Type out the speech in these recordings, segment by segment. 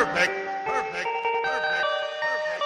Perfect. Perfect. Perfect. Perfect.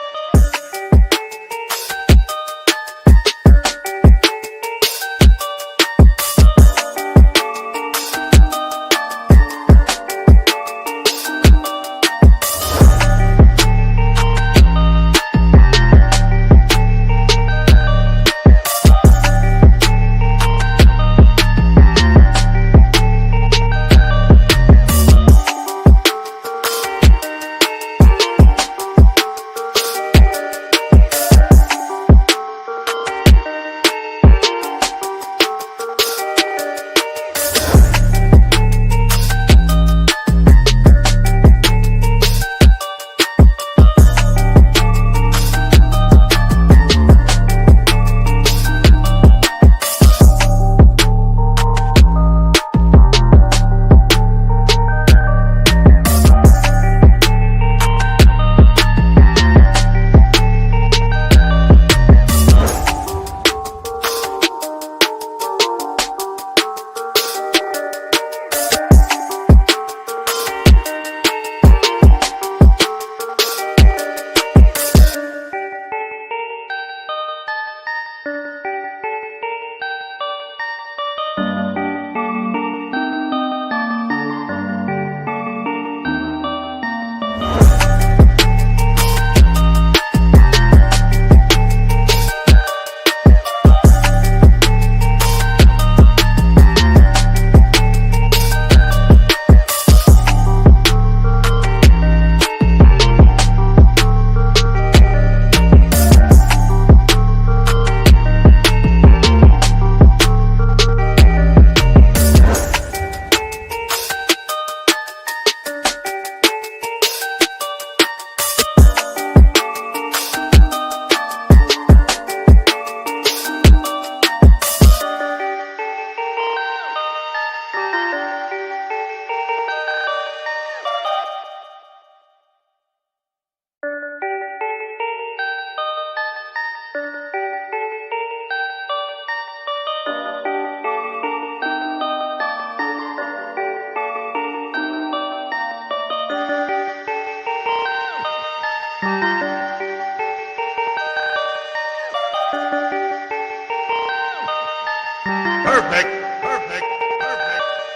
Perfect. Perfect. Perfect.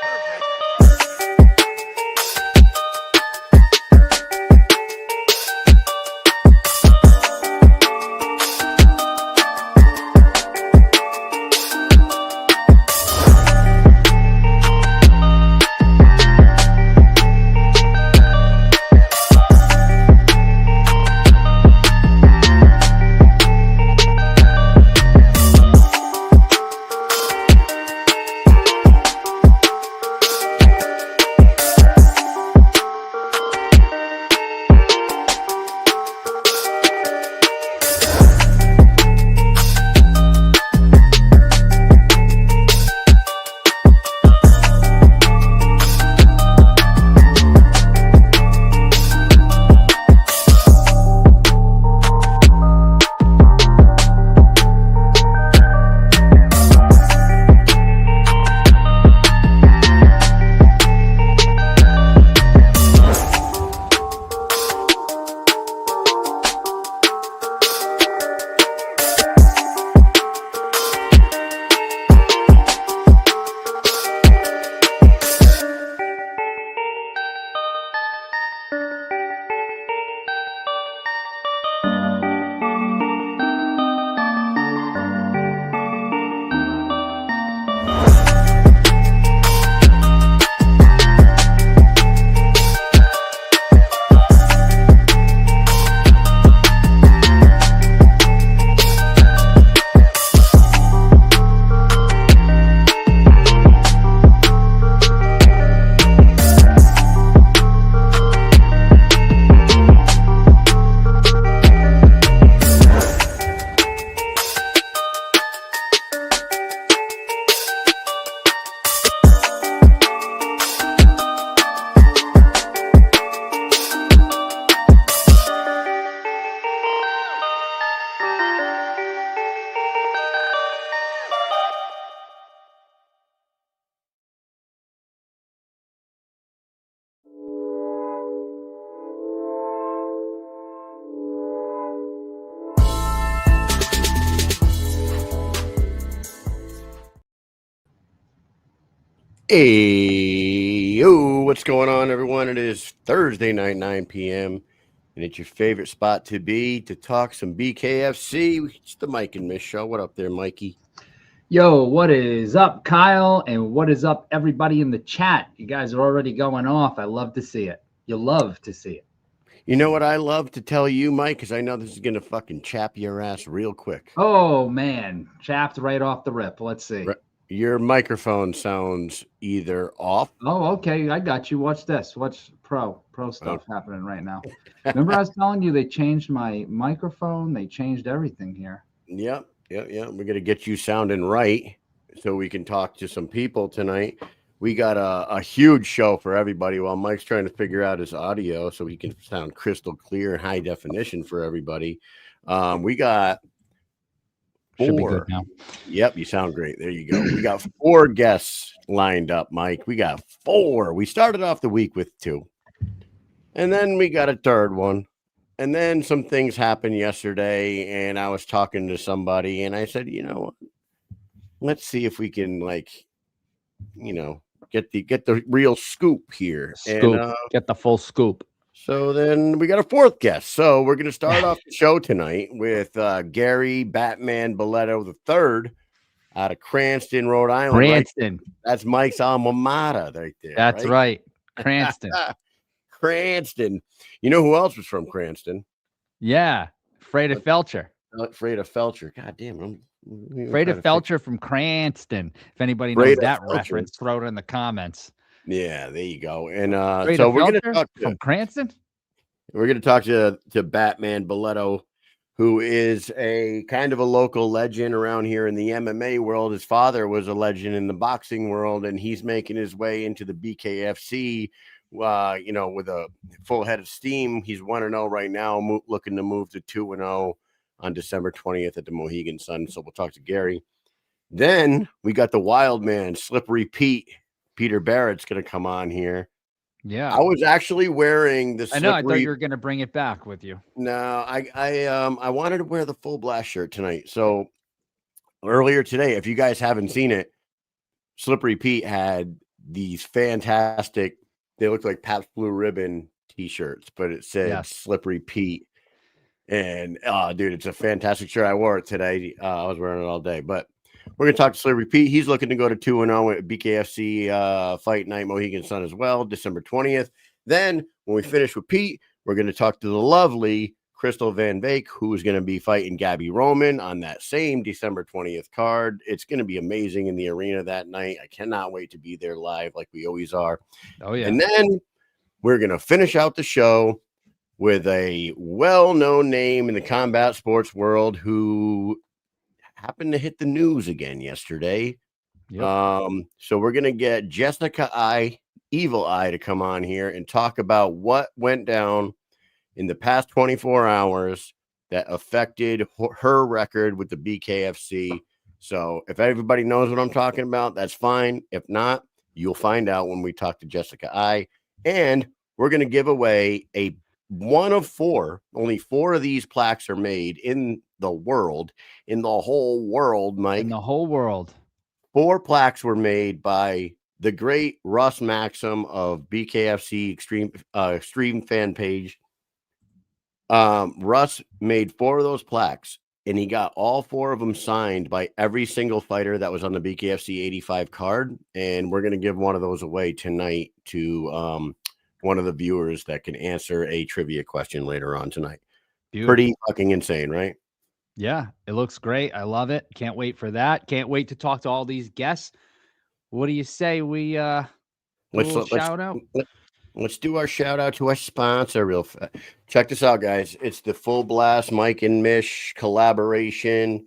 Hey, yo, what's going on, everyone? It is Thursday night, 9 p.m., and it's your favorite spot to be to talk some BKFC. It's the Mike and Mish show. What up there, Mikey? Yo, what is up, Kyle? And what is up, everybody in the chat? You guys are already going off. I love to see it. You love to see it. You know what I love to tell you, Mike, because I know this is going to fucking chap your ass real quick. Oh, man. Chapped right off the rip. Let's see. Your microphone sounds either off. Oh, okay. I got you. Watch this. Watch pro stuff happening right now. Remember I was telling you they changed my microphone? They changed everything here. Yep. We're going to get you sounding right so we can talk to some people tonight. We got a huge show for everybody while Mike's trying to figure out his audio so he can sound crystal clear and high definition for everybody. We got four. Should be good now. Yep, you sound great. There you go. We got 4 guests lined up, Mike. We got 4. We started off the week with 2. And then we got a third one. And then some things happened yesterday, and I was talking to somebody, and I said, you know what? Let's see if we can, get the real scoop here. And get the full scoop. so then we got a 4th guest. So we're going to start off the show tonight with Gary Batman Balletto III out of Cranston, Rhode Island. Cranston. Right? That's Mike's alma mater right there. That's right. Cranston. Cranston. You know who else was from Cranston? Yeah. Freda Felcher. Freda Felcher. God damn. Freda Felcher from Cranston. If anybody knows that reference, throw it in the comments. Yeah, there you go. And Freda so we're Felcher going to talk from Cranston. We're going to talk to Batman Balletto, who is a kind of a local legend around here in the MMA world. His father was a legend in the boxing world, and he's making his way into the BKFC. With a full head of steam. He's 1-0 right now, looking to move to 2-0 on December 20th at the Mohegan Sun. So we'll talk to Gary. Then we got the wild man, Slippery Pete. Peter Barrett's going to come on here. Yeah. I was actually wearing the slippery... I thought you were going to bring it back with you. No, I wanted to wear the full blast shirt tonight. So earlier today, if you guys haven't seen it, Slippery Pete had these fantastic, they look like Pabst Blue Ribbon t-shirts, but it said Slippery Pete. And dude, it's a fantastic shirt. I wore it today. I was wearing it all day, but we're going to talk to Slippery Pete. He's looking to go to 2-0 at BKFC Fight Night, Mohegan Sun as well, December 20th. Then when we finish with Pete, we're going to talk to the lovely Crystal Van Wyk, who is going to be fighting Gabrielle Roman on that same December 20th card. It's going to be amazing in the arena that night. I cannot wait to be there live like we always are. Oh, yeah. And then we're going to finish out the show with a well-known name in the combat sports world who happened to hit the news again yesterday. Yep. So we're going to get Jessica Evil Eye to come on here and talk about what went down in the past 24 hours that affected her record with the BKFC. So if everybody knows what I'm talking about, that's fine. If not, you'll find out when we talk to Jessica I. And we're going to give away a 1 of 4. Only 4 of these plaques are made in the world, in the whole world, Mike. In the whole world. 4 plaques were made by the great Russ Maxim of BKFC Extreme fan page. Russ made 4 of those plaques, and he got all 4 of them signed by every single fighter that was on the BKFC 85 card. And we're going to give one of those away tonight to one of the viewers that can answer a trivia question later on tonight. Beautiful. Pretty fucking insane, right? Yeah, it looks great. I love it. Can't wait for that. Can't wait to talk to all these guests. What do you say we shout out? Let's do our shout out to our sponsor real fast. Check this out, guys. It's the Full Blast Mike and Mish collaboration,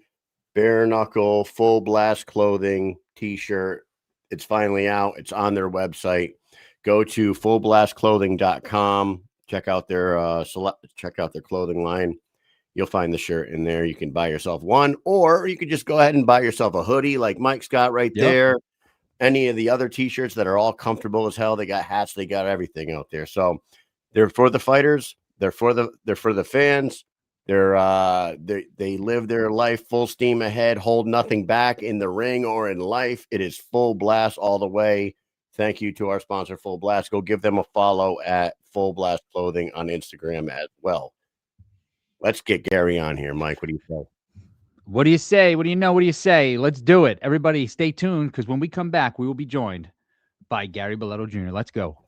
bare knuckle, Full Blast clothing t-shirt. It's finally out. It's on their website. Go to fullblastclothing.com. Check out their clothing line. You'll find the shirt in there. You can buy yourself one, or you could just go ahead and buy yourself a hoodie like Mike's got right there. Any of the other t-shirts that are all comfortable as hell. They got hats, they got everything out there. So they're for the fighters, they're for the fans. They live their life full steam ahead, hold nothing back in the ring or in life. It is full blast all the way. thank you to our sponsor, Full Blast. Go give them a follow at Full Blast Clothing on Instagram as well. Let's get Gary on here, Mike. What do you say? What do you say? What do you know? What do you say? Let's do it. Everybody stay tuned because when we come back, we will be joined by Gary Balletto Jr. Let's go.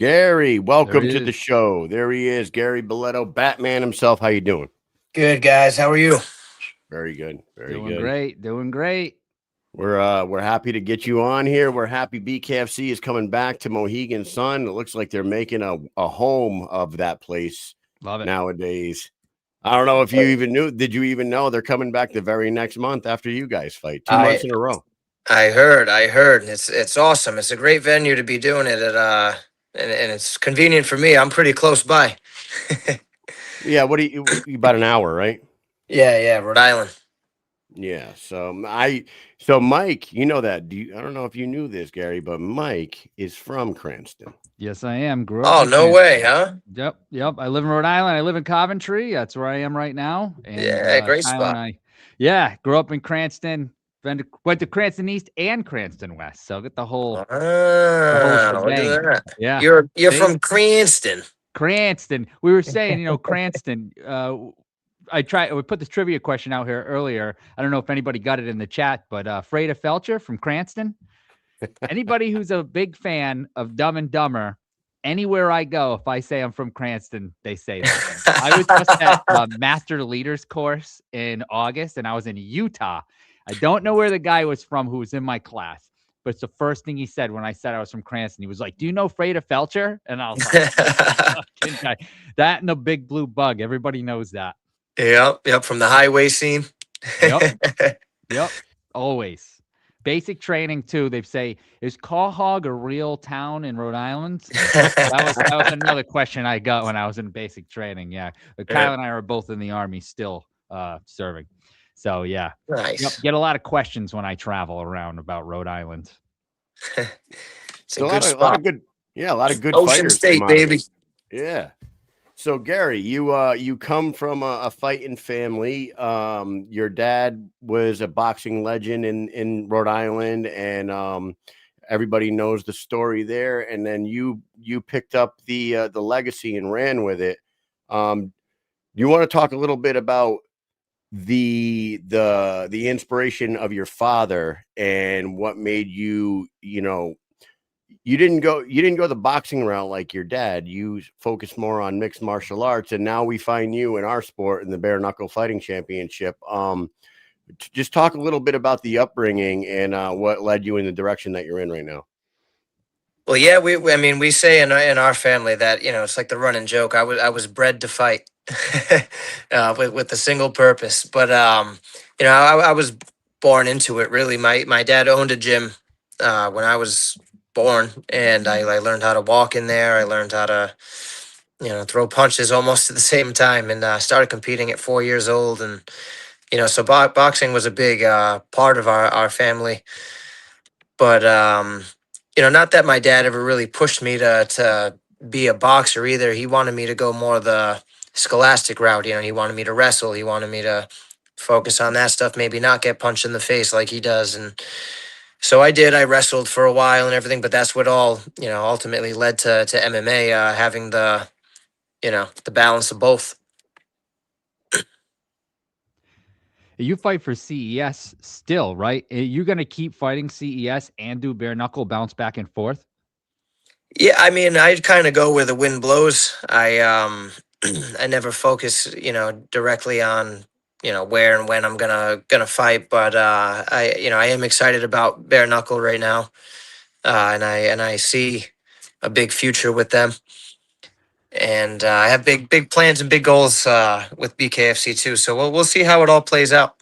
Gary, welcome There he to the is. show. There he is, Gary Balletto, Batman himself. How you doing? Good, guys. How are you? Very good. Very Doing good. great. Doing great. We're happy to get you on here. We're happy BKFC is coming back to Mohegan Sun. It looks like they're making a home of that place Love it. nowadays. I don't know if you even knew. Did you even know they're coming back the very next month after you guys fight? 2 months in a row. I heard. It's awesome. It's a great venue to be doing it at. And it's convenient for me. I'm pretty close by. Yeah. What do you about an hour, right? Yeah, Rhode Island. Yeah. So Mike, you know that. I don't know if you knew this, Gary, but Mike is from Cranston. Yes, I am. Grew up Oh, in no Cranston. way, huh? Yep. I live in Rhode Island. I live in Coventry. That's where I am right now. And Yeah, great Tyler spot. and I, grew up in Cranston. Went to Cranston East and Cranston West. So get the whole Look at shebang. that. Yeah. You're See? from Cranston. Cranston. We were saying, Cranston. We put this trivia question out here earlier. I don't know if anybody got it in the chat, but Freda Felcher from Cranston. Anybody who's a big fan of Dumb and Dumber, anywhere I go, if I say I'm from Cranston, they say that. I was just at a Master Leaders course in August, and I was in Utah. I don't know where the guy was from who was in my class, but it's the first thing he said when I said I was from Cranston. He was like, "Do you know Freda Felcher?" And I was like, that and the Big Blue Bug. Everybody knows that. Yep. From the highway scene. Yep. Always. Basic training too. They say, is Quahog a real town in Rhode Island? That was another question I got when I was in basic training. Yeah. But Kyle and I are both in the Army still serving. So yeah. Nice. Yep, get a lot of questions when I travel around about Rhode Island. It's a good spot. A lot of good Ocean fighters State, come out of it. baby. Yeah. So Gary, you come from a fighting family. Your dad was a boxing legend in Rhode Island, and everybody knows the story there. And then you picked up the legacy and ran with it. You want to talk a little bit about the inspiration of your father and what made you didn't go the boxing route like your dad. You focused more on mixed martial arts, and now we find you in our sport in the bare knuckle fighting championship. Just talk a little bit about the upbringing and what led you in the direction that you're in right now. Well, yeah, we say in our family that, it's like the running joke. I was bred to fight with a single purpose. But, I was born into it, really. My dad owned a gym when I was born, and I learned how to walk in there. I learned how to, throw punches almost at the same time, and started competing at 4 years old. And, so boxing was a big part of our family. But, not that my dad ever really pushed me to be a boxer either. He wanted me to go more the scholastic route. He wanted me to wrestle. He wanted me to focus on that stuff, maybe not get punched in the face like he does. And so I did. I wrestled for a while and everything, but that's what all, ultimately led to MMA, having the balance of both. You fight for CES still, right? You're going to keep fighting CES and do bare knuckle, bounce back and forth? Yeah, I kind of go where the wind blows. I never focus, directly on, where and when I'm gonna fight. But I am excited about bare knuckle right now, and I see a big future with them. And I have big plans and big goals with BKFC too. So we'll see how it all plays out.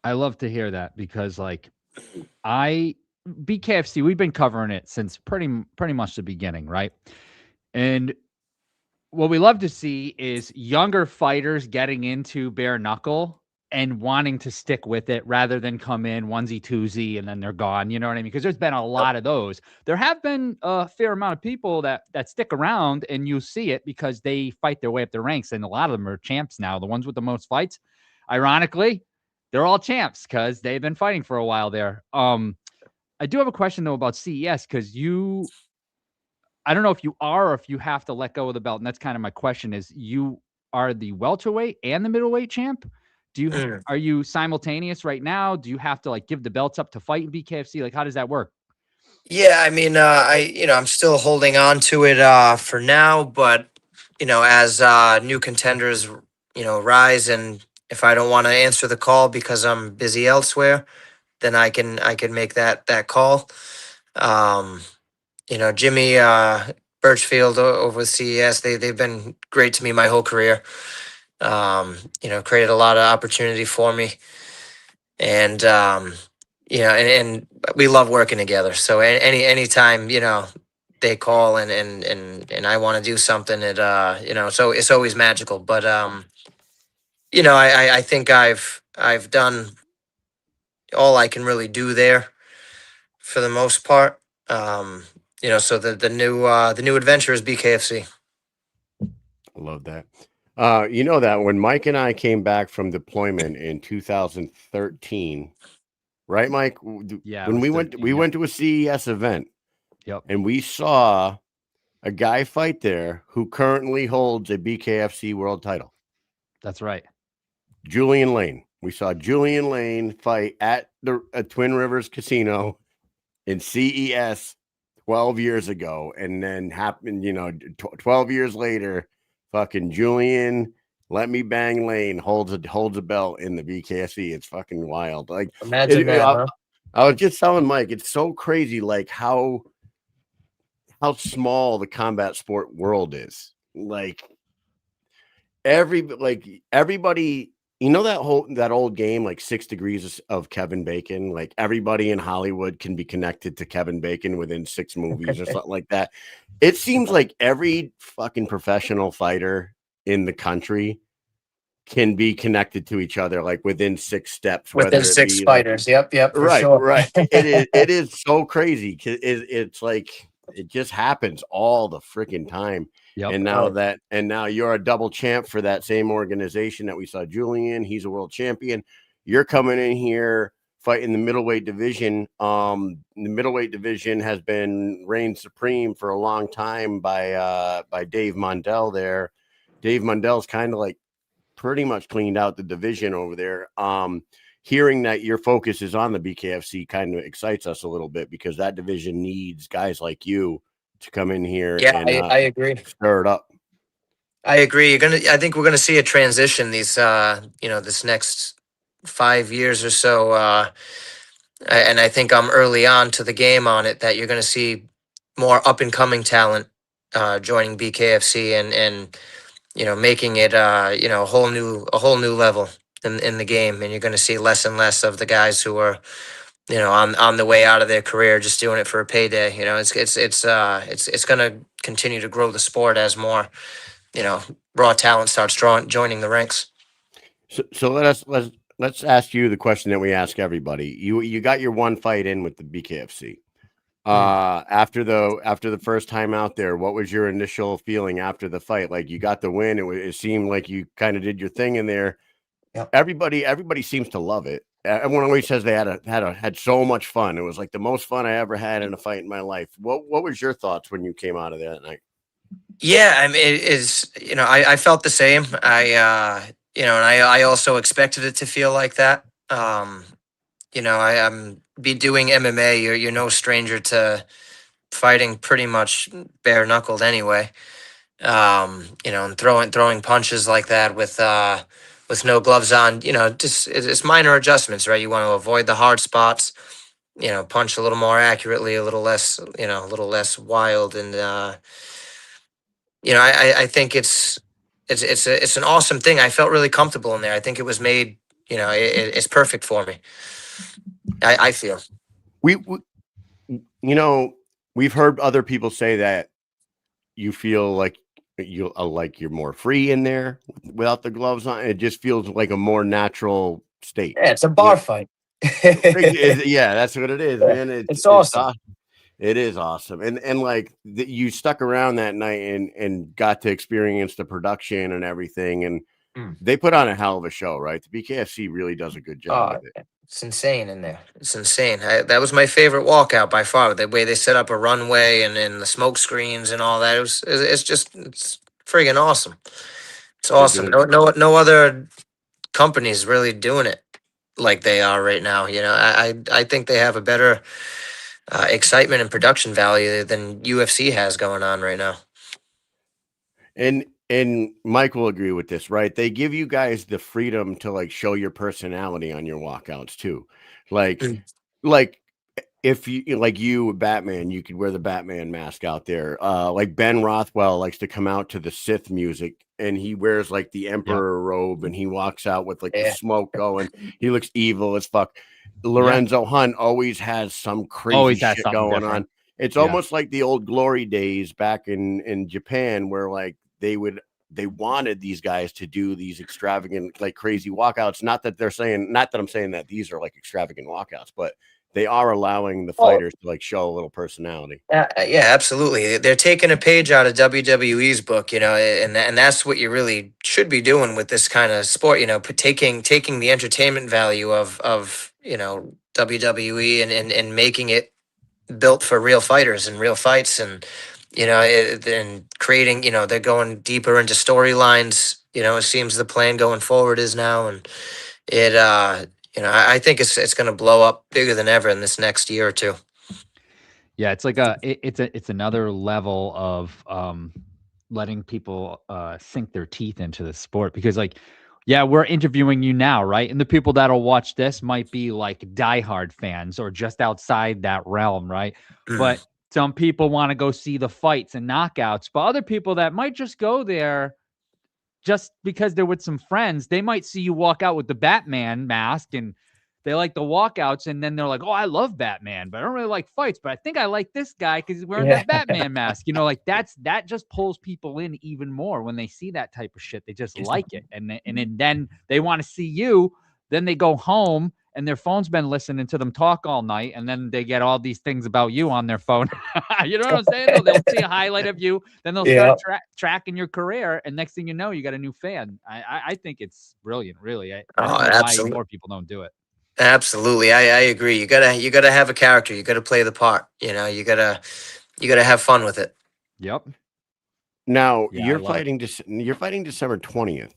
I love to hear that because, like, I BKFC, we've been covering it since pretty much the beginning, right? And what we love to see is younger fighters getting into bare knuckle and wanting to stick with it rather than come in onesie twosie and then they're gone. You know what I mean? Because there's been a lot of those. There have been a fair amount of people that stick around, and you see it because they fight their way up the ranks, and a lot of them are champs now. The ones with the most fights, ironically, they're all champs because they've been fighting for a while there. I do have a question though about CES, because I don't know if you are or if you have to let go of the belt. And that's kind of my question is, you are the welterweight and the middleweight champ. Are you simultaneous right now? Do you have to like give the belts up to fight in BKFC? Like, how does that work? Yeah, I mean, I'm still holding on to it for now, but as new contenders, rise, and if I don't want to answer the call because I'm busy elsewhere, then I can make that call. Um, Jimmy Birchfield over with CES, they've been great to me my whole career. Created a lot of opportunity for me, and and we love working together. So anytime they call and I want to do something, so it's always magical. But I think I've done all I can really do there for the most part. So the new adventure is BKFC. I love that. You know that when Mike and I came back from deployment in 2013, right, Mike? Yeah. When we went to a CES event. Yep. And we saw a guy fight there who currently holds a BKFC world title. That's right. Julian Lane. We saw Julian Lane fight at Twin Rivers Casino in CES 12 years ago. And then happened, 12 years later, fucking Julian Let Me Bang Lane holds a belt in the BKFC. It's fucking wild. Like, Imagine that, huh? I was just telling Mike, it's so crazy, like how small the combat sport world is. Like everybody, that old game, like 6 Degrees of Kevin Bacon. Like everybody in Hollywood can be connected to Kevin Bacon within 6 movies or something like that. It seems like every fucking professional fighter in the country can be connected to each other, like within 6 steps. Within 6 fighters. Yep. For Right, sure. right. It is so crazy. It's like it just happens all the freaking time. Yep. And now you're a double champ for that same organization that we saw Julian. He's a world champion. You're coming in here fighting the middleweight division. The middleweight division has been reigned supreme for a long time by Dave Mondell there. Dave Mondell's kind of like pretty much cleaned out the division over there. Hearing that your focus is on the BKFC kind of excites us a little bit, because that division needs guys like you to come in here. Yeah, and I agree. Stir it up. I agree. I think we're gonna see a transition these this next 5 years or so. And I think I'm early on to the game on it, that you're gonna see more up and coming talent joining BKFC and making it a whole new level in the game, and you're going to see less and less of the guys who are on the way out of their career just doing it for a payday. It's going to continue to grow the sport as more raw talent starts joining the ranks. So let's ask you the question that we ask everybody. You got your one fight in with the BKFC. After the first time out there, what was your initial feeling after the fight? Like, you got the win. It seemed like you kind of did your thing in there. Yep. Everybody seems to love it. Everyone always says they had so much fun. It was like the most fun I ever had in a fight in my life. What was your thoughts when you came out of there that night? Yeah, I mean, it is. I felt the same. And I also expected it to feel like that. I'm be doing MMA. You're no stranger to fighting pretty much bare knuckled anyway. And throwing punches like that with no gloves on. Just it's minor adjustments, right? You want to avoid the hard spots. Punch a little more accurately, a little less wild, and I think it's an awesome thing. I felt really comfortable in there. I think it was made. It's perfect for me. I feel. You know, we've heard other people say that you feel like you're more free in there without the gloves on. It just feels like a more natural state. Yeah, it's a You bar know, fight. yeah, that's what it is, man. It's awesome. It is awesome, and like you stuck around that night and got to experience the production and everything, and Mm. they put on a hell of a show, right? The BKFC really does a good job Oh, with it. it's insane in there. It's insane. That was my favorite walkout by far. The way they set up a runway and the smoke screens and all that. It's friggin' awesome. It's They're awesome. doing No other companies really doing it like they are right now. You know, I think they have a better excitement and production value than UFC has going on right now. and Mike will agree with this, right? They give you guys the freedom to like show your personality on your walkouts too. Like Mm. like if you like you Batman, you could wear the Batman mask out there. Like Ben Rothwell likes to come out to the Sith music and he wears like the Yep. Emperor robe and he walks out with like the Yeah. smoke going. He looks evil as fuck. Yeah. Lorenzo Hunt always has some crazy Always has shit something going different. on. It's Yeah. almost like the old glory days back in Japan where like they wanted these guys to do these extravagant like crazy walkouts. Not that I'm saying that these are like extravagant walkouts, but they are allowing the Well, fighters to like show a little personality. yeah, absolutely. They're taking a page out of WWE's book, you know, and that's what you really should be doing with this kind of sport. You know, taking the entertainment value of WWE and making it built for real fighters and real fights, and and creating. You know, they're going deeper into storylines. You know, it seems the plan going forward is now, and it. I think it's going to blow up bigger than ever in this next year or two. Yeah, it's like it's another level of letting people sink their teeth into the sport because like yeah, we're interviewing you now, right? And the people that'll watch this might be like diehard fans or just outside that realm, right? Mm. But some people want to go see the fights and knockouts, but other people that might just go there just because they're with some friends, they might see you walk out with the Batman mask and they like the walkouts. And then they're like, oh, I love Batman, but I don't really like fights. But I think I like this guy because he's wearing Yeah. that Batman mask. You know, like that just pulls people in even more when they see that type of shit. They just like it. And then they want to see you. Then they go home and their phone's been listening to them talk all night. And then they get all these things about you on their phone. You know what I'm saying? They'll see a highlight of you. Then they'll Yeah. start tracking your career. And next thing you know, you got a new fan. I think it's brilliant, really. I Oh, don't know why absolutely. more people don't do it. Absolutely. I agree. You gotta have a character. You gotta play the part. You know, you gotta have fun with it. Yep. Now Yeah, I love it. you're fighting December 20th.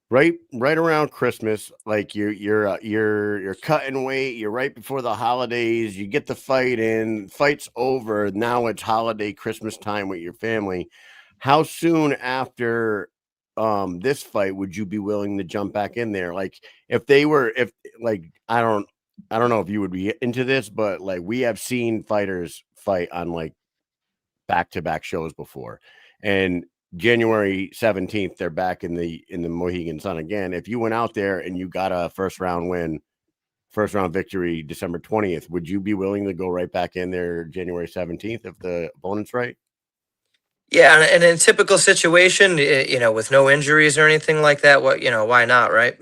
Right around Christmas, like you're cutting weight, you're right before the holidays, you get the fight in, fight's over, now it's holiday Christmas time with your family. How soon after this fight would you be willing to jump back in there? Like if like I don't know if you would be into this, but like we have seen fighters fight on like back-to-back shows before. And January 17th, they're back in the Mohegan Sun again. If you went out there and you got a first round victory December 20th, would you be willing to go right back in there January 17th if the opponent's right? Yeah, and in a typical situation, with no injuries or anything like that, why not, right?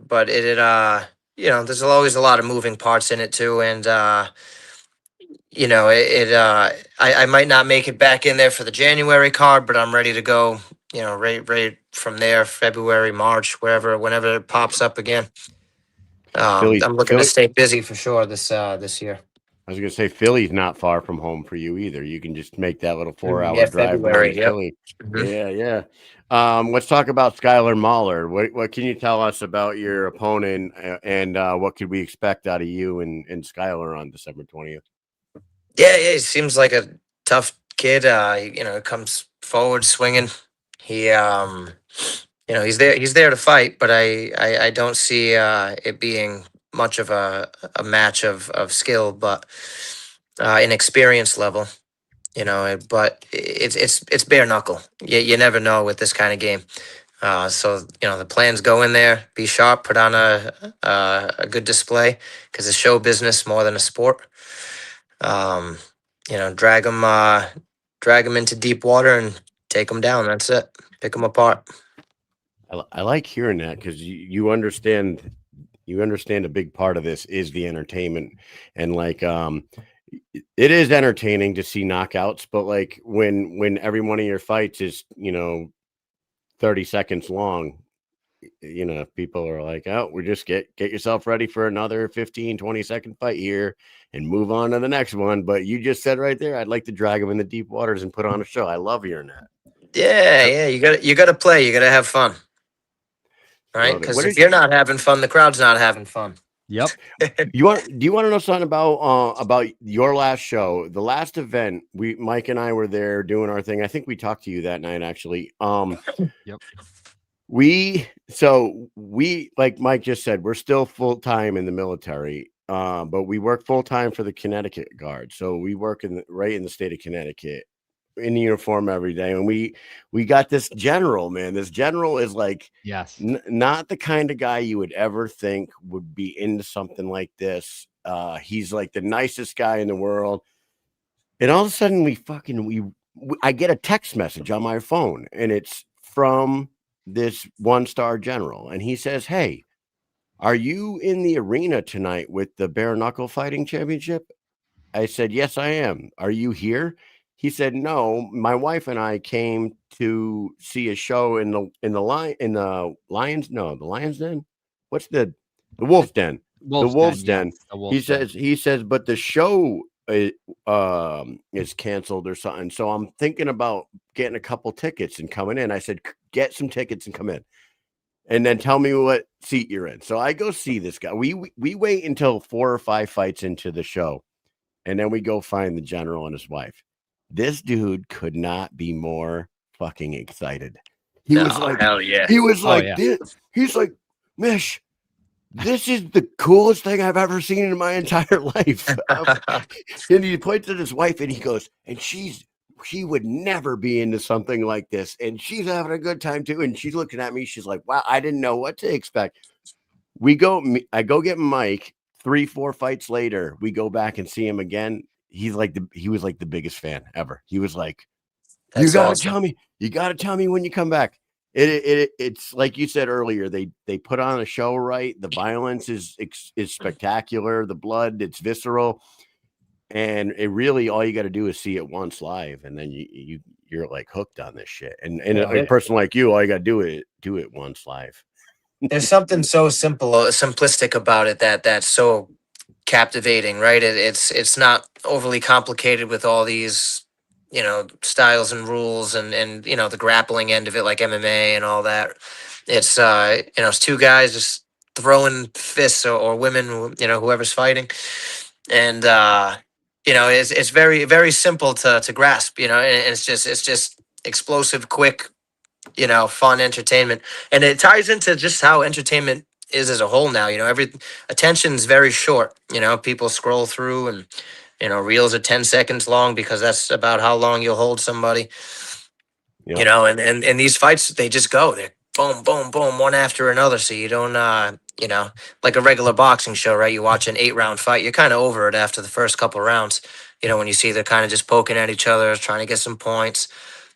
But there's always a lot of moving parts in it too, and I might not make it back in there for the January card, but I'm ready to go. Right from there, February, March, whenever it pops up again. I'm looking to stay busy for sure this year. I was gonna say Philly's not far from home for you either. You can just make that little 4-hour Yeah, drive down February. to Yep. Philly. Mhm. Yeah. Let's talk about Skyler Mauller. What can you tell us about your opponent and what could we expect out of you and Skyler on December 20th? Yeah, he seems like a tough kid. Comes forward swinging. He, he's there to fight, but I don't see it being much of a match of skill, but in experience level, but it's bare knuckle. You never know with this kind of game. So the plans go in there, be sharp, put on a good display because it's show business more than a sport. Drag them into deep water and take them down. That's it. Pick them apart. I like hearing that because you understand a big part of this is the entertainment, and like it is entertaining to see knockouts, but like when every one of your fights is 30 seconds long, people are like, oh, we just get yourself ready for another 15-20 second fight here and move on to the next one. But you just said right there, I'd like to drag them in the deep waters and put on a show. I love hearing that. Yeah, you gotta play, you gotta have fun, right? Because if you're not having fun, the crowd's not having fun. Yep. Do you want to know something about your last show, the last event? Mike and I were there doing our thing. I think we talked to you that night, actually. Yep. We like Mike just said, we're still full time in the military, but we work full time for the Connecticut Guard. So we work right in the state of Connecticut in uniform every day. And we got this general, man. This general is like, yes, not the kind of guy you would ever think would be into something like this. He's like the nicest guy in the world. And all of a sudden I get a text message on my phone, and it's from this 1-star general. And he says, hey, are you in the arena tonight with the bare knuckle fighting championship? I said, yes, I am. Are you here? He said, no, my wife and I came to see a show in the Lions Den. What's the Wolf's Den? The Wolf's Den. Yes, the Wolf's Den. He says, but the show is canceled or something. So I'm thinking about getting a couple tickets and coming in. I said, get some tickets and come in, and then tell me what seat you're in. So I go see this guy. We wait until 4 or 5 fights into the show, and then we go find the general and his wife. This dude could not be more fucking excited. He was like, hell yeah. He was like, yeah. He's like, Mish, this is the coolest thing I've ever seen in my entire life. And he points at his wife and he goes, and she would never be into something like this. And she's having a good time too. And she's looking at me. She's like, wow, I didn't know what to expect. I go get Mike 3-4 fights later. We go back and see him again. He was like the biggest fan ever. He was like, you gotta tell me when you come back. It's like you said earlier, they put on a show, right? The violence is spectacular. The blood, it's visceral. And it really, all you got to do is see it once live. And then you're like hooked on this shit. And a person like you, all you got to do it once live. There's something so simplistic about it that's so captivating, right? It's not overly complicated with all these, styles and rules and the grappling end of it, like MMA and all that. It's it's 2 guys just throwing fists or women, whoever's fighting, and it's very, very simple to grasp, and it's just explosive, quick, fun entertainment. And it ties into just how entertainment is as a whole now. Every attention's very short. People scroll through and, reels are 10 seconds long because that's about how long you'll hold somebody. Yep. And these fights, they just go. They're boom, boom, boom, one after another. So you don't, like a regular boxing show, right? You watch an 8-round fight, you're kind of over it after the first couple rounds. When you see they're kind of just poking at each other, trying to get some points.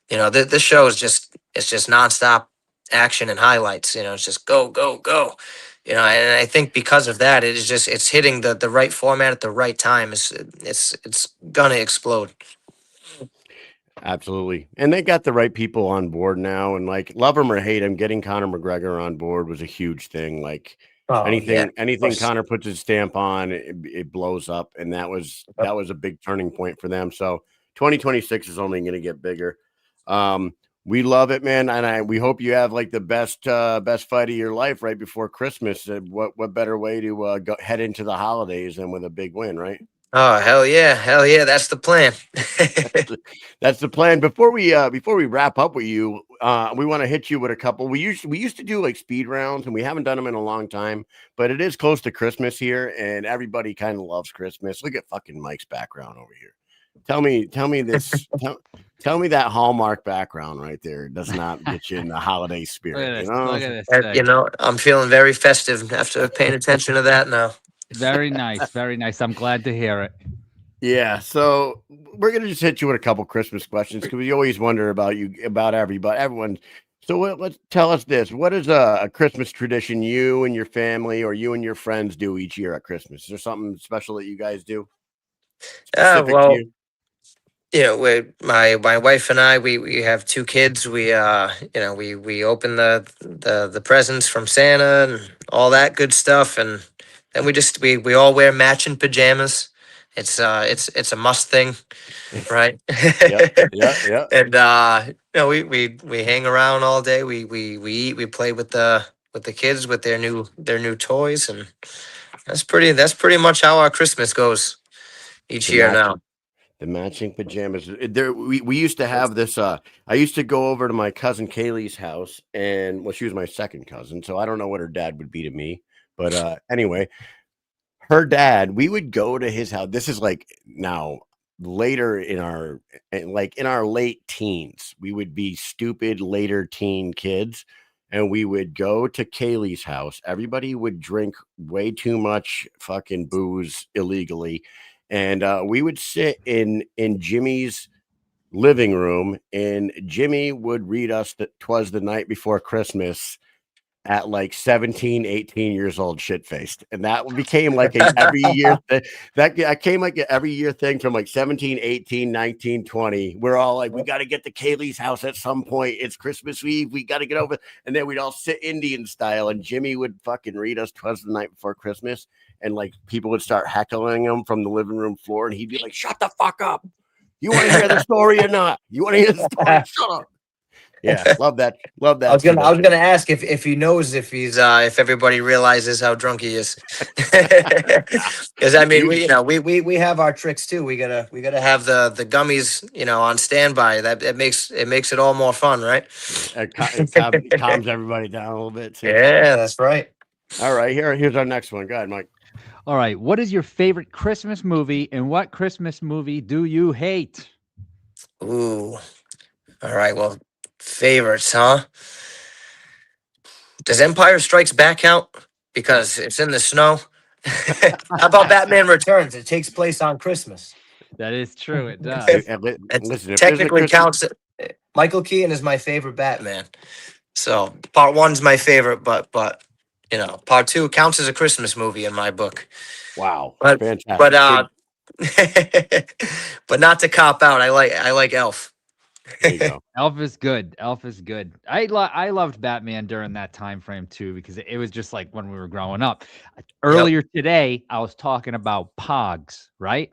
This show is it's just nonstop action and highlights. It's just go, go, go. And I think because of that, it's hitting the right format at the right time. It's gonna explode. Absolutely. And they got the right people on board now. And like, love him or hate him, getting Conor McGregor on board was a huge thing. Like anything Conor puts his stamp on, it blows up. And that was a big turning point for them. So 2026 is only going to get bigger. We love it, man. And we hope you have like the best fight of your life right before Christmas. What better way to head into the holidays than with a big win, right? Oh, hell yeah. That's the plan. That's the plan. Before we wrap up with you, we want to hit you with a couple. We used to do like speed rounds, and we haven't done them in a long time, but it is close to Christmas here, and everybody kind of loves Christmas. Look at fucking Mike's background over here. Tell me this. Tell me that Hallmark background right there does not get you in the holiday Look spirit. at You this. know, Look at this You thing. know, I'm feeling very festive after paying attention to that now. Very nice. Very nice. I'm glad to hear it. yeah. So we're gonna just hit you with a couple Christmas questions because we always wonder about you, about everyone. So let's tell us this: what is a Christmas tradition you and your family or you and your friends do each year at Christmas? Is there something special that you guys do specific to Well, you? you know, my wife and I, we have two kids. We open the presents from Santa and all that good stuff, and then we all wear matching pajamas. It's a must thing, right? Yep. Yeah. And we hang around all day. We eat. We play with the kids with their new toys, and that's pretty much how our Christmas goes each The year now. matching pajamas. There we used to have this. I used to go over to my cousin Kaylee's house, and well, she was my second cousin, so I don't know what her dad would be to me. But anyway, her dad, we would go to his house. This is like now later in our in our late teens. We would be stupid later teen kids. And we would go to Kaylee's house. Everybody would drink way too much fucking booze illegally, and we would sit in Jimmy's living room, and Jimmy would read us that 'Twas the Night Before Christmas at like 17, 18 years old, shit faced. And that became like a every year that came like an every year thing from like 17, 18, 19, 20. We're all like, we got to get to Kaylee's house at some point. It's Christmas Eve. We got to get over. And then we'd all sit Indian style, and Jimmy would fucking read us 'Twas the Night Before Christmas. And like people would start heckling him from the living room floor, and he'd be like, shut the fuck up. You want to hear the story or not? You want to hear the story? Shut up. Yeah, love that. Love that. I was tradition. gonna ask if he knows if everybody realizes how drunk he is, because I mean we have our tricks too. We gotta have the gummies on standby. It makes it all more fun, right? It calms everybody down a little bit too. Yeah, that's right. All right, here's our next one. Go ahead, Mike. All right. What is your favorite Christmas movie, and what Christmas movie do you hate? Ooh, all right. Well, favorites, huh? Does Empire Strikes Back count? Because it's in the snow. How about Batman Returns? It takes place on Christmas. That is true. It does. Listen, if Technically there's a counts. Michael Keaton is my favorite Batman. So part one's my favorite, but part two counts as a Christmas movie in my book. wow, But fantastic. but but not to cop out. I like Elf. There you go. Elf is good. Elf is good. I loved Batman during that time frame too, because it was just like when we were growing up. Earlier today, I was talking about Pogs, right?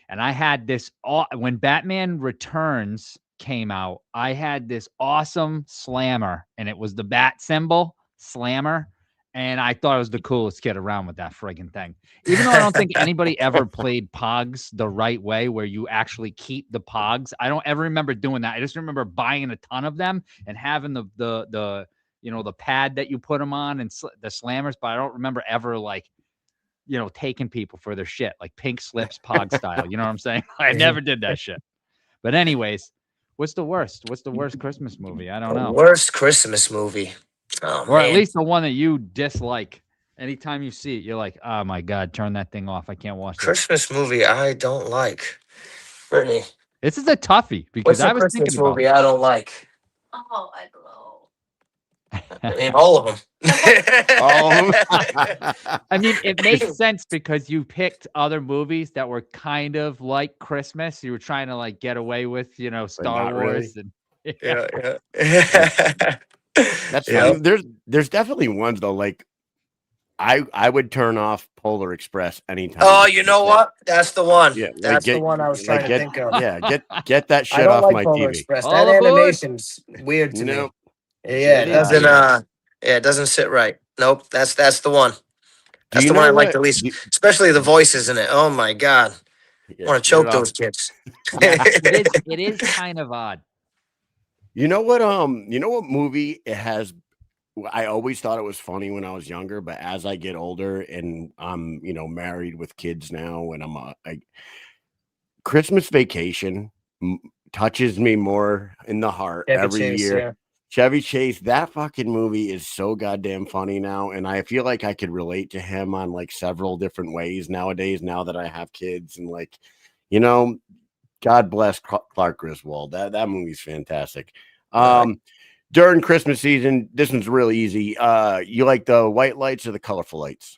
And I had this when Batman Returns came out, I had this awesome slammer, and it was the bat symbol, slammer. And I thought I was the coolest kid around with that friggin' thing. Even though I don't think anybody ever played Pogs the right way, where you actually keep the Pogs. I don't ever remember doing that. I just remember buying a ton of them and having the pad that you put them on and the slammers. But I don't remember ever taking people for their shit, like pink slips, Pog style. You know what I'm saying? I never did that shit. But anyways, what's the worst? What's the worst Christmas movie? I don't know. Worst Christmas movie. Oh, Or man. at least the one that you dislike. Anytime you see it, you're like, oh my God, turn that thing off. I can't watch this. Christmas movie I don't like. Brittany, This is a toughie because what's I a was Christmas thinking about movie I don't like? Oh, I blow. I mean, all of them. I mean, it makes sense because you picked other movies that were kind of like Christmas. You were trying to get away with, Star not Wars. really. And Yeah. That's Yeah. funny. There's definitely ones though. Like I would turn off Polar Express anytime. Oh, you know what? That's the one. Yeah, That's the one I was trying to think of. Yeah, get that I shit don't off like my Polar TV. Express. All That aboard. animation's weird to No. me. Yeah, It it is doesn't. weird. It doesn't sit right. Nope. That's the one. Do That's you the one know I like what- the least, do- especially the voices in it. Oh my God, yeah, I want to get it choke off. those kids. It is kind of odd. You know what? You know what movie it has? I always thought it was funny when I was younger, but as I get older and I'm married with kids now, and Christmas Vacation touches me more in the heart every year. Yeah. Chevy Chase, that fucking movie is so goddamn funny now, and I feel like I could relate to him on like several different ways nowadays. Now that I have kids, and like, you know, God bless Clark Griswold. That movie's fantastic. During Christmas season, this one's really easy. You like the white lights or the colorful lights?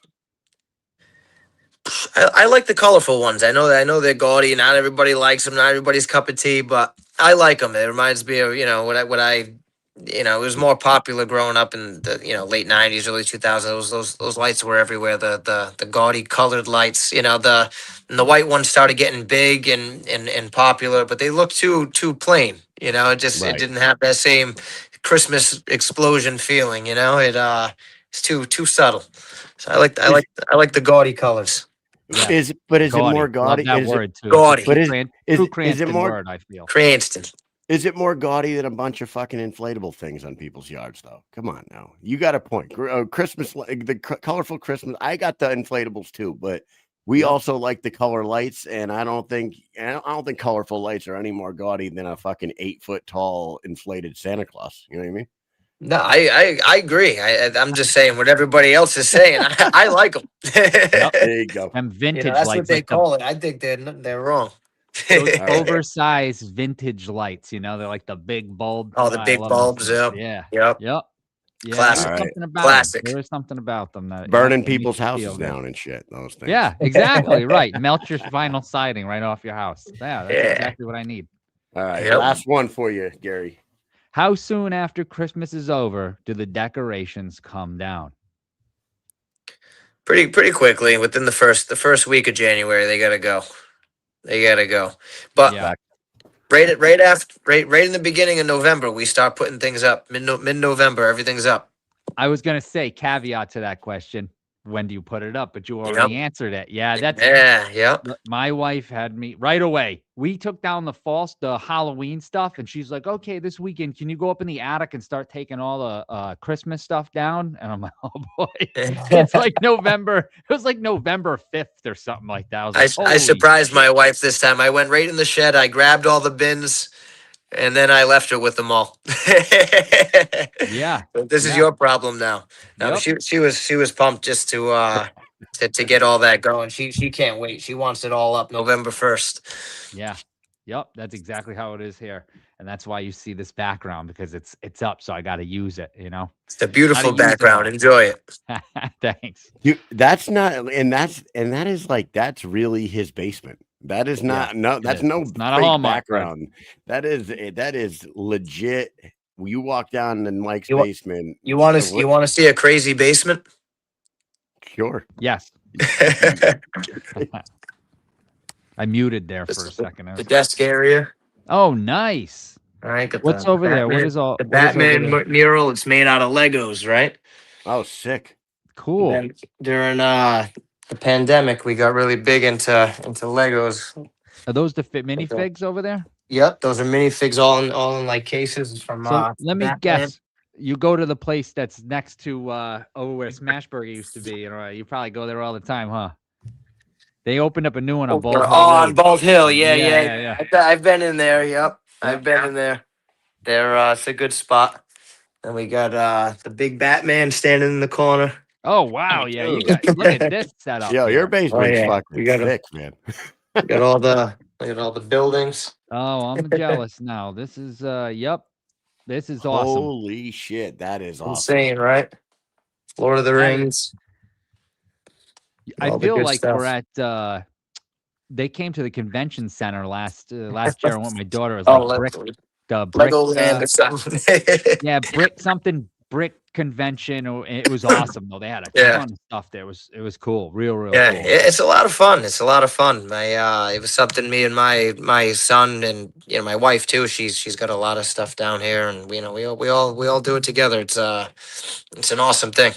I like the colorful ones. I know they're gaudy. Not everybody likes them. Not everybody's cup of tea, but I like them. It reminds me of what I it was more popular growing up in the late '90s, early 2000s. Those lights were everywhere. The gaudy colored lights. And the white ones started getting big and popular, but they looked too plain. It Right. didn't have that same Christmas explosion feeling. It's too subtle. So I like the gaudy colors. Yeah. Is it more gaudy? Love that Is word too. gaudy. It's a But true is it Cranston more- word, I feel. Cranston. Is it more gaudy than a bunch of fucking inflatable things on people's yards, though? Come on now. You got a point. Christmas, colorful Christmas. I got the inflatables too, but we also like the color lights, and I don't think colorful lights are any more gaudy than a fucking 8-foot tall inflated Santa Claus. You know what I mean? No, I agree. I'm just saying what everybody else is saying. I like them. There you go. Them vintage That's lights, what they like the- call it. I think they're wrong. those All right. oversized vintage lights. They're like the big bulb. Oh, the I big love them. bulbs. Yeah. Yeah. Yep. Yep. Yeah, Classic. there's All right. something about Classic. them. There is something about them that Burning that makes people's you feel houses good. down and shit. Those things. Yeah, exactly. Right. Melt your vinyl siding right off your house. Yeah, that's Yeah. exactly what I need. All right. Yep. Last one for you, Gary. How soon after Christmas is over do the decorations come down? Pretty quickly within the first week of January, they gotta go. But Yeah. right in the beginning of November, we start putting things up. Mid November, everything's up. I was gonna say caveat to that question. When do you put it up? But you already answered it. Yeah, that's Yep. my wife had me right away. We took down the Halloween stuff, and she's like, "Okay, this weekend, can you go up in the attic and start taking all the Christmas stuff down?" And I'm like, "Oh boy, it's like November. It was like November 5th or something like that." I was like, I "Holy surprised my shit." wife this time. I went right in the shed. I grabbed all the bins, and then I left her with them all. Yeah. This is Yeah. your problem now. No, Yep. she was pumped just to get all that going. She can't wait. She wants it all up November 1st. Yeah. Yep. That's exactly how it is here, and that's why you see this background because it's up. So I got to use it. It's a beautiful Gotta use it background. all. Enjoy it. Thanks. Dude, that's really his basement. That is not that's is. no It's not a fake Hallmark, bud. background. That is legit. You walk down in Mike's You wa- basement. You want to see a crazy basement? Sure. Yes. I muted there for a second. The desk area. Oh, nice. All right. Got What's the over there? What Batman- is all the what is over Batman there? mural? It's made out of Legos, right? Oh, sick. Cool. Then during the pandemic, we got really big into Legos. Are those the minifigs over there? Yep, those are minifigs all in like cases from. So let me Batman. guess. You go to the place that's next to where Smashburger used to be, and you probably go there all the time, huh? They opened up a new one on Bald Hill on Road. Bald Hill, yeah. Yeah. I've been in there. Yep, I've been in there. It's a good spot. And we got the big Batman standing in the corner. Oh wow, yeah. You got look at this setup. Yo, your here. basement's yeah. fucking We got a- sick, man. Look at all the buildings. Oh, I'm jealous now. This is yep. This is awesome. Holy shit, that is awesome. Insane, right? Lord of the That is- Rings. I all the feel good like stuff. we're at they came to the convention center last year. I went with my daughter. It was Oh, like brick Legoland or something. yeah, brick convention. It was awesome though. They had a Yeah. ton of stuff there. It was cool. Real Yeah, cool. it's a lot of fun. It's a lot of fun. It was something me and my son and my wife too. She's got a lot of stuff down here, and we all do it together. It's an awesome thing.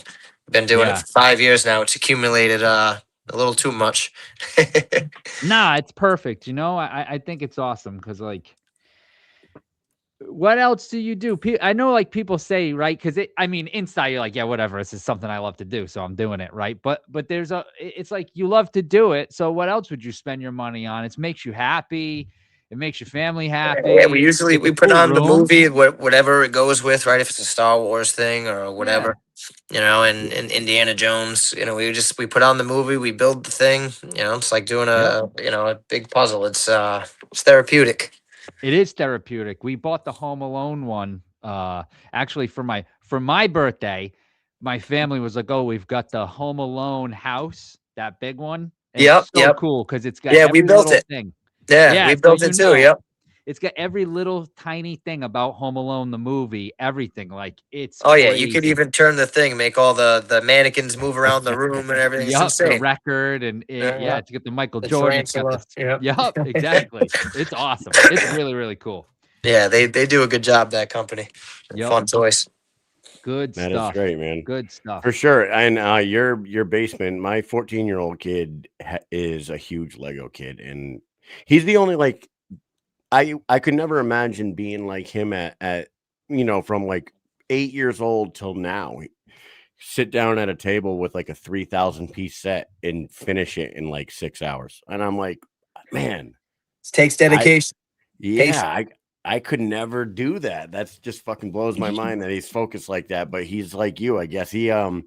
Been doing Yeah. it for 5 years now. It's accumulated a little too much. Nah, it's perfect. I think it's awesome because like What else do you do? I know, like, people say, right? Because I mean, inside you're like, yeah, whatever. This is something I love to do, so I'm doing it, right? But it's like you love to do it. So what else would you spend your money on? It makes you happy. It makes your family happy. Yeah, we usually It's a we put cool on the room. movie, whatever it goes with, right? If it's a Star Wars thing or whatever, and Indiana Jones, we put on the movie, we build the thing, it's like doing a big puzzle. It's therapeutic. It is therapeutic. We bought the Home Alone one. Actually, for my birthday, my family was like, "Oh, we've got the Home Alone house, that big one." And Yep, it's so yep. cool because it's got Yeah, we every built little it. thing. Yeah, we so built it too. Yep. it's got every little tiny thing about Home Alone the movie. Everything, like, it's Oh yeah, you could crazy. even turn the thing, make all the mannequins move around the room and everything. It's Yup, the insane. record and Yeah. to get the Michael The Jordan. It's got tarantula. this. Yep. Yup, exactly. It's awesome. It's really, really cool. Yeah, they do a good job, that company. Yep. Fun toys. Good That is stuff. great, man. Good stuff. For sure. And your basement, my 14-year-old kid is a huge Lego kid, and he's the only, like, I could never imagine being like him at from like 8 years old till now. Sit down at a table with like a 3,000 piece set and finish it in like 6 hours. And I'm like, man, It takes dedication. yeah, I could never do that. That's just fucking blows my mind that he's focused like that. But he's like you, I guess. He'll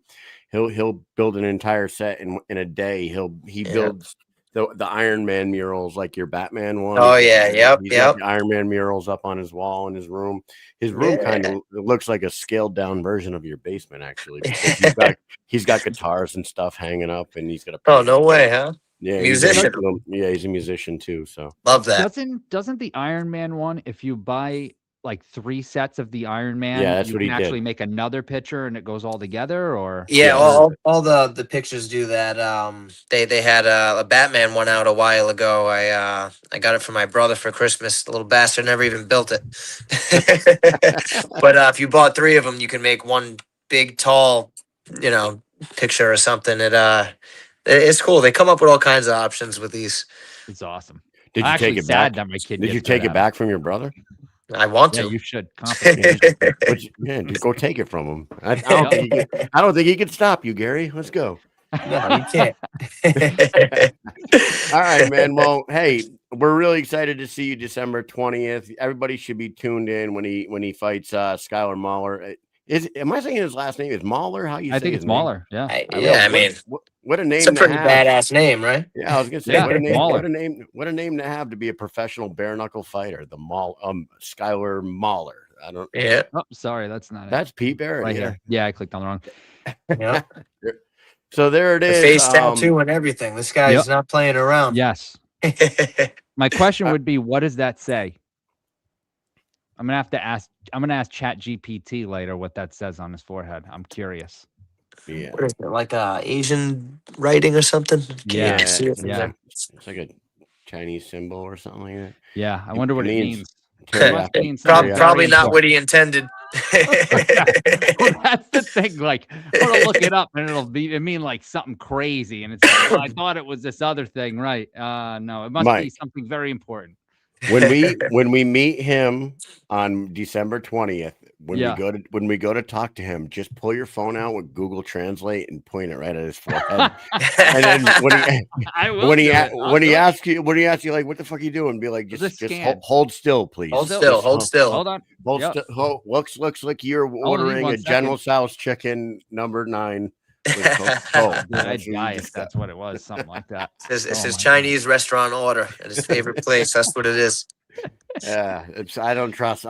build an entire set in a day. He builds the Iron Man murals, like your Batman one. Oh yeah, yep, He's got yep. the Iron Man murals up on his wall in his room. His room kind of looks like a scaled down version of your basement, actually. Because he's got guitars and stuff hanging up, and he's got a Oh, no way, huh? yeah, Musician. he's a musician too. So Love that. Doesn't the Iron Man one, if you buy like 3 sets of the Iron Man, Yeah, that's you what can he did. actually make another picture and it goes all together? Or Yeah, Yeah. all the pictures do that. They had a Batman one out a while ago. I got it for my brother for Christmas. The little bastard never even built it. But if you bought 3 of them, you can make one big tall, picture or something. It's cool. They come up with all kinds of options with these. it's awesome. did I'm you take actually it sad back? that my kid Did you gets that take it out. back from your brother? I want Yeah, to. you should confiscate it. Yeah, just go take it from him. I don't think he can stop you, Gary. Let's go. No, you can't. All right, man. Well, hey, we're really excited to see you December 20th. Everybody should be tuned in when he fights Skyler Mauller. Am I saying his last name is Mauller? How you I say think his it's name? Mauller. Yeah. I mean, What a name it's a to pretty have. badass name, right? Yeah, I was gonna say Yeah, what a name. Mauller. What a name to have to be a professional bare knuckle fighter. The Skyler Mauller. I don't. Yeah. Oh, sorry, that's not it. That's Pete Barrett Right yeah. here. Yeah, I clicked on the wrong. Yeah. So there it The is. face tattoo and everything. This guy's not playing around. Yes. My question would be, what does that say? I'm gonna ask Chat GPT later what that says on his forehead. I'm curious. Yeah. What is it, like Asian writing or something? Yeah, Can't see it from yeah. there. It's like a Chinese symbol or something like that. Yeah, I wonder what it means. Teriyaki. Must mean something Probably very not what he intended. Well, that's the thing. Like, I'm gonna look it up and it mean like something crazy. And it's like, well, I thought it was this other thing, right? No, it must be Mike. something very important. When we meet him on December 20th, when Yeah. we go to talk to him, just pull your phone out with Google Translate and point it right at his forehead. And then when he asks you like, what the fuck are you doing? Be like, just hold still, please. Hold still. Hold on. Looks like you're Only ordering 1 a General Tso's chicken number 9. I'd die if that's what it was, something like that. It's Oh his my Chinese restaurant order at his favorite place. That's what it is. Yeah, I don't trust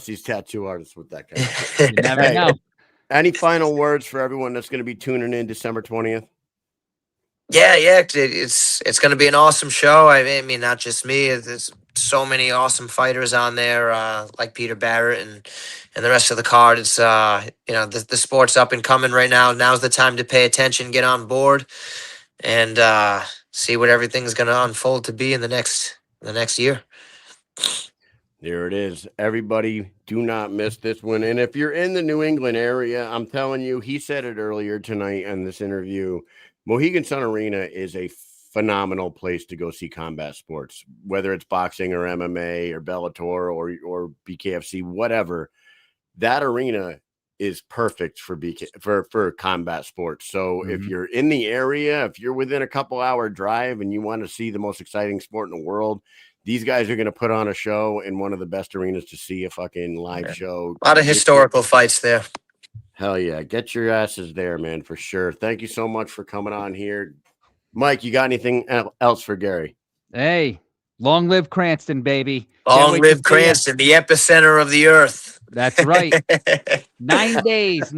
these tattoo artists with that kind of stuff. You never know. Any final words for everyone that's going to be tuning in December 20th? Yeah, it's going to be an awesome show. I mean, not just me. There's so many awesome fighters on there, like Peter Barrett and the rest of the card. It's the sport's up and coming right now. Now's the time to pay attention, get on board, and see what everything's going to unfold to be in the next year. There it is. Everybody, do not miss this one. And if you're in the New England area, I'm telling you, he said it earlier tonight in this interview. Mohegan Sun Arena is a phenomenal place to go see combat sports, whether it's boxing or MMA or Bellator or BKFC, whatever. That arena is perfect for for combat sports. So if you're in the area, if you're within a couple hour drive and you want to see the most exciting sport in the world, these guys are going to put on a show in one of the best arenas to see a fucking live show. A lot of historical fights there. Hell yeah. Get your asses there, man, for sure. Thank you so much for coming on here. Mike, you got anything else for Gary? Hey, long live Cranston, baby. Long live Cranston, the epicenter of the earth. That's right. 9 days,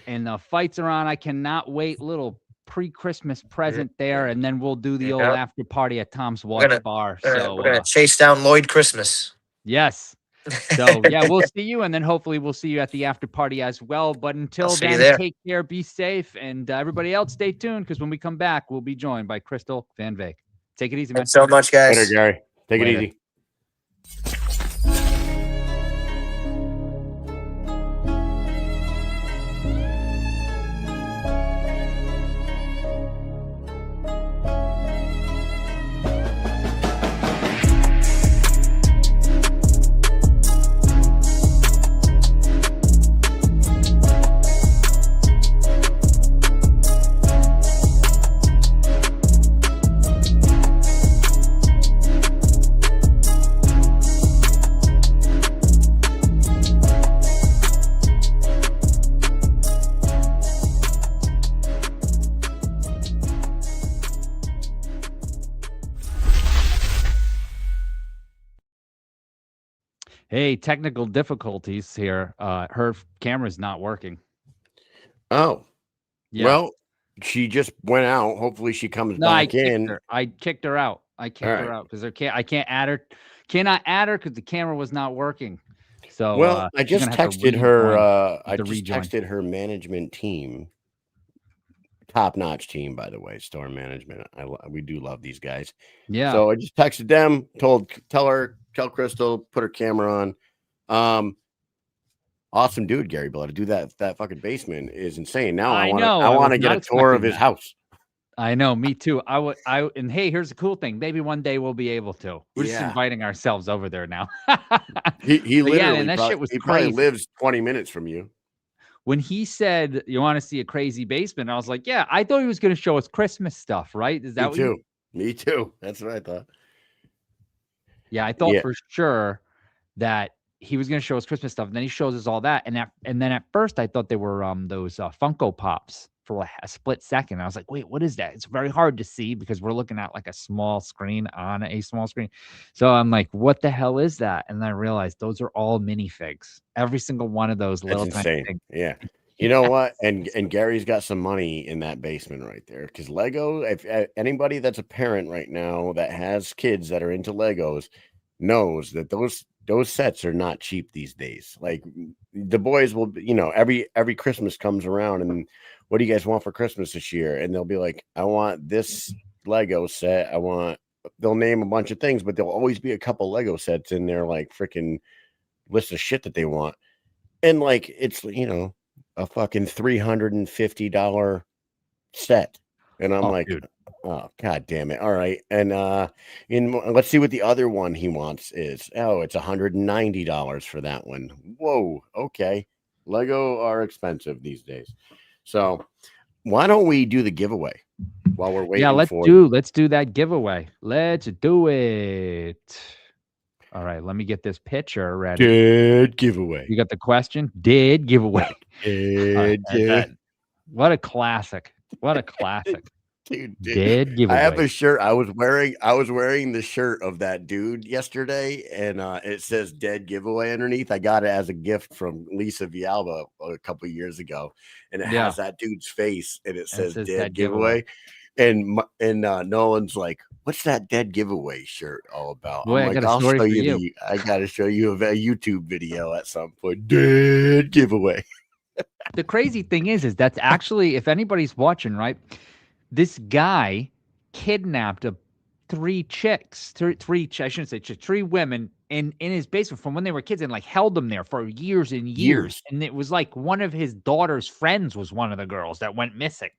and the fights are on. I cannot wait. Little pre-Christmas present there, and then we'll do the old after party at Tom's Watch Bar. So we're gonna chase down Lloyd Christmas. Yes. So yeah, we'll see you, and then hopefully we'll see you at the after party as well. But until then, take care, be safe, and everybody else, stay tuned, because when we come back, we'll be joined by Crystal Van Wyk. Take it easy, man. Thanks so much, guys. Later, Gary. Take it easy. Hey, technical difficulties here. Her camera's not working. Oh, yeah. Well, she just went out. Hopefully she comes back in. I kicked her out. I kicked her out because I can't add her. Cannot add her because the camera was not working. So well, I just texted her. I just texted her management team. Top-notch team, by the way, Storm Management. We do love these guys. Yeah. So I just texted them, tell Crystal, put her camera on. Awesome dude, Gary Blood. To do that fucking basement is insane. Now I want to get a tour of his house. I know, me too. And hey, here's the cool thing. Maybe one day we'll be able to. We're just inviting ourselves over there now. he literally that shit was crazy. Probably lives 20 minutes from you. When he said, you want to see a crazy basement, I was like, yeah, I thought he was going to show us Christmas stuff, right? Is that Me too. That's what I thought. Yeah, I thought for sure that he was going to show us Christmas stuff. And then he shows us all that. And then at first I thought they were those Funko Pops for like a split second. I was like, wait, what is that? It's very hard to see because we're looking at like a small screen on a small screen. So I'm like, what the hell is that? And then I realized those are all minifigs. Every single one of those little tiny things. Yeah. You know what? And Gary's got some money in that basement right there. Because Lego, if anybody that's a parent right now that has kids that are into Legos knows that those sets are not cheap these days. Like the boys will, every Christmas comes around and what do you guys want for Christmas this year? And they'll be like, I want this Lego set. They'll name a bunch of things, but there'll always be a couple Lego sets in their like freaking list of shit that they want. And like, it's, a fucking $350 set. And I'm like, dude. Oh, God damn it. All right. And let's see what the other one he wants is. Oh, it's $190 for that one. Whoa. Okay. Lego are expensive these days. So why don't we do the giveaway while we're waiting? Yeah, let's do that giveaway. Let's do it. All right, let me get this picture ready. Did giveaway. You got the question? Did giveaway. What a classic. What a classic. Dude, did giveaway. I have a shirt. I was wearing the shirt of that dude yesterday, and it says "Dead Giveaway" underneath. I got it as a gift from Lisa Vialba a couple of years ago, and it has that dude's face, and it says "Dead Giveaway." And Nolan's like, "What's that Dead Giveaway shirt all about?" Boy, I'm like, "I'll show you. I got to show you a YouTube video at some point." Dead Giveaway. The crazy thing is that's actually, if anybody's watching, right? This guy kidnapped three women in his basement from when they were kids and like held them there for years and years. And it was like one of his daughter's friends was one of the girls that went missing.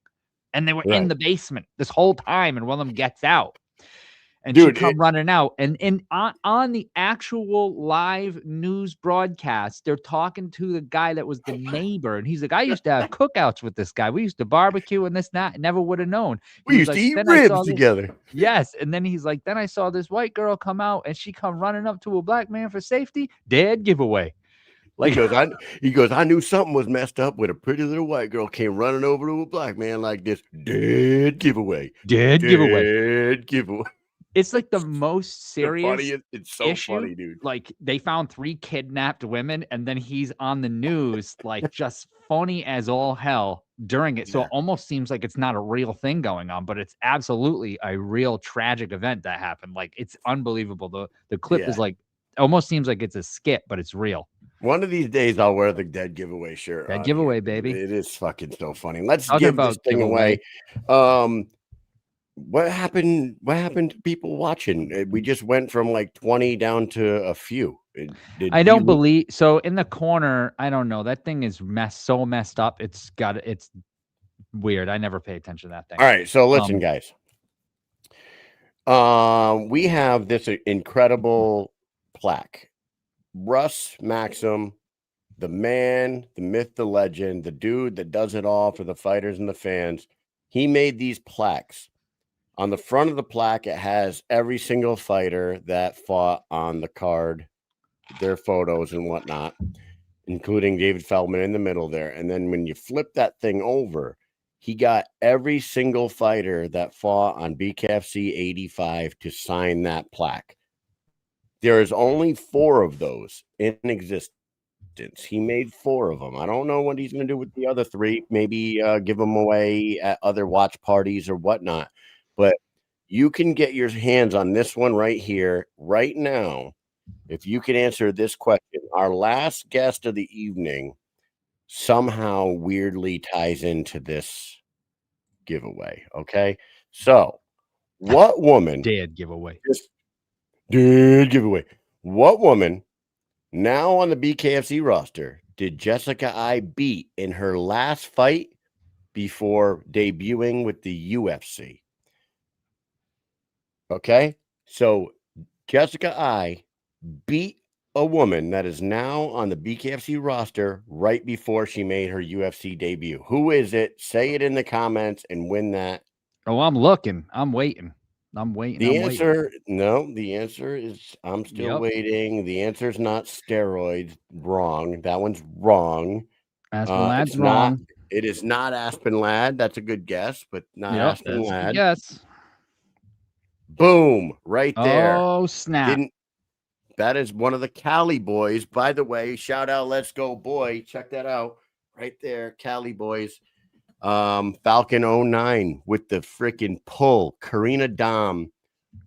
and they were Right. in the basement this whole time, and one of them gets out. And Dude, she come running out, and on the actual live news broadcast, they're talking to the guy that was the neighbor, and he's like, "I used to have cookouts with this guy. We used to barbecue and this and that. I never would have known." we He used was to like, eat "Then I saw ribs this." together. Yes, and then he's like, "Then I saw this white girl come out, and she come running up to a black man for safety. Dead giveaway." Like, He goes, I knew something was messed up when a pretty little white girl came running over to a black man like this. Dead giveaway. dead giveaway. Dead giveaway. It's like the most The serious funniest, it's so issue. funny, dude. Like, they found 3 kidnapped women, and then he's on the news, like, just funny as all hell during it. So Yeah. it almost seems like it's not a real thing going on, but it's absolutely a real tragic event that happened. Like, it's unbelievable. The clip is Yeah. like, almost seems like it's a skit, but it's real. One of these days I'll wear the dead giveaway shirt. Dead on giveaway, here. baby. It is fucking so funny. Let's Talking give this about thing giveaway. away. What happened? What happened to people watching? We just went from like 20 down to a few. I don't believe so. In the corner, I don't know. That thing is so messed up. It's weird. I never pay attention to that thing. All right, so listen, guys. We have this incredible plaque. Russ Maxim, the man, the myth, the legend, the dude that does it all for the fighters and the fans. He made these plaques. On the front of the plaque, it has every single fighter that fought on the card, their photos and whatnot, including David Feldman in the middle there. And then when you flip that thing over, he got every single fighter that fought on BKFC 85 to sign that plaque. There is only 4 of those in existence. He made 4 of them. I don't know what he's going to do with the other 3. Maybe give them away at other watch parties or whatnot. But you can get your hands on this one right here, right now, if you can answer this question. Our last guest of the evening somehow weirdly ties into this giveaway. Okay. So, what woman Dead giveaway. did giveaway? What woman now on the BKFC roster did Jessica I beat in her last fight before debuting with the UFC? Okay. So, Jessica I beat a woman that is now on the BKFC roster right before she made her UFC debut. Who is it? Say it in the comments and win that. Oh, I'm looking. I'm waiting. The answer, no, the answer is I'm still Yep. waiting. The answer is not steroids. Wrong. That one's wrong. Aspen Lad's it's wrong. not. It is not Aspen Ladd. That's a good guess, but not Yep, Aspen that's a Ladd. good guess. Boom! Right there. Oh, snap. That is one of the Cali boys. By the way, shout out, Let's Go Boy. Check that out. Right there, Cali boys. Falcon 09 with the freaking pull. Karina Dom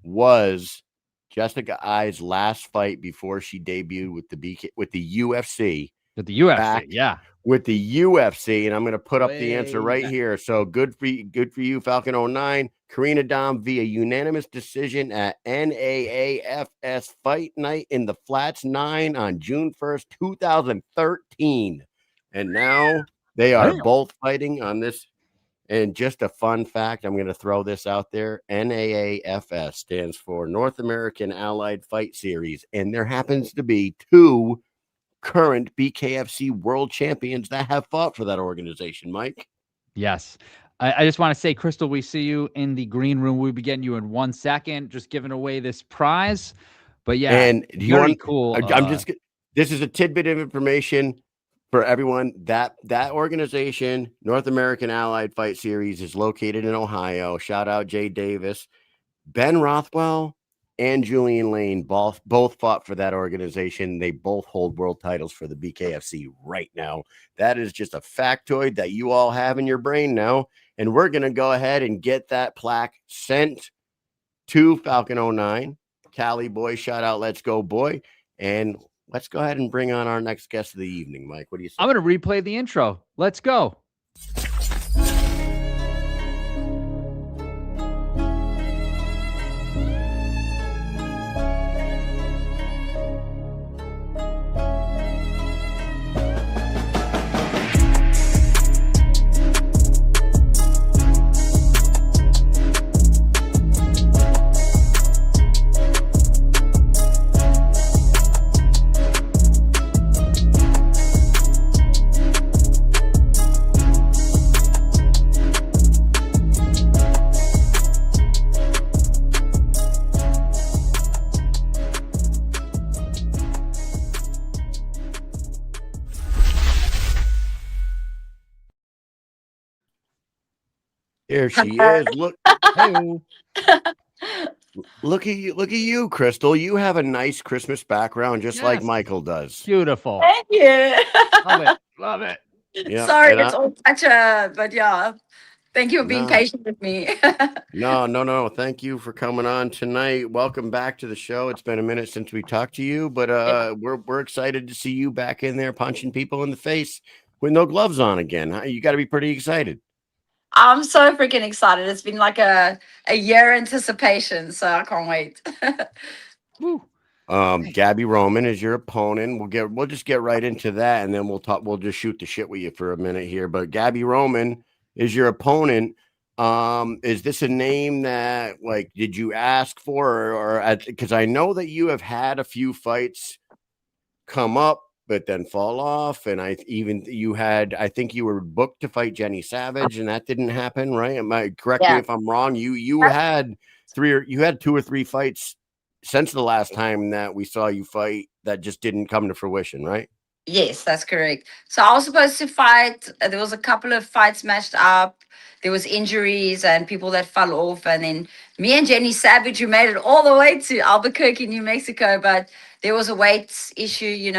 was Jessica I's last fight before she debuted with the UFC. With the UFC, back yeah. with the UFC, and I'm going to put up the answer Way right back. here. So good for you, Falcon 09. Karina Dom via unanimous decision at NAAFS Fight Night in the Flats 9 on June 1st, 2013. And now they are Damn. both fighting on this. And just a fun fact, I'm going to throw this out there. NAAFS stands for North American Allied Fight Series. And there happens to be 2 current BKFC world champions that have fought for that organization, Mike. Yes. I just want to say, Crystal, we see you in the green room. We'll be getting you in 1 second, just giving away this prize. But yeah, and you very want, cool. This is a tidbit of information for everyone. That organization, North American Allied Fight Series, is located in Ohio. Shout out Jay Davis. Ben Rothwell and Julian Lane both fought for that organization. They both hold world titles for the BKFC right now. That is just a factoid that you all have in your brain now. And we're going to go ahead and get that plaque sent to Falcon 09. Cali boy, shout out, Let's Go Boy. And let's go ahead and bring on our next guest of the evening, Mike. What do you say? I'm going to replay the intro. Let's go. Here she is. Look, Hey-o. look at you, Crystal. You have a nice Christmas background, just like Yes. Michael does. Beautiful. Thank you. Love it. Love it. Yeah, Sorry, and it's all such a, but yeah. Thank you for being no, patient with me. no. Thank you for coming on tonight. Welcome back to the show. It's been a minute since we talked to you, but Yeah. we're excited to see you back in there punching people in the face with no gloves on again. You got to be pretty excited. I'm so freaking excited. It's been like a year anticipation, so I can't wait. Woo. Gabby Roman is your opponent. We'll just get right into that, and then we'll just shoot the shit with you for a minute here. But Gabby Roman is your opponent. Is this a name that, like, did you ask for, or because I know that you have had a few fights come up but then fall off, and I think you were booked to fight Jenny Savage, and that didn't happen, right? Correct me Yeah. if I'm wrong. You had 2 or 3 fights since the last time that we saw you fight that just didn't come to fruition, right? Yes, that's correct. So I was supposed to fight. There was a couple of fights matched up. There was injuries and people that fell off. And then me and Jenny Savage, who made it all the way to Albuquerque, New Mexico, but there was a weight issue,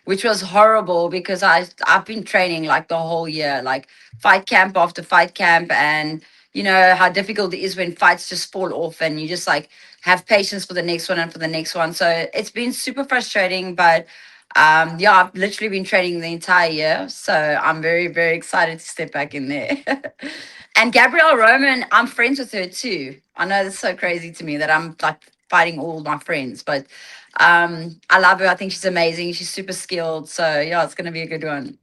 which was horrible because I've been training like the whole year, like fight camp after fight camp, and you know how difficult it is when fights just fall off and you just like have patience for the next one and for the next one. So it's been super frustrating, but yeah, I've literally been training the entire year, so I'm very, very excited to step back in there. And Gabrielle Roman, I'm friends with her too. I know that's so crazy to me that I'm like fighting all my friends, but I love her. I think she's amazing. She's super skilled. So yeah, it's gonna be a good one.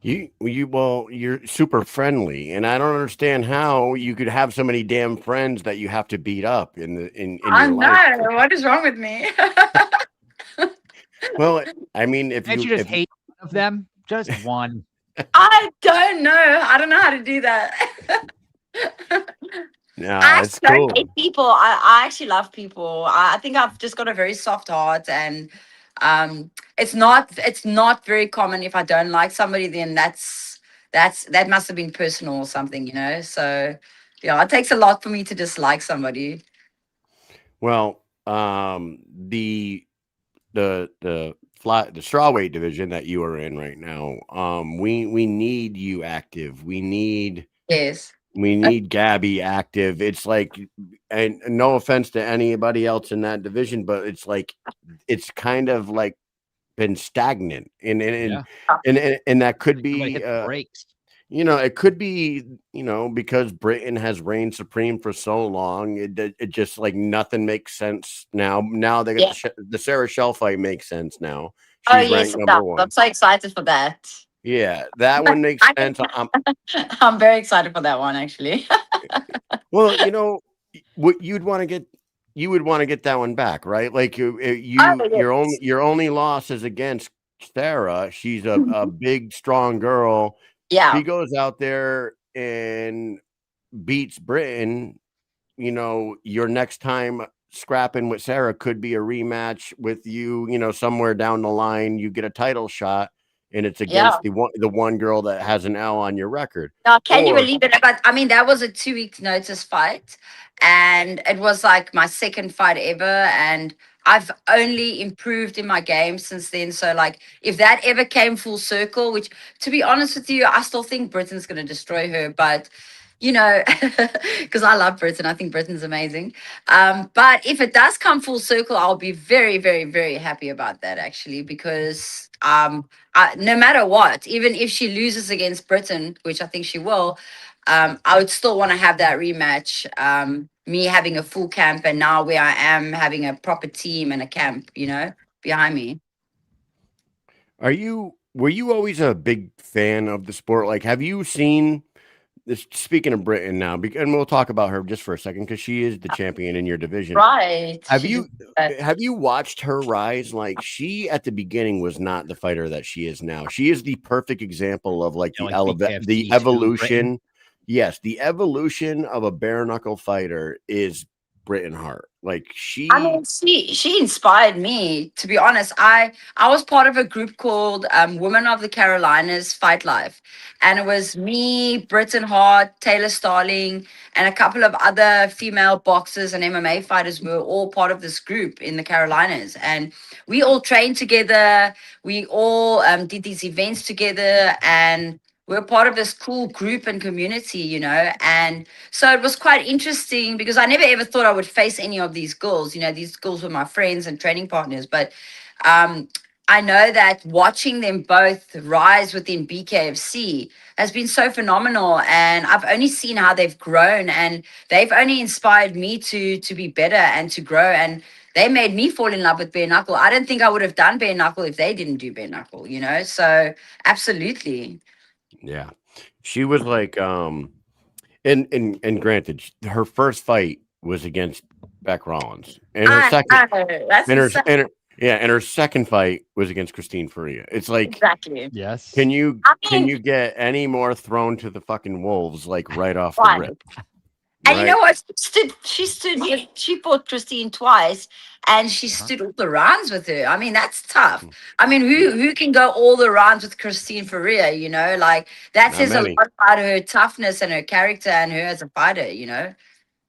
You're super friendly, and I don't understand how you could have so many damn friends that you have to beat up in I your know. life. What is wrong with me? Well, I mean, Can't you just hate one of them? Just one. I don't know. I don't know how to do that. nah, I it's actually cool. don't hate people. I actually love people. I think I've just got a very soft heart, and it's not very common. If I don't like somebody, then that must have been personal or something. So yeah, it takes a lot for me to dislike somebody. Well, the strawweight division that you are in right now, we need you active. We need Yes. Gabby active. It's like, and no offense to anybody else in that division, but it's like it's kind of like been stagnant, and Yeah. and that could Somebody be hit the brakes. it could be, because Britain has reigned supreme for so long. It just like nothing makes sense now. Now they Yeah. got the Sarah Shell fight makes sense now. Oh She's yes, ranked it number does. one. I'm so excited for that. Yeah, that one makes I sense. I'm very excited for that one actually. Well, what you'd want to get, you would want to get that one back, right? Like Oh yes. your only loss is against Sarah. She's a big, strong girl. Yeah. She goes out there and beats Britain. Your next time scrapping with Sarah could be a rematch with you. Somewhere down the line, you get a title shot, and it's Yeah. against the one girl that has an L on your record. Now, can you Or believe it? But I mean, that was a 2 week notice fight, and it was like my second fight ever, and I've only improved in my game since then. So, like, if that ever came full circle, which, to be honest with you, I still think Britain's going to destroy her, but because I love Britain, I think Britain's amazing. But if it does come full circle, I'll be very, very, very happy about that actually, because no matter what, even if she loses against Britain, which I think she will, I would still want to have that rematch. Me having a full camp, and now where I am having a proper team and a camp, behind me. were you always a big fan of the sport? Like, have you seen this? Speaking of Britain now, and we'll talk about her just for a second because she is the champion in your division. Right. Have She you did. have you watched her rise? Like, she at the beginning was not the fighter that she is now. She is the perfect example of like Like BKFC the 2 Britain. evolution. Yes, the evolution of a bare knuckle fighter is Britain Hart. Like she, I mean, she inspired me, to be honest. I was part of a group called Women of the Carolinas Fight Life, and it was me, Britton Hart, Taylor Starling, and a couple of other female boxers and MMA fighters were all part of this group in the Carolinas, and we all trained together. We all did these events together, and we're part of this cool group and community, you know. And so it was quite interesting because I never ever thought I would face any of these girls. You know, these girls were my friends and training partners. But I know that watching them both rise within BKFC has been so phenomenal. And I've only seen how they've grown, and they've only inspired me to be better and to grow. And they made me fall in love with bare knuckle. I don't think I would have done bare knuckle if they didn't do bare knuckle, you know? So absolutely. yeah, she was like, and granted, her first fight was against Beck Rollins, and her second, That's and her, insane. and her, yeah, and her second fight was against Christine Faria. It's like, Exactly. Yes. can you mean- get any more thrown to the fucking wolves like right off the Right. rip? And you Right? know what? She fought Christine twice, and she stood all the rounds with her. I mean, that's tough. I mean, who can go all the rounds with Christine Faria? You know, like that Not says many. a lot about her toughness and her character and her as a fighter. You know.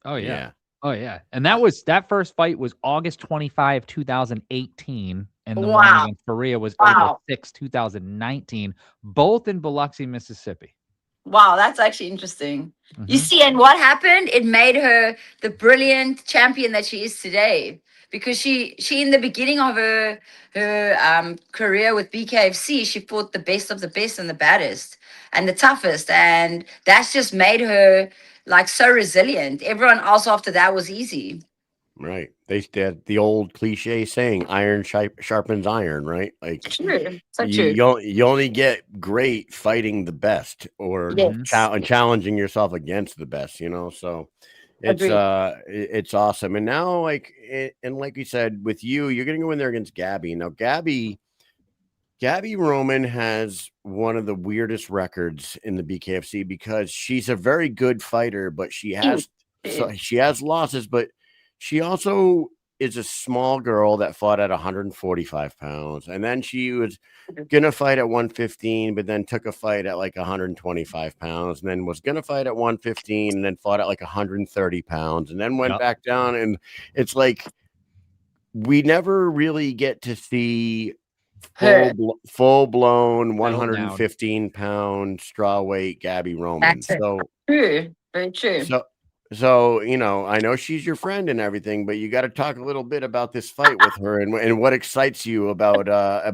Oh yeah. Yeah. Oh yeah. And that first fight was August 25, 2018. And the one Wow. against Faria was Wow. April 6, 2019, both in Biloxi, Mississippi. Wow, that's actually interesting. You Mhm. see, and what happened? It made her the brilliant champion that she is today. Because she in the beginning of her career with BKFC, she fought the best of the best and the baddest and the toughest, and that's just made her like so resilient. Everyone else after that was easy. Right. They had the old cliche saying, iron sharpens iron, right? Like True, so you, true. you only get great fighting the best or Yes. challenging yourself against the best, you know? So it's, Agreed. it's awesome. And now and like you said, with you're going to go in there against Gabby. Now, Gabby Roman has one of the weirdest records in the BKFC because she's a very good fighter, but she has losses, but she also is a small girl that fought at 145 pounds. And then she was going to fight at 115, but then took a fight at like 125 pounds, and then was going to fight at 115 and then fought at like 130 pounds and then went back down. And it's like, we never really get to see full blown 115 pound straw weight Gabby Roman. That's it. So True, very true. So, you know, I know she's your friend and everything, but you got to talk a little bit about this fight with her and what excites you about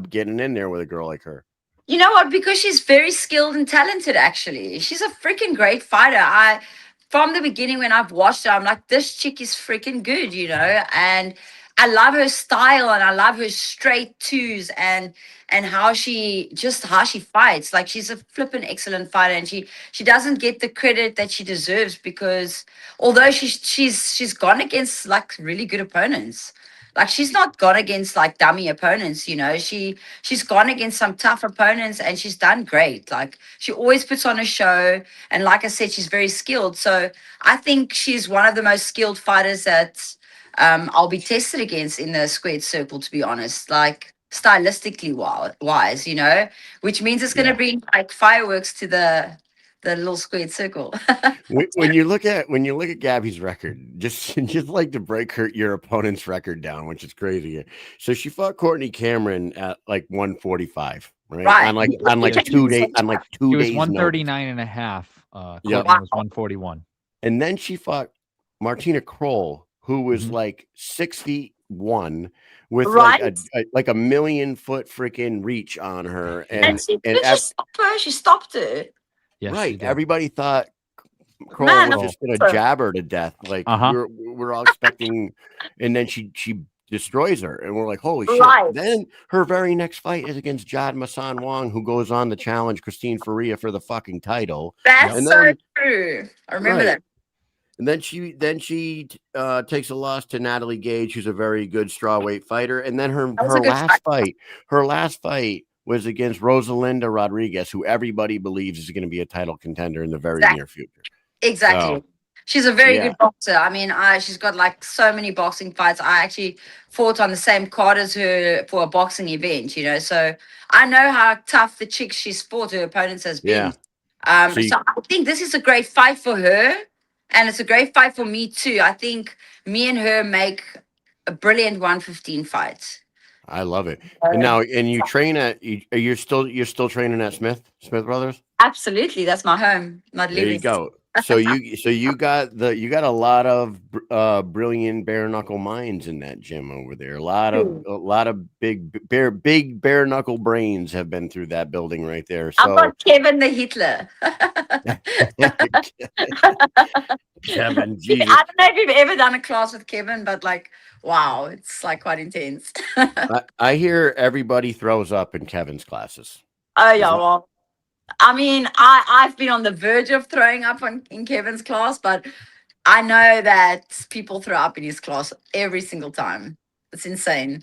getting in there with a girl like her. You know what? Because she's very skilled and talented, actually. She's a freaking great fighter. From the beginning, when I've watched her, I'm like, this chick is freaking good, you know? And I love her style, and I love her straight twos and how she fights. Like, she's a flippin' excellent fighter, and she doesn't get the credit that she deserves because although she's gone against like really good opponents. Like, she's not gone against like dummy opponents, you know. She's gone against some tough opponents, and she's done great. Like, she always puts on a show, and like I said, she's very skilled. So I think she's one of the most skilled fighters that I'll be tested against in the squared circle, to be honest. Like, stylistically wise, you know, which means it's going to bring like fireworks to the little squared circle. when you look at Gabby's record, just like to break your opponent's record down, which is crazy. So she fought Courtney Cameron at like 145, right? On like 2 days. She was 139 and a half. Courtney was 141. And then she fought Martina Kroll, who was like 6'1" with like a 1,000,000-foot freaking reach on her, and she stopped her. She stopped her. Yes, right. Everybody thought Kroll was just going to jab her to death. Like we're all expecting, and then she destroys her, and we're like, holy shit. Then her very next fight is against Jad Masan Wong, who goes on to challenge Christine Faria for the fucking title. That's so true. I remember that. And then she takes a loss to Natalie Gage, who's a very good strawweight fighter. And then her last fight was against Rosalinda Rodriguez, who everybody believes is going to be a title contender in the very near future. Exactly. She's a very Yeah. good boxer. I mean, she's got like so many boxing fights. I actually fought on the same card as her for a boxing event, you know. So I know how tough the chicks she's fought, her opponents has Yeah. been. So you- So I think this is a great fight for her, and it's a great fight for me too. I think me and her make a brilliant 115 fight. I love it. And now, and you train at you're still training at Smith Brothers. Absolutely, that's my home. Not There you leaving. go. So you got a lot of brilliant bare knuckle minds in that gym over there. A lot of big bare knuckle brains have been through that building right there. I've So got Kevin the Hitler. Kevin, Jesus. I don't know if you've ever done a class with Kevin, but like, wow, it's like quite intense. I hear everybody throws up in Kevin's classes. Oh Is yeah, that- well, I mean, I've been on the verge of throwing up in Kevin's class, but I know that people throw up in his class every single time. It's insane.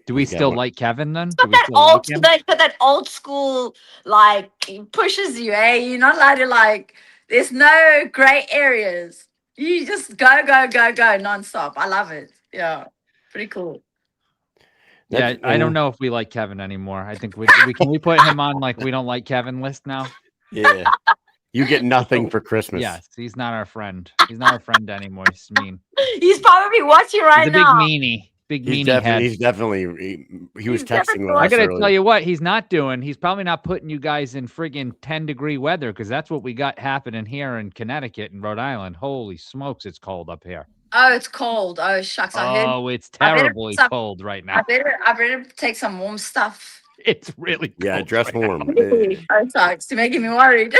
Do we he's got still one- like Kevin then? Do But we that still like him? that old school like pushes you, eh? You're not allowed to like. There's no gray areas. You just go nonstop. I love it. Yeah, pretty cool. Yeah, That's- I don't and- know if we like Kevin anymore. I think we can we put him on like we don't like Kevin list now. Yeah. You get nothing for Christmas. Yes, he's not our friend. He's not our friend anymore. He's mean. He's probably watching right He's a big now. meanie. Big meanie head. He's definitely he was He's texting definitely with us I gotta earlier. tell you what he's not doing. He's probably not putting you guys in friggin' 10-degree weather because that's what we got happening here in Connecticut and Rhode Island. Holy smokes, it's cold up here. Oh, it's cold. Oh shucks. Oh, it's I better terribly stop- cold right I now. better take some warm stuff. It's really cold. Yeah, dress right now. warm. Oh, sucks. You're making me worried.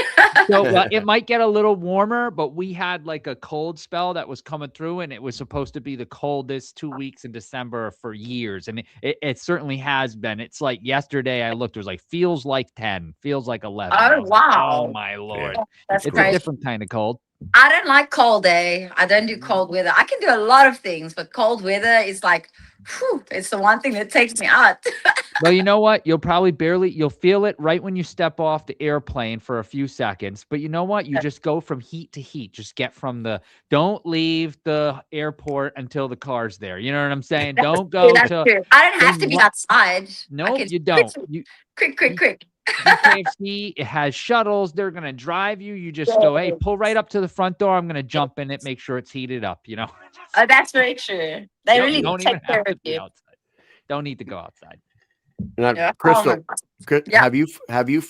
So it might get a little warmer, but we had like a cold spell that was coming through, and it was supposed to be the coldest 2 weeks in December for years, and it certainly has been. It's like yesterday I looked, it was like feels like 10, feels like 11. Oh, I was like, wow. oh my lord, That's it's a crazy. different kind of cold. I don't like cold, eh? I don't do cold weather. I can do a lot of things, but cold weather is like, whew, it's the one thing that takes me out. Well, you know what? You'll feel it right when you step off the airplane for a few seconds. But you know what? You just go from heat to heat. Just get don't leave the airport until the car's there. You know what I'm saying? Don't go That's to, true. I don't have to be what- outside. no, I can you don't. quick. BKFC, it has shuttles. They're going to drive you. You just go, hey, pull right up to the front door. I'm going to jump in it, make sure it's heated up, you know? Oh, that's very true. They really don't take even care have to of be you. outside. Don't need to go outside. Now, Yeah. Crystal, Oh, my- Yeah. have you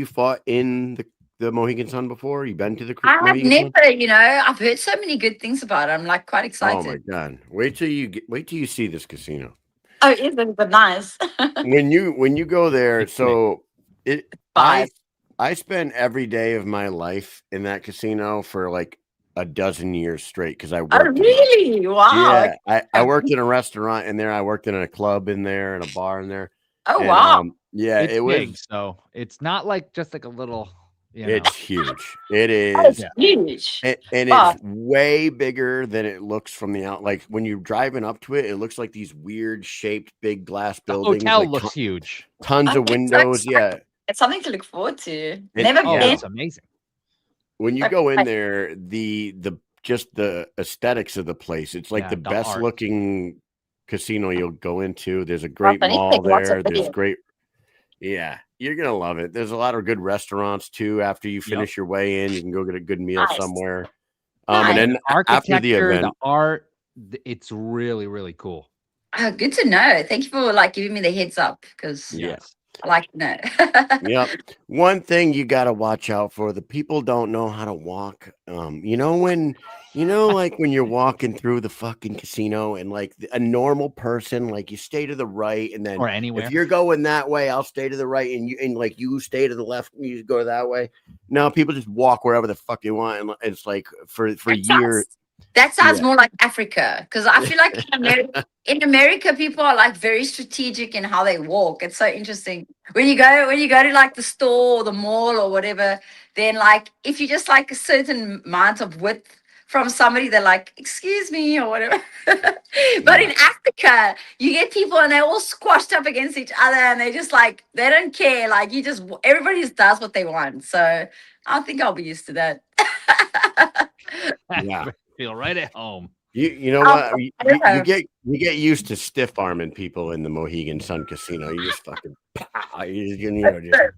fought in the Mohegan Sun before? You been to the I have Mohegan Sun? never, I've heard so many good things about it. I'm like quite excited. Oh my god! Wait till you see this casino. Oh, isn't it nice? When you go there, It's so it Five. I spent every day of my life in that casino for like a dozen years straight because I worked. Oh, really? Wow. Yeah, I worked in a restaurant in there. I worked in a club in there and a bar in there. Oh, And, wow. yeah, It's it was. big, so it's not like just like a little, you know. It's huge. It That is. is huge. And Wow. it's way bigger than it looks from the out. Like when you're driving up to it, it looks like these weird shaped big glass The buildings. hotel like looks huge. tons of Okay, so windows. it's Yeah. It's something to look forward to. Never Oh, been. it's amazing. When you Okay. go in there, just the aesthetics of the place, it's like Yeah, the the best art. looking casino you'll go into. There's a great I need to mall take lots of there. There's videos. great. Yeah, you're gonna love it. There's a lot of good restaurants too. After you finish your way in, you can go get a good meal Nice. somewhere. Nice. And then after Architecture, the event, the art, it's really, really cool. Oh, good to know. Thank you for like giving me the heads up because Yeah. Yes. I like to know. Yep. One thing you got to watch out for: the people don't know how to walk. Like when you're walking through the fucking casino, and like a normal person, like you stay to the right, and then Or anywhere. if you're going that way, I'll stay to the right, and you stay to the left, and you go that way. No, people just walk wherever the fuck they want, and it's like for years. That sounds Yeah. more like Africa because I feel like in America, people are like very strategic in how they walk. It's so interesting when you go to like the store or the mall or whatever. Then like if you just like a certain amount of width from somebody, they're like, "Excuse me" or whatever. But in Africa, you get people and they're all squashed up against each other and they just like they don't care. Like everybody just does what they want. So I think I'll be used to that. Yeah. Feel right at home. You know Oh, what? You okay. get used to stiff arming people in the Mohegan Sun Casino. You just fucking just grab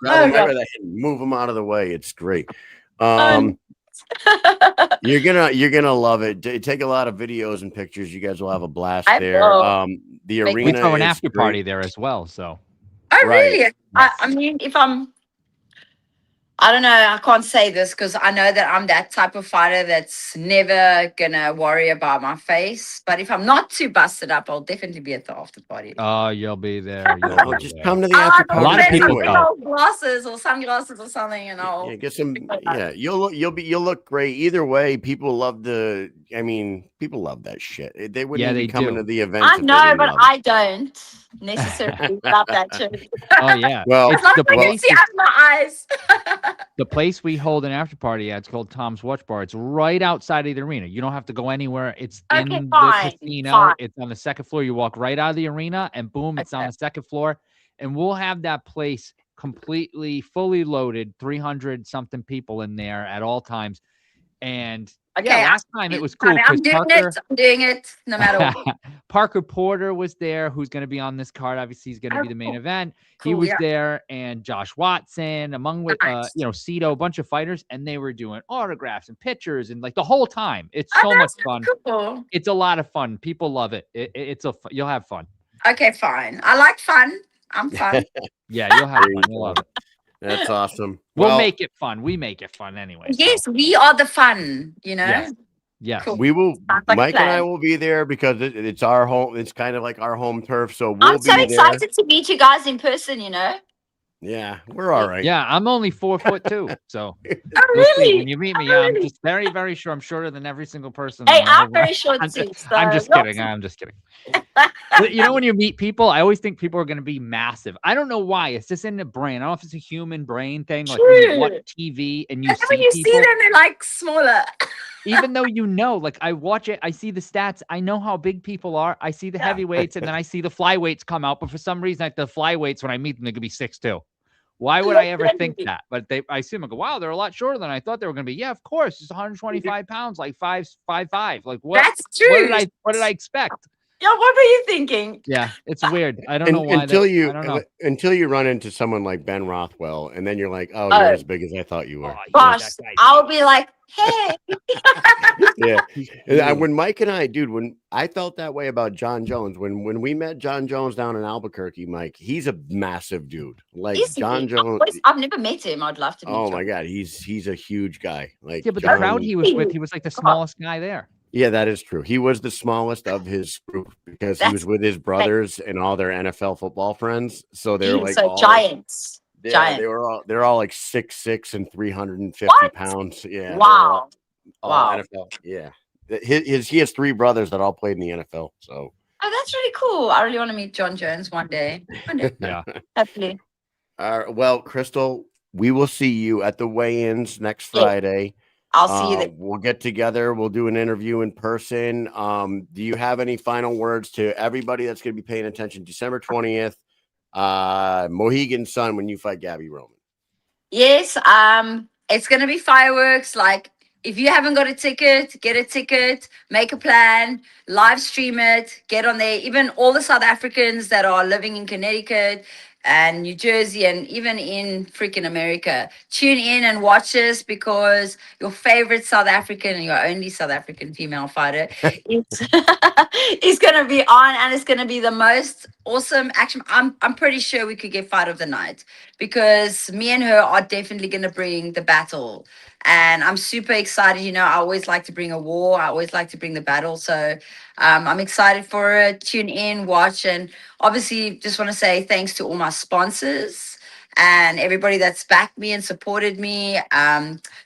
Oh, them right God. by the head and move them out of the way. It's great. Oh, You're gonna love it. Take a lot of videos and pictures. You guys will have a blast I there. will. The Make- We arena throw an is after great. party there as well. So Oh, Right. really? I mean, if I don't know, I can't say this because I know that I'm that type of fighter that's never gonna worry about my face. But if I'm not too busted up, I'll definitely be at the after party. you'll be there. You'll No, be just there. come to the I after like A lot party of people anyway. go. glasses or sunglasses or something, and I'll. Yeah, get some. Yeah, you'll look great either way. People love people love that shit. They wouldn't Yeah, even they be coming do. to the events. I if they know, didn't but love it. I don't necessarily love that shit. Oh yeah. Well, It's As long the as I can place. see out of my eyes. The place we hold an after party at, it's called Tom's Watch Bar. It's right outside of the arena. You don't have to go anywhere. It's Okay, in fine, the casino. fine. It's on the second floor. You walk right out of the arena and boom, it's on Okay. the second floor. And we'll have that place completely fully loaded, 300 something people in there at all times. And Okay, yeah, last time it was cool I'm because doing Parker, it. I'm doing it no matter what. Parker Porter was there, who's going to be on this card. Obviously, he's going to Oh, be the main cool. event. He Cool, was yeah. there, and Josh Watson, among with Nice. Cito, a bunch of fighters, and they were doing autographs and pictures and like the whole time. It's Oh, so much that's fun. cool. It's a lot of fun. People love it. You'll have fun. Okay, fine. I like fun. I'm fun. Yeah, you'll have There fun. you You'll go. love it. That's awesome. We'll Well, make it fun. We make it fun anyway. so, Yes, we are the fun, you know? Yes. Yes. Cool. we will. Sounds like a Mike and I plan. will be there because it's our home. It's kind of like our home turf. So we'll I'm be so there. excited to meet you guys in person, you know? Yeah, we're all right. Yeah, I'm only 4'2", so Oh, you'll see really? when you meet me. Oh, Yeah, I'm really? just very, very sure. I'm shorter than every single person. Hey, in the I'm whole- very short I'm too. just, I'm just we'll kidding. see. I'm just kidding. But, you know, when you meet people, I always think people are going to be massive. I don't know why. It's just in the brain. I don't know if it's a human brain thing. Like when you watch True. TV and you And see when you people, see them, they're like smaller. even though like I watch it, I see the stats. I know how big people are. I see the Yeah. heavyweights, and then I see the flyweights come out. But for some reason, like the flyweights, when I meet them, they could be 6'2". Why would I ever think Literally. that? But I assume I go, wow, they're a lot shorter than I thought they were going to be. Yeah, of course, it's 125 pounds, like 5'5". Like what? That's What true. did I expect? Yeah, what were you thinking? Yeah, it's weird. I don't know why. Until I don't know. you run into someone like Ben Rothwell, and then you're like, oh, Oh. you're as big as I thought you were. Oh, Gosh, that guy's I'll be like, hey. Yeah. huge. When Mike and I, dude, when I felt that way about John Jones, when we met John Jones down in Albuquerque, Mike, he's a massive dude. Like Is he? John Jones. I've never met him. I'd love to meet Oh him. my God, he's a huge guy. Like Yeah, but John, the crowd he was with, he was like the smallest guy there. yeah, that is true. He was the smallest of his group because he was with his brothers and all their NFL football friends. So they're like so all, giants. yeah, Giant. they're all like 6'6" and 350 What? pounds. Yeah. they're Wow. all Wow. NFL. Yeah. He has 3 brothers that all played in the NFL. So Oh, that's really cool. I really want to meet John Jones one day. One day, Yeah. hopefully. well, Crystal, we will see you at the weigh-ins next Yeah. Friday. I'll see you there. We'll get together. We'll do an interview in person. Do you have any final words to everybody that's going to be paying attention? December 20th, Mohegan Sun, when you fight Gabby Roman. Yes, it's gonna be fireworks. Like, if you haven't got a ticket, get a ticket, make a plan, live stream it, get on there. Even all the South Africans that are living in Connecticut and New Jersey and even in freaking America, tune in and watch us because your favorite South African, your only South African female fighter, is gonna be on, and it's gonna be the most awesome action. I'm pretty sure we could get fight of the night because me and her are definitely gonna bring the battle. And I'm super excited. You know, I always like to bring a war. I always like to bring the battle. So I'm excited for it. Tune in, watch, and obviously just want to say thanks to all my sponsors and everybody that's backed me and supported me.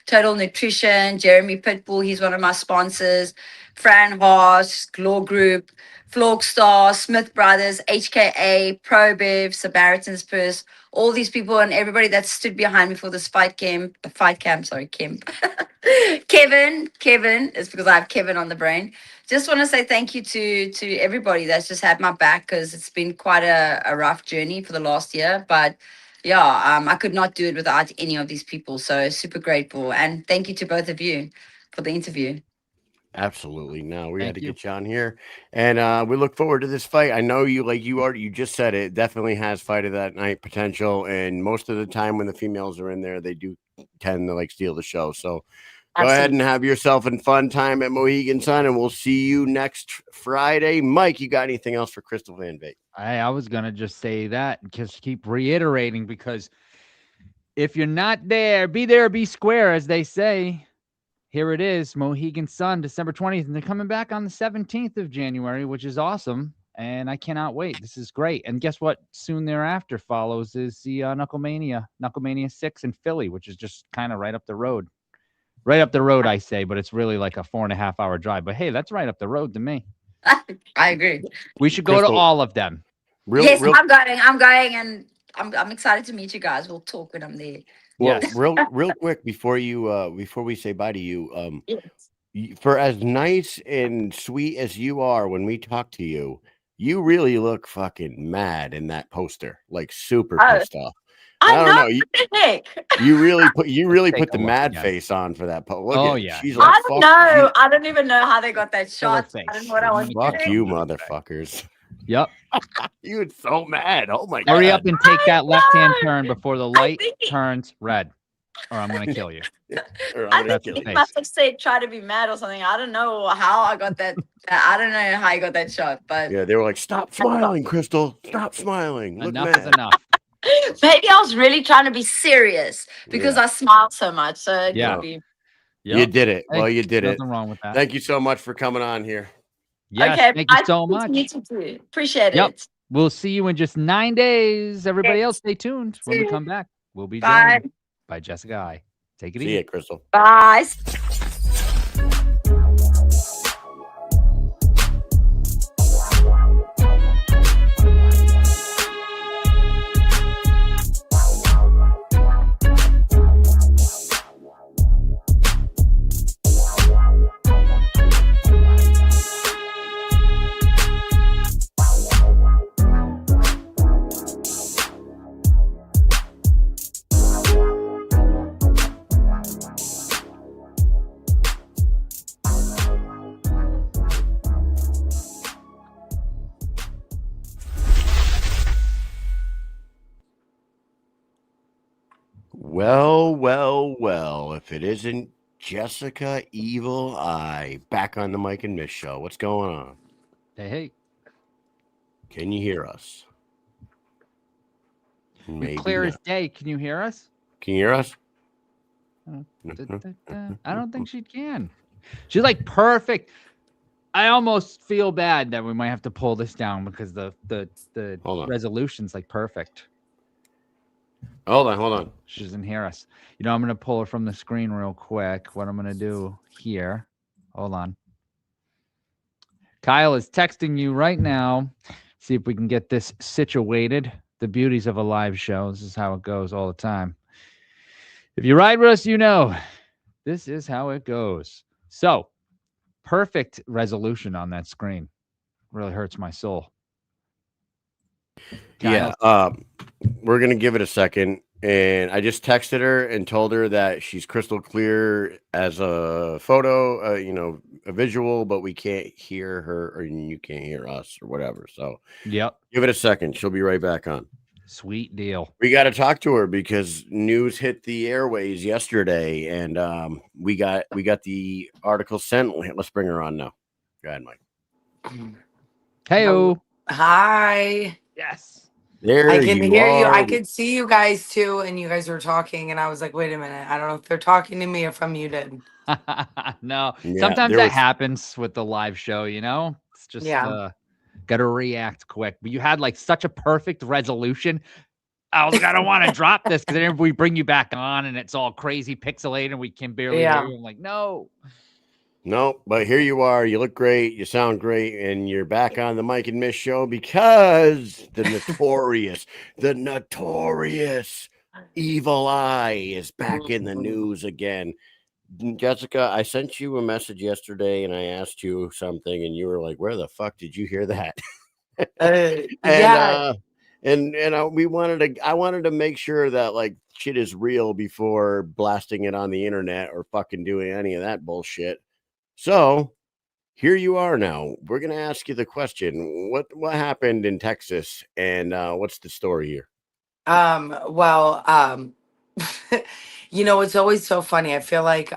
Total Nutrition, Jeremy Pitbull, he's one of my sponsors. Fran Haas, Law Group, Flogstar, Smith Brothers, HKA, ProBev, Samaritan's Purse, all these people and everybody that stood behind me for this fight camp. Kevin, it's because I have Kevin on the brain. Just want to say thank you to everybody that's just had my back because it's been quite a rough journey for the last year. But yeah, I could not do it without any of these people. So super grateful. And thank you to both of you. for the interview. Absolutely. No, we had Thank to you. get you on here. And we look forward to this fight. I know you just said it definitely has fight of that night potential. And most of the time when the females are in there, they do tend to like steal the show. So go ahead and have yourself a fun time at Mohegan Sun, and we'll see you next Friday. Mike, you got anything else for Crystal Van Wyk? I was gonna just say that and just keep reiterating, because if you're not there, be square, as they say. Here it is, Mohegan Sun, December 20th, and they're coming back on the 17th of January, which is awesome, and I cannot wait. This is great. And guess what? Soon thereafter follows is the Knucklemania 6 in Philly, which is just kind of right up the road. Right up the road, I say, but it's really like a 4.5-hour drive. But hey, that's right up the road to me. I agree. We should go to Crystal, all of them. Yes, I'm going, and I'm excited to meet you guys. We'll talk when I'm there. Well, Yes. real quick before we say bye to you, Yes. for as nice and sweet as you are when we talk to you, you really look fucking mad in that poster, like super pissed off. I don't know. Nick. You really Take put a the look mad again. face on for that post. Look Oh, at it. yeah. She's like, I don't know. I don't even know how they got that Killer shot. face. I don't know what I was fuck doing. you, motherfuckers. Yep. You were so mad. Oh my god. Hurry up and take that left-hand know. turn before the light think- turns red, or I'm gonna kill you. Or I'm I gonna That's kill his think you. he face. must have said try to be mad or something. I don't know how I got that. I don't know how I got that shot, but Yeah, they were like, stop smiling, Crystal. Stop smiling. Look Enough mad. is enough. maybe I was really trying to be serious because Yeah. I smiled so much. So it Yeah. could be. You Yep. did it. Hey, Well, you did it. Nothing wrong with that. Thank you so much for coming on here. Yes, Okay, thank you I so think much. you too, too. Appreciate Yep. it. We'll see you in just 9 days. Everybody Yes. else, stay tuned. When we come back, we'll be Bye. joined by Jessica I. Take it See easy. ya, Crystal. Bye. Well, if it isn't Jessica Evil Eye back on the Mike and Mish show. What's going on? Hey. Can you hear us? You're Maybe clear not. as day. Can you hear us? Can you hear us? I don't think she can. She's like perfect. I almost feel bad that we might have to pull this down because the Hold on. resolution's like perfect. Hold on. She doesn't hear us. You know, I'm going to pull her from the screen real quick. What I'm going to do here. Hold on. Kyle is texting you right now. See if we can get this situated. The beauties of a live show. This is how it goes all the time. If you ride with us, you know this is how it goes. So, perfect resolution on that screen. Really hurts my soul. Yeah. We're going to give it a second. And I just texted her and told her that she's crystal clear as a photo, a visual, but we can't hear her or you can't hear us or whatever. So Yep. give it a second. She'll be right back on. Sweet deal. We got to talk to her because news hit the airways yesterday, and we got the article sent. Let's bring her on now. Go ahead, Mike. Hey-o. Hi. Yes. There I can hear you. I are. could see you guys too, and you guys were talking, and I was like, wait a minute. I don't know if they're talking to me or if I'm muted. No. Yeah, Sometimes there that was- happens with the live show, you know? It's just gotta react quick. But you had like such a perfect resolution. I was like, I don't want to drop this because then we bring you back on and it's all crazy pixelated and we can barely hear you. I'm like, no. No, but here you are. You look great. You sound great. And you're back on the Mike and Mish show because the notorious Evil Eye is back in the news again. Jessica, I sent you a message yesterday and I asked you something and you were like, where the fuck did you hear that? Yeah. and I wanted to make sure that like shit is real before blasting it on the internet or fucking doing any of that bullshit. So here you are now. We're gonna ask you the question: what happened in Texas, and what's the story here? Well, it's always so funny. I feel like,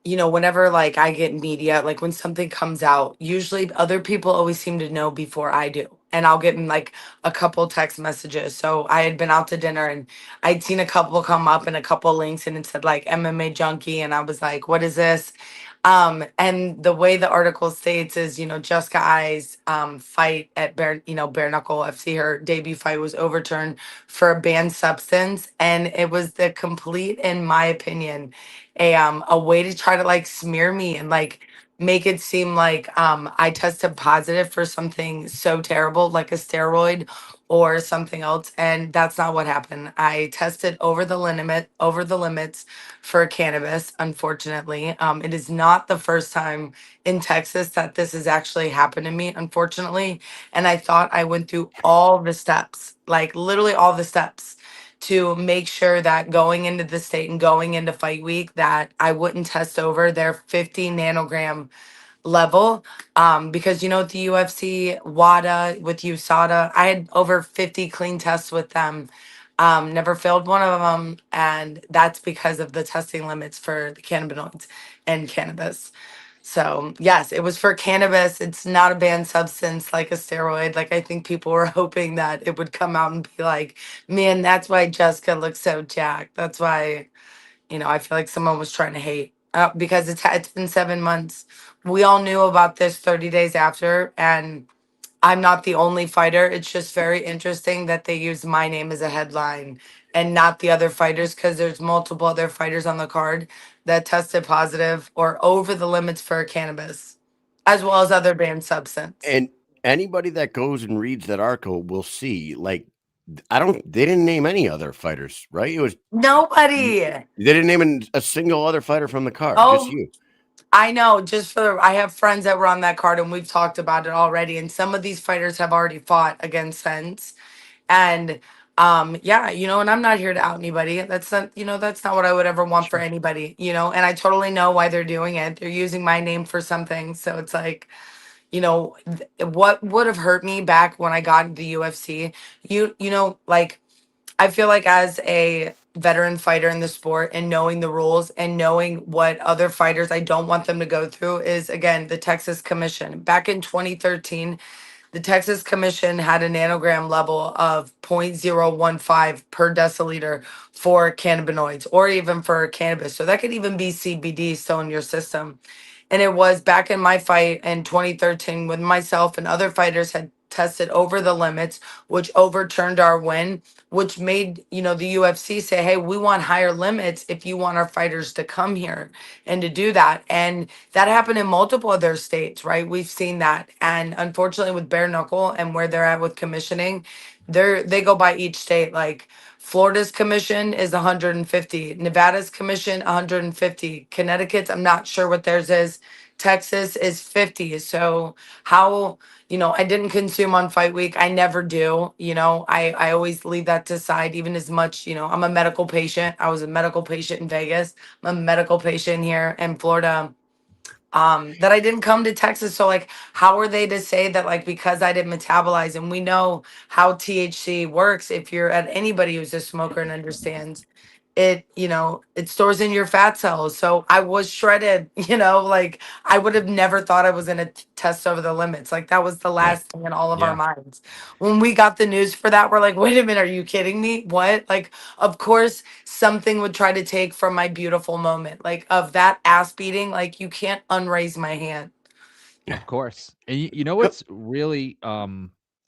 whenever like I get media, like when something comes out, usually other people always seem to know before I do. And I'll get in like a couple text messages. So I had been out to dinner and I'd seen a couple come up and a couple links and it said like MMA junkie. And I was like, what is this? And the way the article states is, Jessica I's fight at Bare Knuckle FC, her debut fight was overturned for a banned substance. And it was the complete, in my opinion, a way to try to like smear me and like make it seem like I tested positive for something so terrible like a steroid or something else, and that's not what happened. I tested over the limits for cannabis. Unfortunately, it is not the first time in Texas that this has actually happened to me, unfortunately, and I thought I went through all the steps, like literally all the steps, to make sure that going into the state and going into fight week that I wouldn't test over their 50 nanogram level. Because at the UFC, WADA with USADA, I had over 50 clean tests with them. Never failed one of them, and that's because of the testing limits for the cannabinoids and cannabis. So yes, it was for cannabis. It's not a banned substance like a steroid. Like I think people were hoping that it would come out and be like, man, that's why Jessica looks so jacked. That's why, I feel like someone was trying to hate because it's been 7 months. We all knew about this 30 days after, and I'm not the only fighter. It's just very interesting that they use my name as a headline and not the other fighters because there's multiple other fighters on the card that tested positive or over the limits for cannabis, as well as other banned substance. And anybody that goes and reads that article will see, like, they didn't name any other fighters, right? It was Nobody. they didn't name a single other fighter from the card, just Oh, you. I know. I have friends that were on that card and we've talked about it already. And some of these fighters have already fought against Sense. And yeah, and I'm not here to out anybody. That's not what I would ever want for anybody, and I totally know why they're doing it. They're using my name for something. So it's like, what would have hurt me back when I got into the UFC, like I feel like as a veteran fighter in the sport and knowing the rules and knowing what other fighters I don't want them to go through is again the Texas Commission. Back in 2013, the Texas Commission had a nanogram level of 0.015 per deciliter for cannabinoids or even for cannabis. So that could even be CBD still in your system. And it was back in my fight in 2013 when myself and other fighters had tested over the limits, which overturned our win, which made, the UFC say, hey, we want higher limits if you want our fighters to come here and to do that. And that happened in multiple other states, right? We've seen that. And unfortunately with bare knuckle and where they're at with commissioning, they go by each state. Like Florida's commission is 150, Nevada's commission 150, Connecticut's I'm not sure what theirs is, Texas is 50. So how, I didn't consume on fight week. I never do. I always leave that to side, even as much, I'm a medical patient. I was a medical patient in Vegas. I'm a medical patient here in Florida. That I didn't come to Texas. So like how are they to say that like because I didn't metabolize, and we know how THC works if you're at anybody who's a smoker and understands it, it stores in your fat cells. So I was shredded, like I would have never thought I was gonna test over the limits. Like that was the Yeah. last thing in all of our Yeah. minds. When we got the news for that, we're like, wait a minute, are you kidding me? What? Like, of course, something would try to take from my beautiful moment, like of that ass beating. Like you can't unraise my hand. Of course. And you know what's really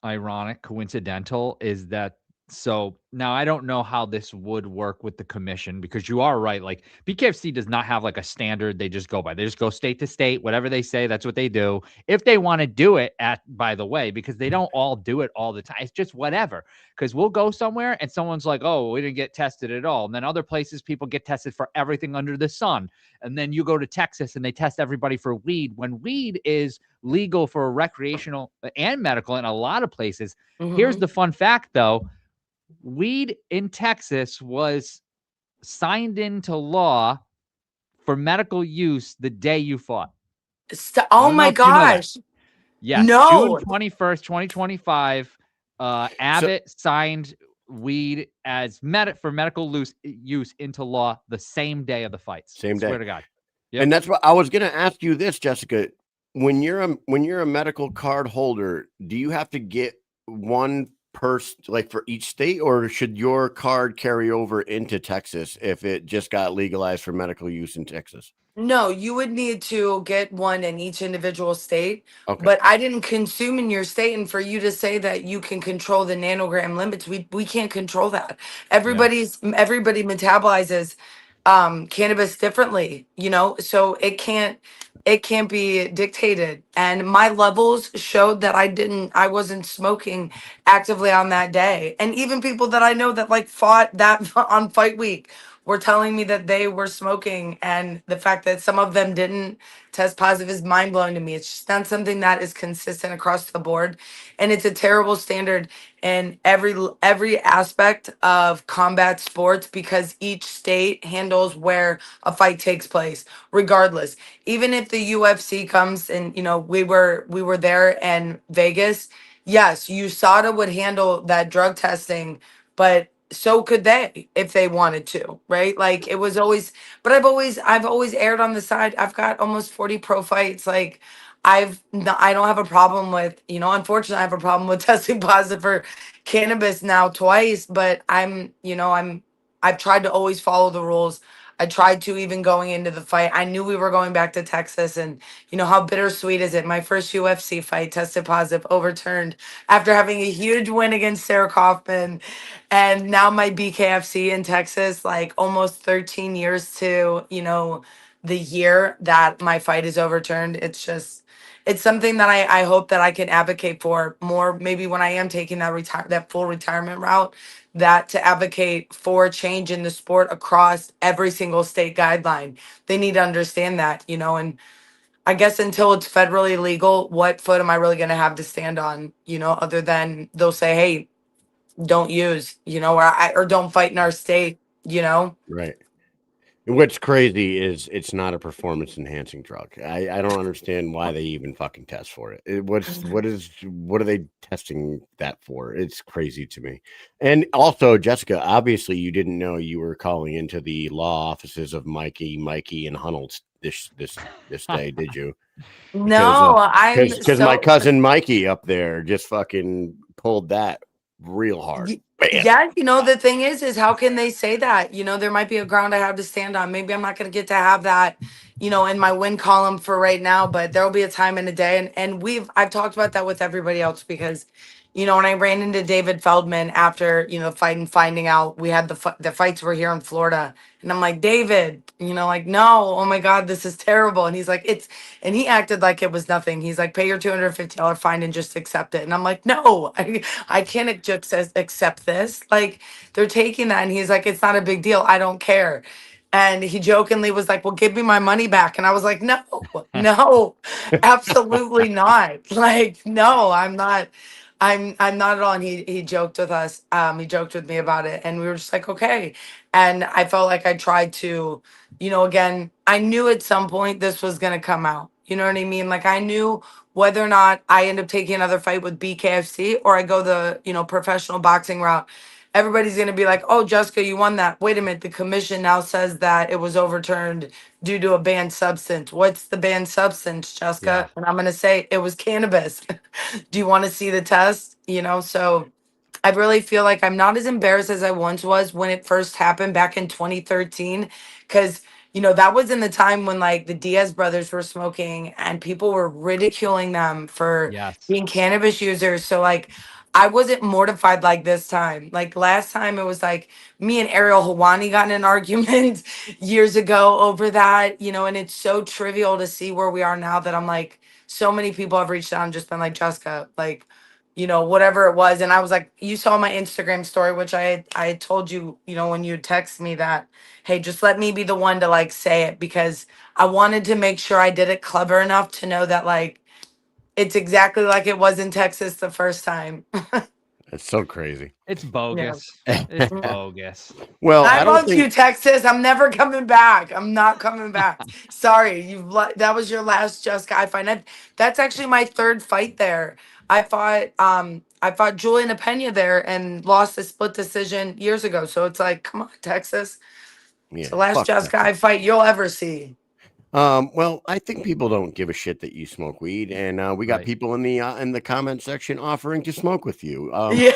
ironic, coincidental is that So now I don't know how this would work with the commission, because you are right. Like BKFC does not have like a standard they just go by. They just go state to state, whatever they say, that's what they do. If they want to do it by the way, because they don't all do it all the time. It's just whatever. Because we'll go somewhere and someone's like, oh, we didn't get tested at all. And then other places, people get tested for everything under the sun. And then you go to Texas and they test everybody for weed, when weed is legal for recreational and medical in a lot of places. Here's the fun fact though. Weed in Texas was signed into law for medical use the day you fought. Oh my gosh. Yes. No. June 21st, 2025. Abbott signed weed as for medical use into law the same day of the fights. Same day. Swear to God. Yep. And that's what I was going to ask you this, Jessica. When you're a medical card holder, do you have to get one like for each state, or should your card carry over into Texas if it just got legalized for medical use in Texas? No, you would need to get one in each individual state. Okay. But I didn't consume in your state, and for you to say that you can control the nanogram limits, we can't control that. Everybody metabolizes cannabis differently, so it can't be dictated. And my levels showed that I wasn't smoking actively on that day. And even people that I know that like fought that on fight week were telling me that they were smoking, and the fact that some of them didn't test positive is mind blowing to me. It's just not something that is consistent across the board, and it's a terrible standard in every aspect of combat sports, because each state handles where a fight takes place regardless. Even if the UFC comes and we were there in Vegas, yes, USADA would handle that drug testing, but so could they if they wanted to, right? Like it was always, but I've always erred on the side. I've got almost 40 pro fights. Like I don't have a problem with, unfortunately I have a problem with testing positive for cannabis now twice, but I've tried to always follow the rules. I tried to, even going into the fight. I knew we were going back to Texas, and how bittersweet is it? My first UFC fight tested positive, overturned after having a huge win against Sarah Kaufman. And now my BKFC in Texas, like almost 13 years to, the year that my fight is overturned. It's something that I hope that I can advocate for more, maybe when I am taking that full retirement route, that to advocate for change in the sport across every single state guideline. They need to understand that, and I guess until it's federally legal, what foot am I really going to have to stand on, other than they'll say, hey, don't use, or don't fight in our state, Right. What's crazy is it's not a performance enhancing drug. I don't understand why they even fucking test for it. What are they testing that for? It's crazy to me. And also, Jessica, obviously you didn't know you were calling into the law offices of Mikey, and Hunnell this day, did you? No, Because my cousin Mikey up there just fucking pulled that real hard. Yeah, the thing is how can they say that? There might be a ground I have to stand on. Maybe I'm not going to get to have that, in my win column for right now, but there will be a time in a day. And I've talked about that with everybody else, because, when I ran into David Feldman after, finding out we had the fights were here in Florida. And I'm like, David, like, no, oh my God, this is terrible. And he's like, and he acted like it was nothing. He's like, pay your $250 fine and just accept it. And I'm like, no, I can't just accept this. Like, they're taking that. And he's like, it's not a big deal. I don't care. And he jokingly was like, well, give me my money back. And I was like, no, absolutely not. Like, no, I'm not at all. And he joked with us. He joked with me about it. And we were just like, okay. And I felt like I tried to, again, I knew at some point this was going to come out. You know what I mean? Like I knew whether or not I end up taking another fight with BKFC or I go the, professional boxing route. Everybody's going to be like, oh, Jessica, you won that. Wait a minute. The commission now says that it was overturned due to a banned substance. What's the banned substance, Jessica? Yeah. And I'm going to say it was cannabis. Do you want to see the test? So I really feel like I'm not as embarrassed as I once was when it first happened back in 2013. Because, that was in the time when like the Diaz brothers were smoking and people were ridiculing them for Yes. being cannabis users. So like, I wasn't mortified like this time. Like last time, it was like me and Ariel Hawani got in an argument years ago over that, and it's so trivial to see where we are now that I'm like, so many people have reached out and just been like, Jessica, like, whatever it was. And I was like, you saw my Instagram story, which I had told you, when you text me that, hey, just let me be the one to like say it, because I wanted to make sure I did it clever enough to know that like, it's exactly like it was in Texas the first time. That's so crazy. It's Yeah. bogus. It's bogus. Well, I I don't love you, think Texas. I'm never coming back. I'm not coming back. Sorry, that was your last Jessica I fight. That's actually my third fight there. I fought Juliana Pena there and lost a split decision years ago. So it's like, come on, Texas. It's the last fuck Jessica that. I fight you'll ever see. Well, I think people don't give a shit that you smoke weed, and we got Right. people in the comment section offering to smoke with you. Yeah.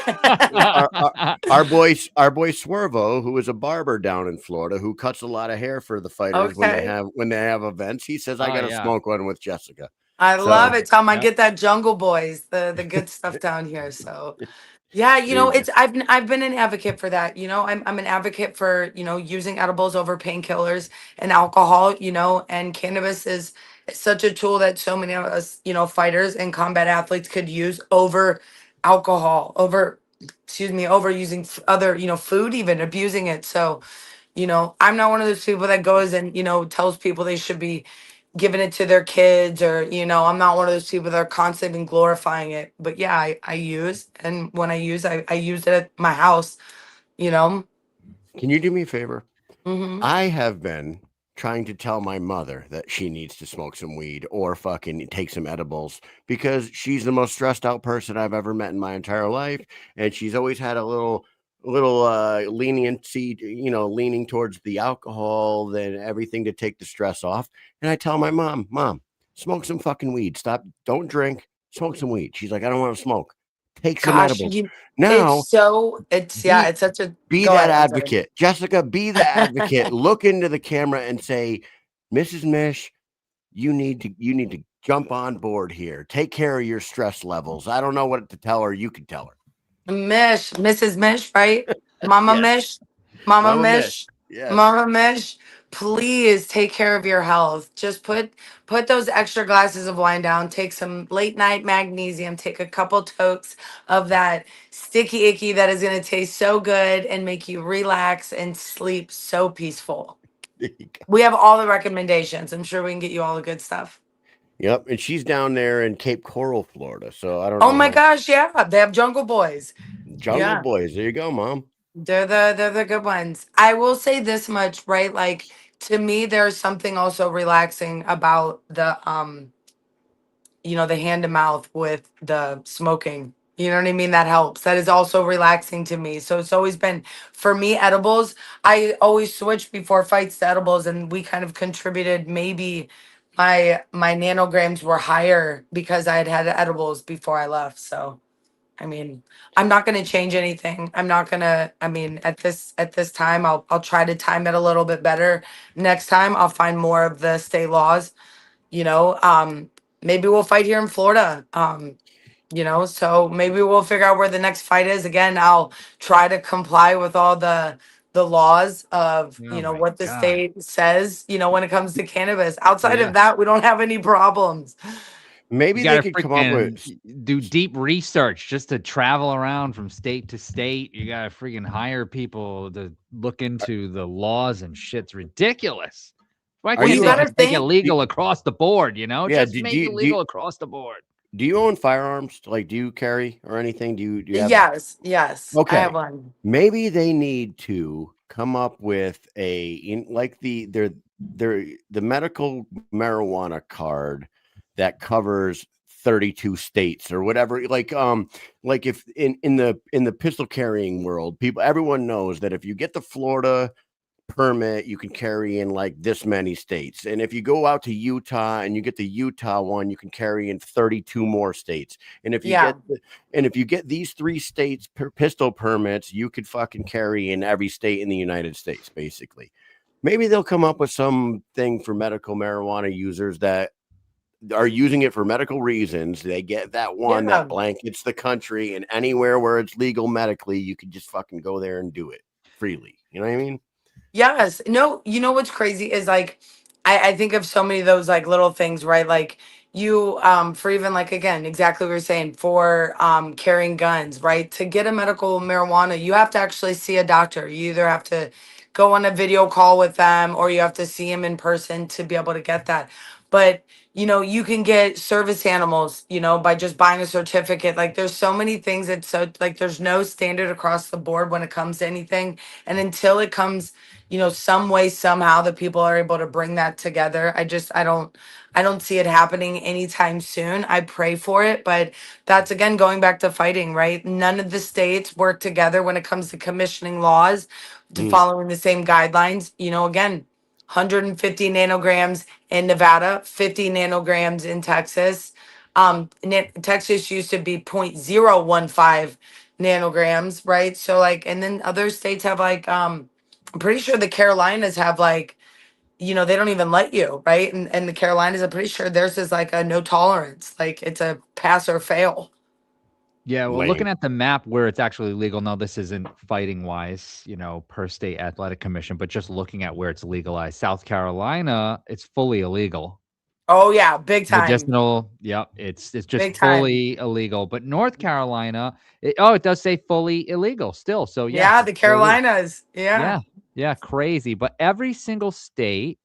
Our boy Swervo, who is a barber down in Florida, who cuts a lot of hair for the fighters when they Okay. have events. He says, "I Oh, got to yeah. smoke one with Jessica." I So- love it, Tom. I Yep. get that Jungle Boys, the good stuff down here. So yeah, There you it's I've been an advocate for that. I'm an advocate for, using edibles over painkillers and alcohol, and cannabis is such a tool that so many of us, fighters and combat athletes could use over alcohol, over using other, food, even abusing it. So, I'm not one of those people that goes and, tells people they should be giving it to their kids, or I'm not one of those people that are constantly been glorifying it. But yeah, I use, and when I use, I use it at my house. Can you do me a favor? Hmm. I have been trying to tell my mother that she needs to smoke some weed or fucking take some edibles, because she's the most stressed out person I've ever met in my entire life, and she's always had a little leniency, leaning towards the alcohol than everything to take the stress off. And I tell my mom, smoke some fucking weed. Stop, don't drink, smoke some weed. She's like, I don't want to smoke. Take some Gosh, edibles. Now, be it's such a. be Go that ahead. I'm sorry. advocate. Jessica, be the advocate. Look into the camera and say, Mrs. Mish, you need to jump on board here. Take care of your stress levels. I don't know what to tell her. You can tell her. Mish, Mrs. Mish, right? Mama Yes. Mish, Mama Mama Mish, Mish. Yes. Mama Mish. Please take care of your health. Just put those extra glasses of wine down. Take some late night magnesium. Take a couple totes of that sticky icky that is going to taste so good and make you relax and sleep so peaceful. There you go. We have all the recommendations. I'm sure we can get you all the good stuff. Yep. And she's down there in Cape Coral, Florida. So I don't Oh know. my gosh, yeah, they have Jungle Boys. Jungle Yeah. Boys. There you go, Mom. They're the good ones. I will say this much, right? Like, to me, there's something also relaxing about the hand to mouth with the smoking. You know what I mean? That helps. That is also relaxing to me. So it's always been, for me, edibles. I always switch before fights to edibles, and we kind of contributed. Maybe my nanograms were higher because I had edibles before I left. So I mean, I'm not going to change anything. I'm not going to, at this time, I'll try to time it a little bit better. Next time I'll find more of the state laws, maybe we'll fight here in Florida. So maybe we'll figure out where the next fight is. Again, I'll try to comply with all the laws of, Oh my what the God. state says, when it comes to cannabis. Outside Yeah. of that, we don't have any problems. Maybe You they gotta could come up with. do deep research just to travel around from state to state. You gotta freaking hire people to look into the laws and shit's ridiculous. Why Are can't you they gotta just make it think- legal across the board? Yeah, Just do make you- it legal across the board. Do you own firearms? Like, do you carry or anything? Do you have? Yes. I Okay. have one. Maybe they need to come up with the medical marijuana card that covers 32 states or whatever. Like if in the pistol carrying world, everyone knows that if you get the Florida permit, you can carry in like this many states. And if you go out to Utah and you get the Utah one, you can carry in 32 more states. And if you get these 3 states per pistol permits, you could fucking carry in every state in the United States, basically. Maybe they'll come up with something for medical marijuana users that are using it for medical reasons. They get that one Yeah. that blankets the country, and anywhere where it's legal medically, you could just fucking go there and do it freely. You know what I mean? Yes. No, you know what's crazy is like I think of so many of those like little things, right? Like you for even like again, exactly what you're saying, for carrying guns, right? To get a medical marijuana, you have to actually see a doctor. You either have to go on a video call with them or you have to see him in person to be able to get that. But you can get service animals, by just buying a certificate. Like there's so many things that so like there's no standard across the board when it comes to anything. And until it comes some way somehow that people are able to bring that together, I don't see it happening anytime soon. I pray for it, but that's again going back to fighting, right? None of the states work together when it comes to commissioning laws to following the same guidelines. Again, 150 nanograms in Nevada, 50 nanograms in Texas. Texas used to be 0.015 nanograms, right? So like, and then other states have like I'm pretty sure the Carolinas have like, they don't even let you, right? And the Carolinas, I'm pretty sure theirs is like a no tolerance. Like it's a pass or fail. Yeah, well, Lame. looking at the map where it's actually legal, no, this isn't fighting wise, per state athletic commission, but just looking at where it's legalized. South Carolina, it's fully illegal. Oh yeah, big time. Medicinal, yep, it's just Big time. fully illegal. But North Carolina, it does say fully illegal still. So Yeah, yes, the it's still illegal. Carolinas. Yeah. Yeah, crazy. But every single state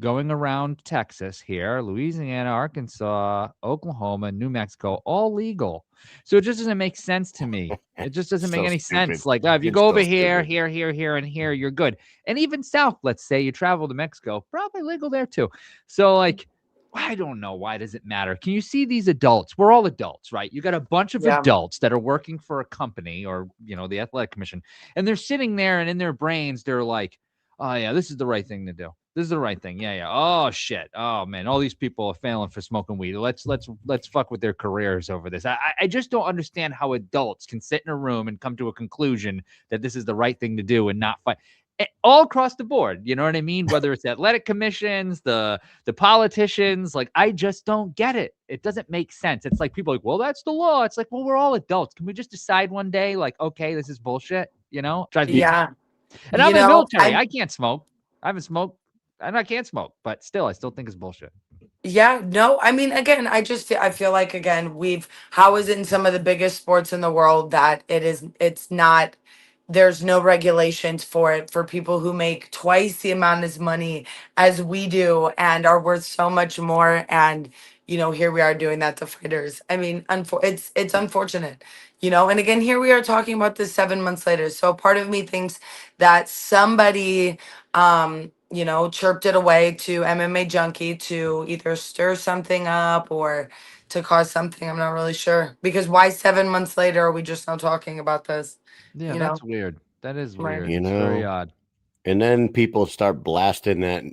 going around Texas here, Louisiana, Arkansas, Oklahoma, New Mexico, all legal. So it just doesn't make sense to me. It just doesn't make So any stupid. sense. Like, if you It's go so over here, stupid. here, and here, you're good. And even south, let's say you travel to Mexico, probably legal there too. So like, I don't know. Why does it matter? Can you see these adults? We're all adults, right? You got a bunch of Yeah. adults that are working for a company or, the athletic commission, and they're sitting there and in their brains, they're like, oh yeah, this is the right thing to do. This is the right thing. Yeah. Oh shit. Oh man, all these people are failing for smoking weed. Let's fuck with their careers over this. I just don't understand how adults can sit in a room and come to a conclusion that this is the right thing to do and not fight. All across the board, you know what I mean? Whether it's athletic commissions, the politicians, like I just don't get it. It doesn't make sense. It's like people are like, well, that's the law. It's like, well, we're all adults. Can we just decide one day, like, okay, this is bullshit? Drives me. Yeah. And I'm in the military. I can't smoke. I haven't smoked, and I can't smoke. But still, I still think it's bullshit. Yeah, no, I mean, again, I feel like again, how is it in some of the biggest sports in the world that it's not, there's no regulations for it for people who make twice the amount of money as we do and are worth so much more. And, here we are doing that to fighters. I mean, it's unfortunate, and again, here we are talking about this 7 months later. So part of me thinks that somebody, chirped it away to MMA Junkie to either stir something up or to cause something. I'm not really sure. Because why 7 months later are we just now talking about this? Yeah, that's weird. That is Right. weird. It's very odd. And then people start blasting that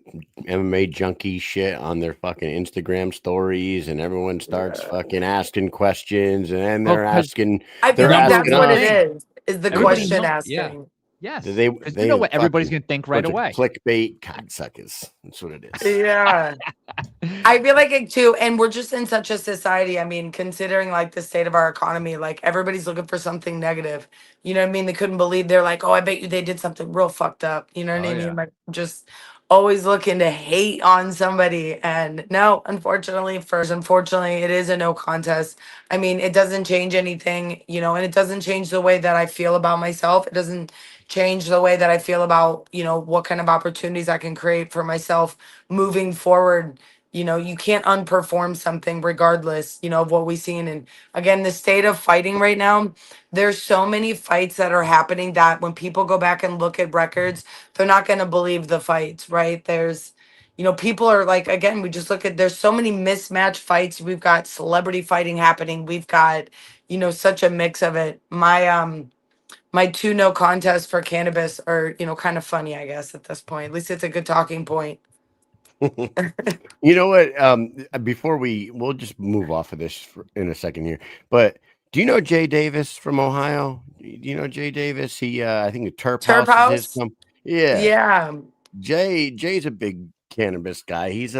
MMA Junkie shit on their fucking Instagram stories, and everyone starts fucking asking questions, and then they're asking. I feel they're like that's asking what us. it is the Everybody question knows- asking. yeah. Yes. They 'Cause you know what everybody's fucking going to think right bunch of away. clickbait cocksuckers. That's what it is. Yeah. I feel like it too. And we're just in such a society. I mean, considering like the state of our economy, like everybody's looking for something negative. You know what I mean? They couldn't believe they're like, oh, I bet you they did something real fucked up. You know what I Oh, mean? yeah. Like just always looking to hate on somebody. And no, unfortunately, it is a no contest. I mean, it doesn't change anything, and it doesn't change the way that I feel about myself. It doesn't change the way that I feel about, what kind of opportunities I can create for myself moving forward. You can't unperform something regardless, of what we've seen. And again, the state of fighting right now, there's so many fights that are happening that when people go back and look at records, they're not going to believe the fights, right? There's, people are like, again, we just look at, there's so many mismatched fights. We've got celebrity fighting happening. We've got, such a mix of it. My two no contests for cannabis are, kind of funny, I guess, at this point. At least it's a good talking point. You know what? Before we'll just move off of this in a second here. But do you know Jay Davis from Ohio? Do you know Jay Davis? He, I think the Turp Turp House is his House? Yeah. Yeah. Jay's a big cannabis guy. He's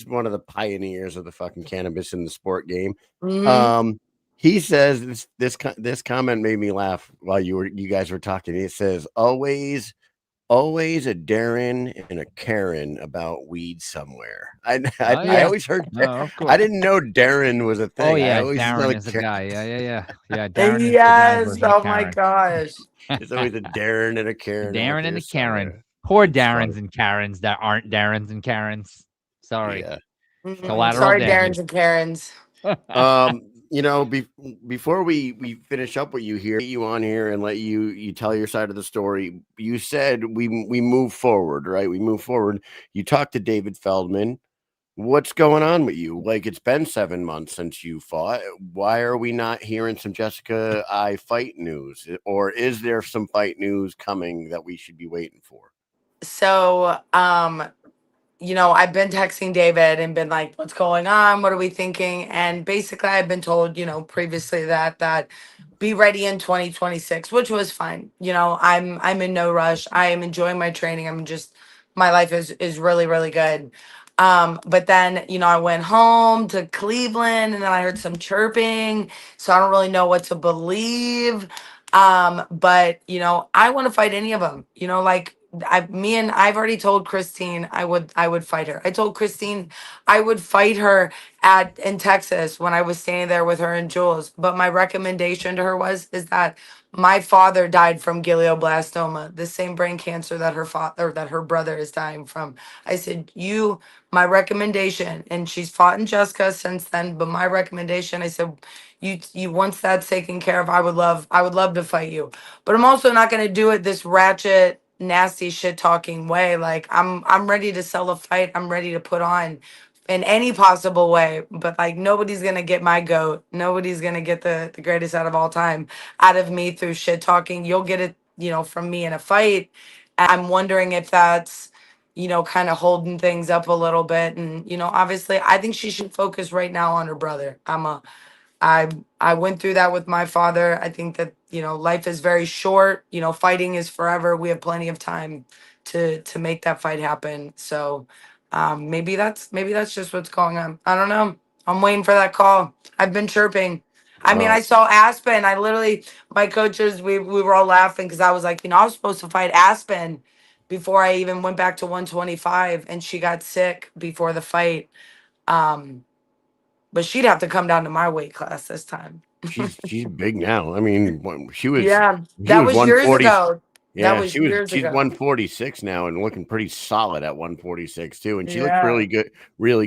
one of the pioneers of the fucking cannabis in the sport game. Mhm. He says this comment made me laugh while you guys were talking. It says always a Darren and a Karen about weed somewhere. Oh I yeah. always heard No, of I course. didn't know Darren was a Oh thing. I yeah, always thought Darren a is a Karen. guy. Yeah. Darren is the guy Yes. version of Oh my Karen. gosh. There's always a Darren and a Karen out Darren there and a Karen. somewhere. Poor It's funny. Darrens and Karens that aren't Darrens and Karens. Sorry. Yeah. Collateral Sorry, damage. Darren's and Karens. Before we finish up with you here, get you on here and let you tell your side of the story. You said we move forward, right? We move forward. You talked to David Feldman. What's going on with you? Like, it's been 7 months since you fought. Why are we not hearing some Jessica I fight news? Or is there some fight news coming that we should be waiting for? So, I've been texting David and been like, what's going on? What are we thinking? And basically I've been told, previously that be ready in 2026, which was fine. I'm in no rush. I am enjoying my training. My life is really, really good. But then, I went home to Cleveland and then I heard some chirping. So I don't really know what to believe. But I want to fight any of them. I've already told Christine I would fight her. I told Christine I would fight her in Texas when I was standing there with her and Jules. But my recommendation to her is that my father died from glioblastoma, the same brain cancer that her brother is dying from. I said, my recommendation, and she's fought in Jessica since then, but my recommendation, I said, you once that's taken care of, I would love to fight you. But I'm also not gonna do it this ratchet, nasty shit talking way. Like I'm ready to sell a fight. I'm ready to put on in any possible way. But like nobody's gonna get my goat. Nobody's gonna get the greatest out of all time out of me through shit talking. You'll get it, from me in a fight. I'm wondering if that's, kind of holding things up a little bit. And, obviously I think she should focus right now on her brother. I went through that with my father. I think that, life is very short. Fighting is forever. We have plenty of time to make that fight happen. So maybe that's just what's going on. I don't know. I'm waiting for that call. I've been chirping. I mean, Well, I saw Aspen. I literally, my coaches, we were all laughing because I was like, I was supposed to fight Aspen before I even went back to 125, and she got sick before the fight. Um, but she'd have to come down to my weight class this time. she's big now. I mean, she was Yeah, she that was was years 140. ago. That Yeah, was years she's ago. 146 now and looking pretty solid at 146 too. And she looked Yeah, really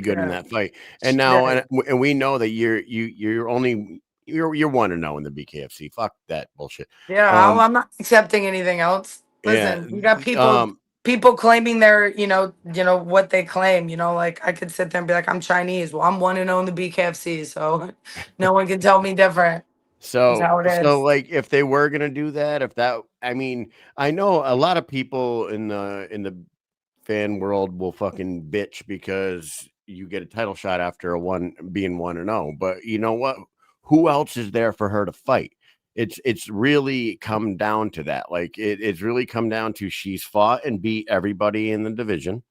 good in yeah. that fight. And She now did. and we know that you're only you're 1-0 in the BKFC. Fuck that bullshit. Yeah, Um I'm not accepting anything else. yeah. Listen, you got Um people claiming their, what they claim. Like I could sit there and be like, I'm Chinese. Well, I'm 1-0 in the BKFC, so no one can tell me different. That's so how it so is. like if they were gonna do that, if that I mean, I know a lot of people in the fan world will fucking bitch because you get a title shot after being 1-0. But you know what? Who else is there for her to fight? It's really come down to that. Like it's really come down to she's fought and beat everybody in the division.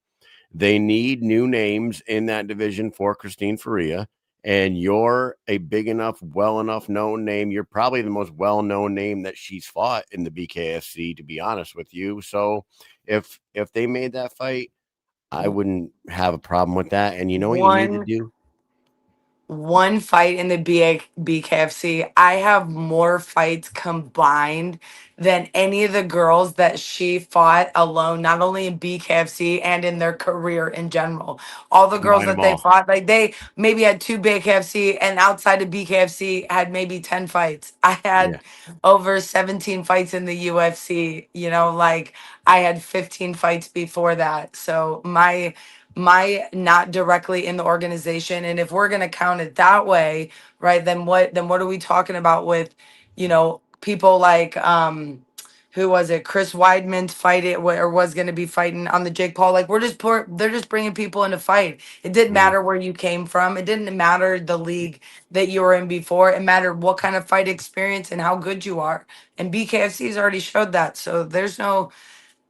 They need new names in that division for Christine Faria. And you're a big enough, well enough known name. You're probably the most well known name that she's fought in the BKFC, to be honest with you. So if they made that fight, I wouldn't have a problem with that. And you know what you need to One do? one fight in the BKFC. I have more fights combined than any of the girls that she fought alone, not only in BKFC and in their career in general. All the girls Combine that them they all. fought, like they maybe had two BKFC and outside of BKFC had maybe 10 fights. I Yeah. had over 17 fights in the UFC, like I had 15 fights before that. So my not directly in the organization, and if we're going to count it that way, right, then what are we talking about with people like who was it, Chris Weidman's fight it or was going to be fighting on the Jake Paul, like they're just bringing people in to fight. It didn't Mhm. matter where you came from, it didn't matter the league that you were in before, it mattered what kind of fight experience and how good you are, and BKFC has already showed that. So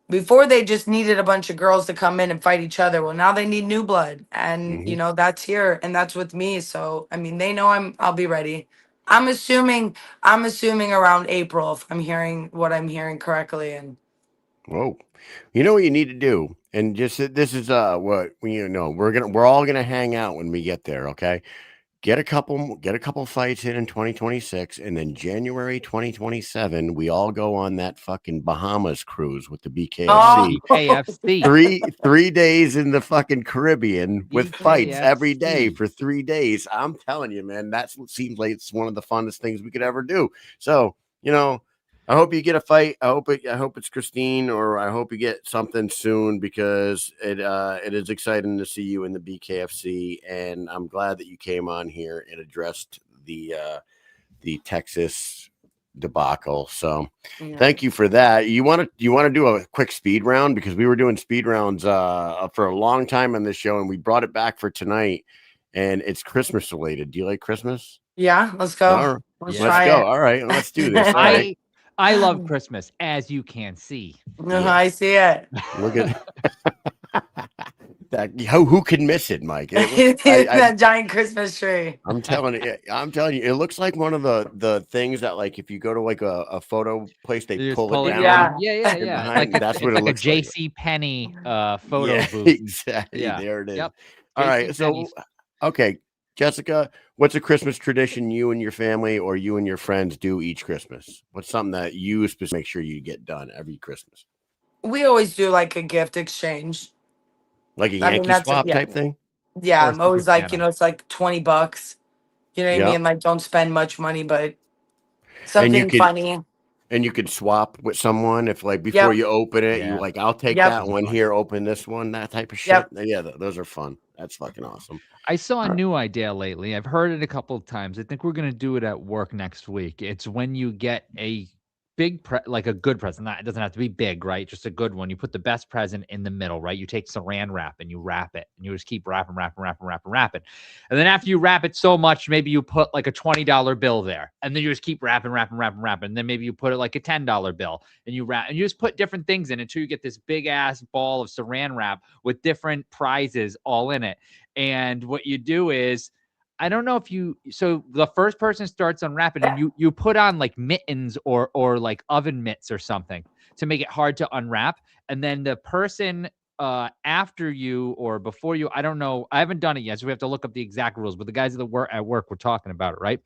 Before they just needed a bunch of girls to come in and fight each other. Well, now they need new blood, and Mhm. that's here, and that's with me. So I mean, they know I'll be ready. I'm assuming around April, if I'm hearing what I'm hearing correctly. And Whoa. You know what you need to do? And just this is what we're all gonna hang out when we get there, okay? Get a couple fights in 2026, and then January 2027, we all go on that fucking Bahamas cruise with the BKFC. BKFC. Three days in the fucking Caribbean with fights every day BKFC. for 3 days. I'm telling you, man, that's what seems like it's one of the funnest things we could ever do. So, I hope you get a fight. I hope it's Christine, or I hope you get something soon, because it is exciting to see you in the BKFC, and I'm glad that you came on here and addressed the Texas debacle. So thank you for that. You want to do a quick speed round, because we were doing speed rounds for a long time on this show, and we brought it back for tonight, and it's Christmas related. Do you like Christmas? Yeah, let's go. All right. Let's Let's try go. it. All right, let's do this. All right. I love Christmas, as you can see. Yeah. I see it. Look at that. Who can miss it, Mike? That giant Christmas tree. I'm telling you, it looks like one of the things that, like, if you go to like a photo place, they You just pull it down. Yeah. Yeah. behind. That's what it like looks a like. JC Penney photo Yeah, booth. exactly. Yeah. There it is. Yep. All right. JC So, Penney's. okay, Jessica, what's a Christmas tradition you and your family, or you and your friends, do each Christmas? What's something that you specifically make sure you get done every Christmas? We always do like a gift exchange. Like a I mean, Yankee that's swap yeah. type thing? Yeah, Or I'm always Secret like, Santa. it's like $20. You know what I Yep. mean? Like, don't spend much money, but And you something could funny. and you could swap with someone, if, like, before you open it, you Yeah. like, I'll take Yep. that one here, open this one, that type of shit. Yep. Yeah, those are fun. That's fucking awesome. I saw a Alright. new idea lately. I've heard it a couple of times. I think we're going to do it at work next week. It's when you get a big, like a good present. It doesn't have to be big, right? Just a good one. You put the best present in the middle, right? You take saran wrap and you wrap it, and you just keep wrapping. And then after you wrap it so much, maybe you put like a $20 bill there, and then you just keep wrapping. And then maybe you put it like a $10 bill, and you wrap, and you just put different things in until you get this big ass ball of saran wrap with different prizes all in it. And what you do is, I don't know if so the first person starts unwrapping, and you put on like mittens or like oven mitts or something to make it hard to unwrap. And then the person after you or before you, I don't know, I haven't done it yet, so we have to look up the exact rules, but the guys at work were talking about it, right?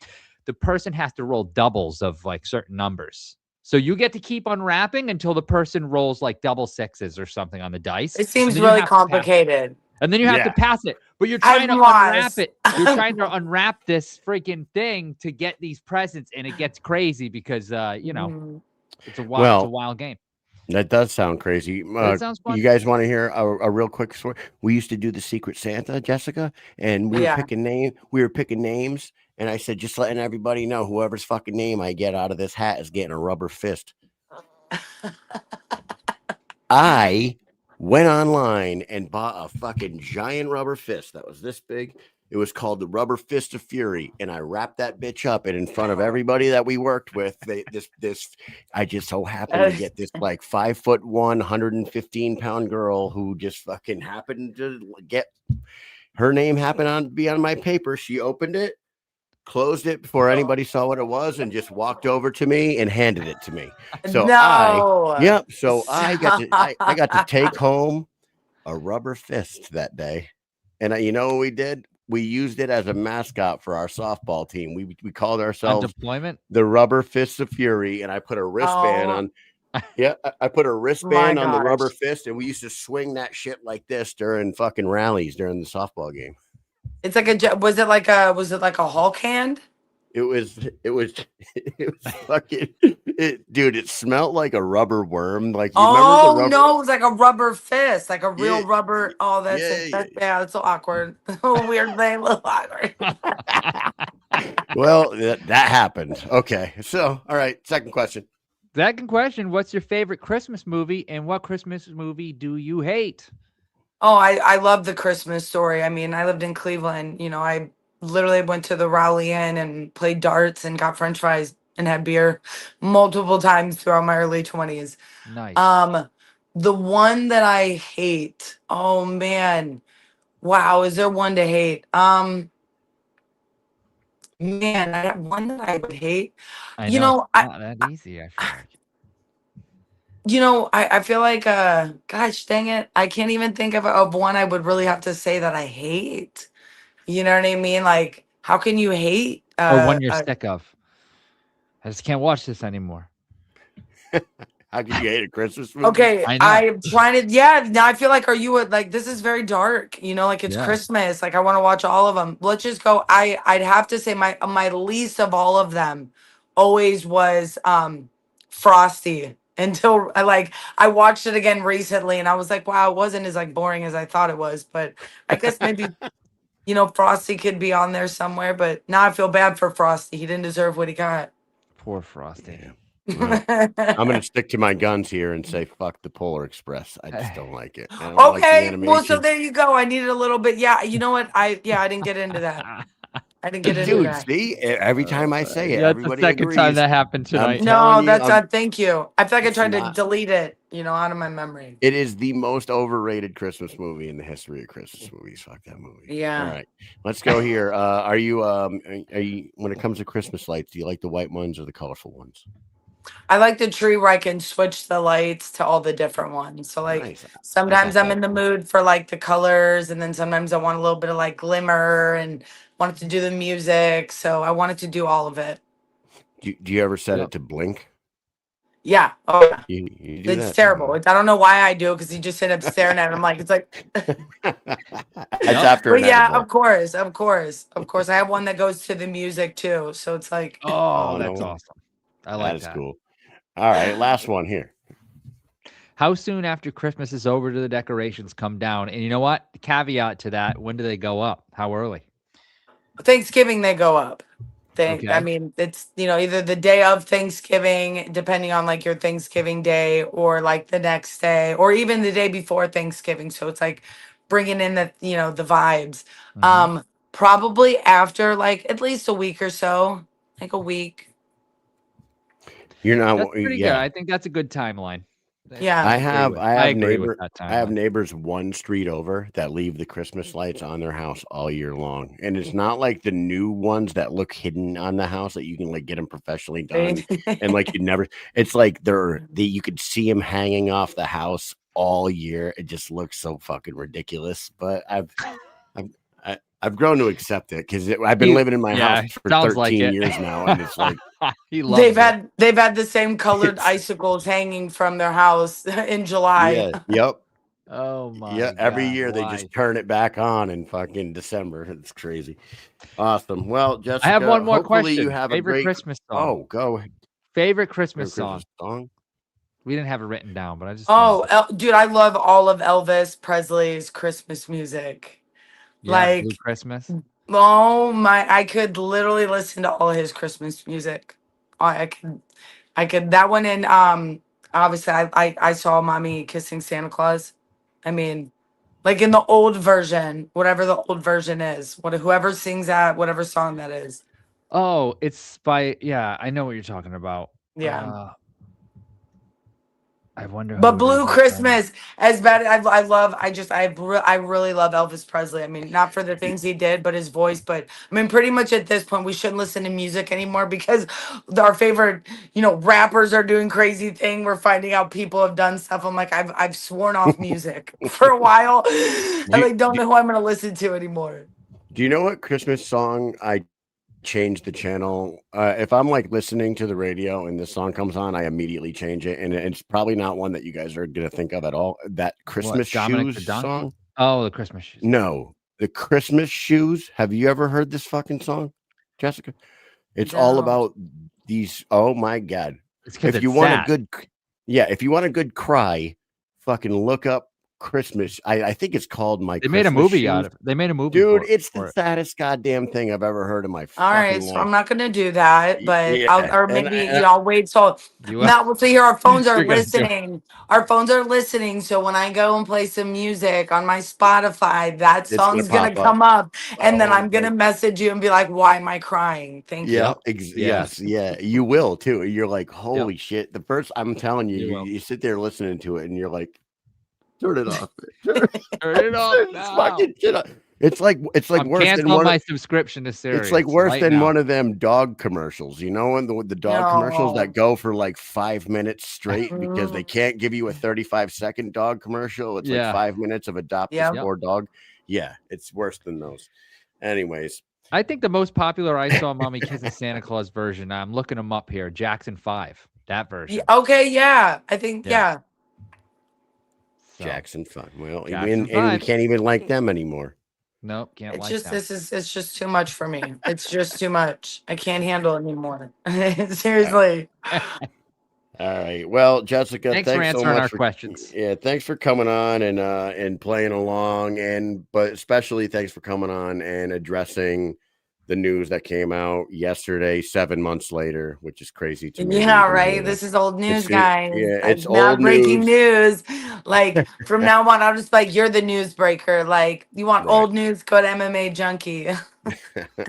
The person has to roll doubles of like certain numbers. So you get to keep unwrapping until the person rolls like double sixes or something on the dice. It seems and then you really have to pass it. complicated. And then you have Yeah. to pass it, but you're trying to I'm unwrap lost. it. You're trying to unwrap this freaking thing to get these presents, and it gets crazy because Mhm. it's a wild Well, game. that does sound crazy. But it sounds fun. You guys want to hear a real quick story? We used to do the Secret Santa, Jessica, and we were Yeah. picking names, and I said, just letting everybody know, whoever's fucking name I get out of this hat is getting a rubber fist. I went online and bought a fucking giant rubber fist that was this big. It was called the Rubber Fist of Fury, and I wrapped that bitch up, and in front of everybody that we worked with, I just so happened to get this like 5'1", 115-pound girl who just fucking happened to get her name happened to be on my paper. She opened it, closed it before anybody saw what it was, and just walked over to me and handed it to me. So No. So I got to take home a rubber fist that day. And you know what we did? We used it as a mascot for our softball team. We called On ourselves deployment. the Rubber Fists of Fury, and I put a wristband on. Yeah, I put a wristband on the rubber gosh. fist, and we used to swing that shit like this during fucking rallies during the softball game. It's like was it like a Hulk hand? It was fucking dude. It smelled like a rubber worm. Like, you remember the rubber? No, it was like a rubber fist, like a real Yeah. rubber. Oh, that's that's so awkward. Weird thing, a little awkward. Well, that happened. Okay, so all right. Second question. Second question: what's your favorite Christmas movie, and what Christmas movie do you hate? Oh, I love the Christmas Story. I mean, I lived in Cleveland. I literally went to the Raleigh Inn and played darts and got French fries and had beer multiple times throughout my early 20s. Nice. The one that I hate. Oh man. Wow, is there one to hate? Man, I have one that I would hate. I You know it's know, not that easy. I feel like. I feel like gosh dang it. I can't even think of one I would really have to say that I hate. You know what I mean? Like, how can you hate Or one you're sick of. I just can't watch this anymore. How could you hate a Christmas movie? Okay, I know. I'm trying to. Yeah, now I feel like, are you like this is very dark? Like it's Yeah. Christmas. Like I want to watch all of them. Let's just go. I'd have to say my least of all of them always was Frosty until I watched it again recently and I was like, wow, it wasn't as like boring as I thought it was. But I guess maybe Frosty could be on there somewhere. But now I feel bad for Frosty. He didn't deserve what he got. Poor Frosty. Yeah. Well, I'm going to stick to my guns here and say fuck the Polar Express. I just don't like it. I don't like the Okay, well, so animation. there you go. I needed a little bit. Yeah, you know what? I didn't get into that. I didn't get into Dude, that. see, every time I say it, Yeah, it's the everybody second agrees. time that happened tonight. I'm No, telling you, that's not. Thank you. I feel like I it's tried to not. delete it, out of my memory. It is the most overrated Christmas movie in the history of Christmas movies. Fuck that movie. Yeah. All right, let's go here. Are you when it comes to Christmas lights, do you like the white ones or the colorful ones? I like the tree where I can switch the lights to all the different ones. So Nice. sometimes got I'm that in the too. mood for like the colors, and then sometimes I want a little bit of like glimmer and wanted to do the music. So I wanted to do all of it. Do you ever set Yep. it to blink? Yeah. Oh yeah. You do It's that? terrible. I don't know why I do it because you just end up staring at it. I'm like, it's like. That's after But an yeah, edible. of course. I have one that goes to the music too. So it's like, Oh, Oh, that's no. awesome. I like That is that. cool. All right, last one here. How soon after Christmas is over do the decorations come down? And you know what? Caveat to that, when do they go up? How early? Thanksgiving they go up. I Okay. mean, it's either the day of Thanksgiving, depending on like your Thanksgiving day, or like the next day, or even the day before Thanksgiving. So it's like bringing in the the vibes. Mhm. Probably after like at least a week or so, like a week. You're not. That's pretty good. Yeah, I think that's a good timeline. Yeah. I I agree with have that I have timeline. neighbors one street over that leave the Christmas lights on their house all year long, and it's not like the new ones that look hidden on the house that you can like get them professionally done, and like you never. It's like you could see them hanging off the house all year. It just looks so fucking ridiculous. But I've grown to accept it because I've been living in my house for sounds like 13 it. years now, and it's like He loves it. they've had the same colored It's- icicles hanging from their house in July. yeah, yep. Oh my Yeah, every God, year they why? just turn it back on in fucking December. It's crazy. Awesome. Well, Jessica, I have one more hopefully question. you have a Favorite great Christmas song. Oh, go ahead. Favorite Favorite Christmas song. Christmas song. We didn't have it written down, but I just Dude, I love all of Elvis Presley's Christmas music. yeah, Blue Like, Christmas. oh my, I could literally listen to all of his Christmas music. I could that one. And obviously I saw Mommy Kissing Santa Claus. I mean, like in the old version, whatever the old version is, whoever sings that, whatever song that is. Oh, it's by I know what you're talking about. Yeah. I wonder But who it Blue is. Christmas, as bad I really love Elvis Presley. I mean, not for the things he did, but his voice. But I mean, pretty much at this point, we shouldn't listen to music anymore because our favorite, rappers are doing crazy thing. We're finding out people have done stuff. I'm like, I've sworn off music for a while. I don't know who I'm gonna listen to anymore. Do you know what Christmas song I change the channel? If I'm like listening to the radio and this song comes on, I immediately change it, and it's probably not one that you guys are gonna think of at all. That Christmas Dominic the Shoes Donkey? song. Oh, the Christmas shoes. No, the Christmas Shoes. Have you ever heard this fucking song, Jessica? It's all No. about these. Oh my God! It's because If you want a good, if you want a good cry, fucking look up Christmas. I think it's called My. They made a Christmas movie Shoes. out of it. They made a movie. Dude, for it's for the it. saddest goddamn thing I've ever heard in my All right, fucking so life. I'm not gonna do that, but Yeah, I'll and- maybe and- I'll wait till You now. We'll see here. Our phones are You're gonna do it. listening. Our phones are listening. So when I go and play some music on my Spotify, that It's gonna song's gonna pop up. come up, and then Oh, I'm gonna message you and be like, "Why am I crying?" Thank you. Yeah, Yeah. yes, yeah, you will too. You're like, holy shit. The first, I'm telling you, You you, will. you sit there listening to it and you're like, Turn it off. Turn it off It's now. fucking shit up. It's like I'm worse than canceling one. my subscription to Sirius. It's like worse right than now. one of them dog commercials, you know, and the dog commercials No. that go for like 5 minutes straight because they can't give you a 35-second dog commercial. It's Yeah. like 5 minutes of adopt Yep. this poor dog. Yeah, it's worse than those. Anyways, I think the most popular I saw Mommy Kisses Santa Claus version. I'm looking them up here. Jackson 5. That version. Yeah, okay, yeah. I think Yeah. So, Jackson fun. Well, Jackson and we 5. can't even like them anymore. Nope, can't It's like just that. it's just too much for me. It's just too much. I can't handle it anymore. Seriously. All right. Well, Jessica, Thanks for so answering much our questions. Yeah, thanks for coming on and playing along, but especially thanks for coming on and addressing the news that came out yesterday, 7 months later, which is crazy to me. Yeah, right. This is old news, guys. Yeah, it's not old breaking news. Like from now on, I'll just be like, you're the news breaker. Like, you want Right. old news? Go to MMA Junkie.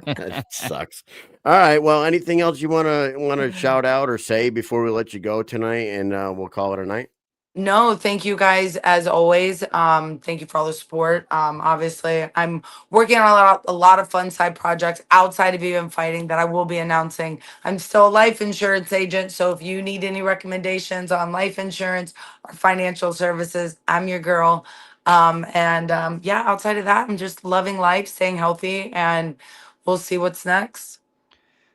That sucks. All right. Well, anything else you wanna shout out or say before we let you go tonight, and we'll call it a night. No, thank you guys as always. Thank you for all the support. Obviously, I'm working on a lot of fun side projects outside of even fighting that I will be announcing. I'm still a life insurance agent, so if you need any recommendations on life insurance or financial services, I'm your girl. Yeah, outside of that, I'm just loving life, staying healthy, and we'll see what's next.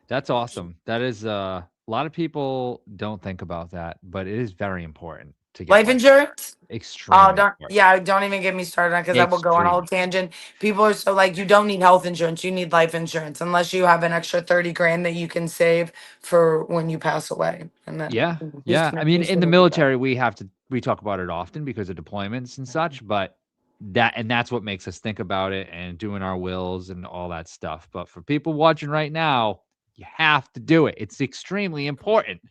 That's awesome. That is a lot of people don't think about that, but it is very important to get Life insurance? Extremely Oh, important. don't even get me started on because I will go on a whole tangent. People are so like, you don't need health insurance, you need life insurance, unless you have an extra 30 grand that you can save for when you pass away. And then Yeah. who's Yeah. gonna- I mean, who's in the gonna do that? military, we talk about it often because of deployments and such, but that's what makes us think about it and doing our wills and all that stuff. But for people watching right now, you have to do it. It's extremely important.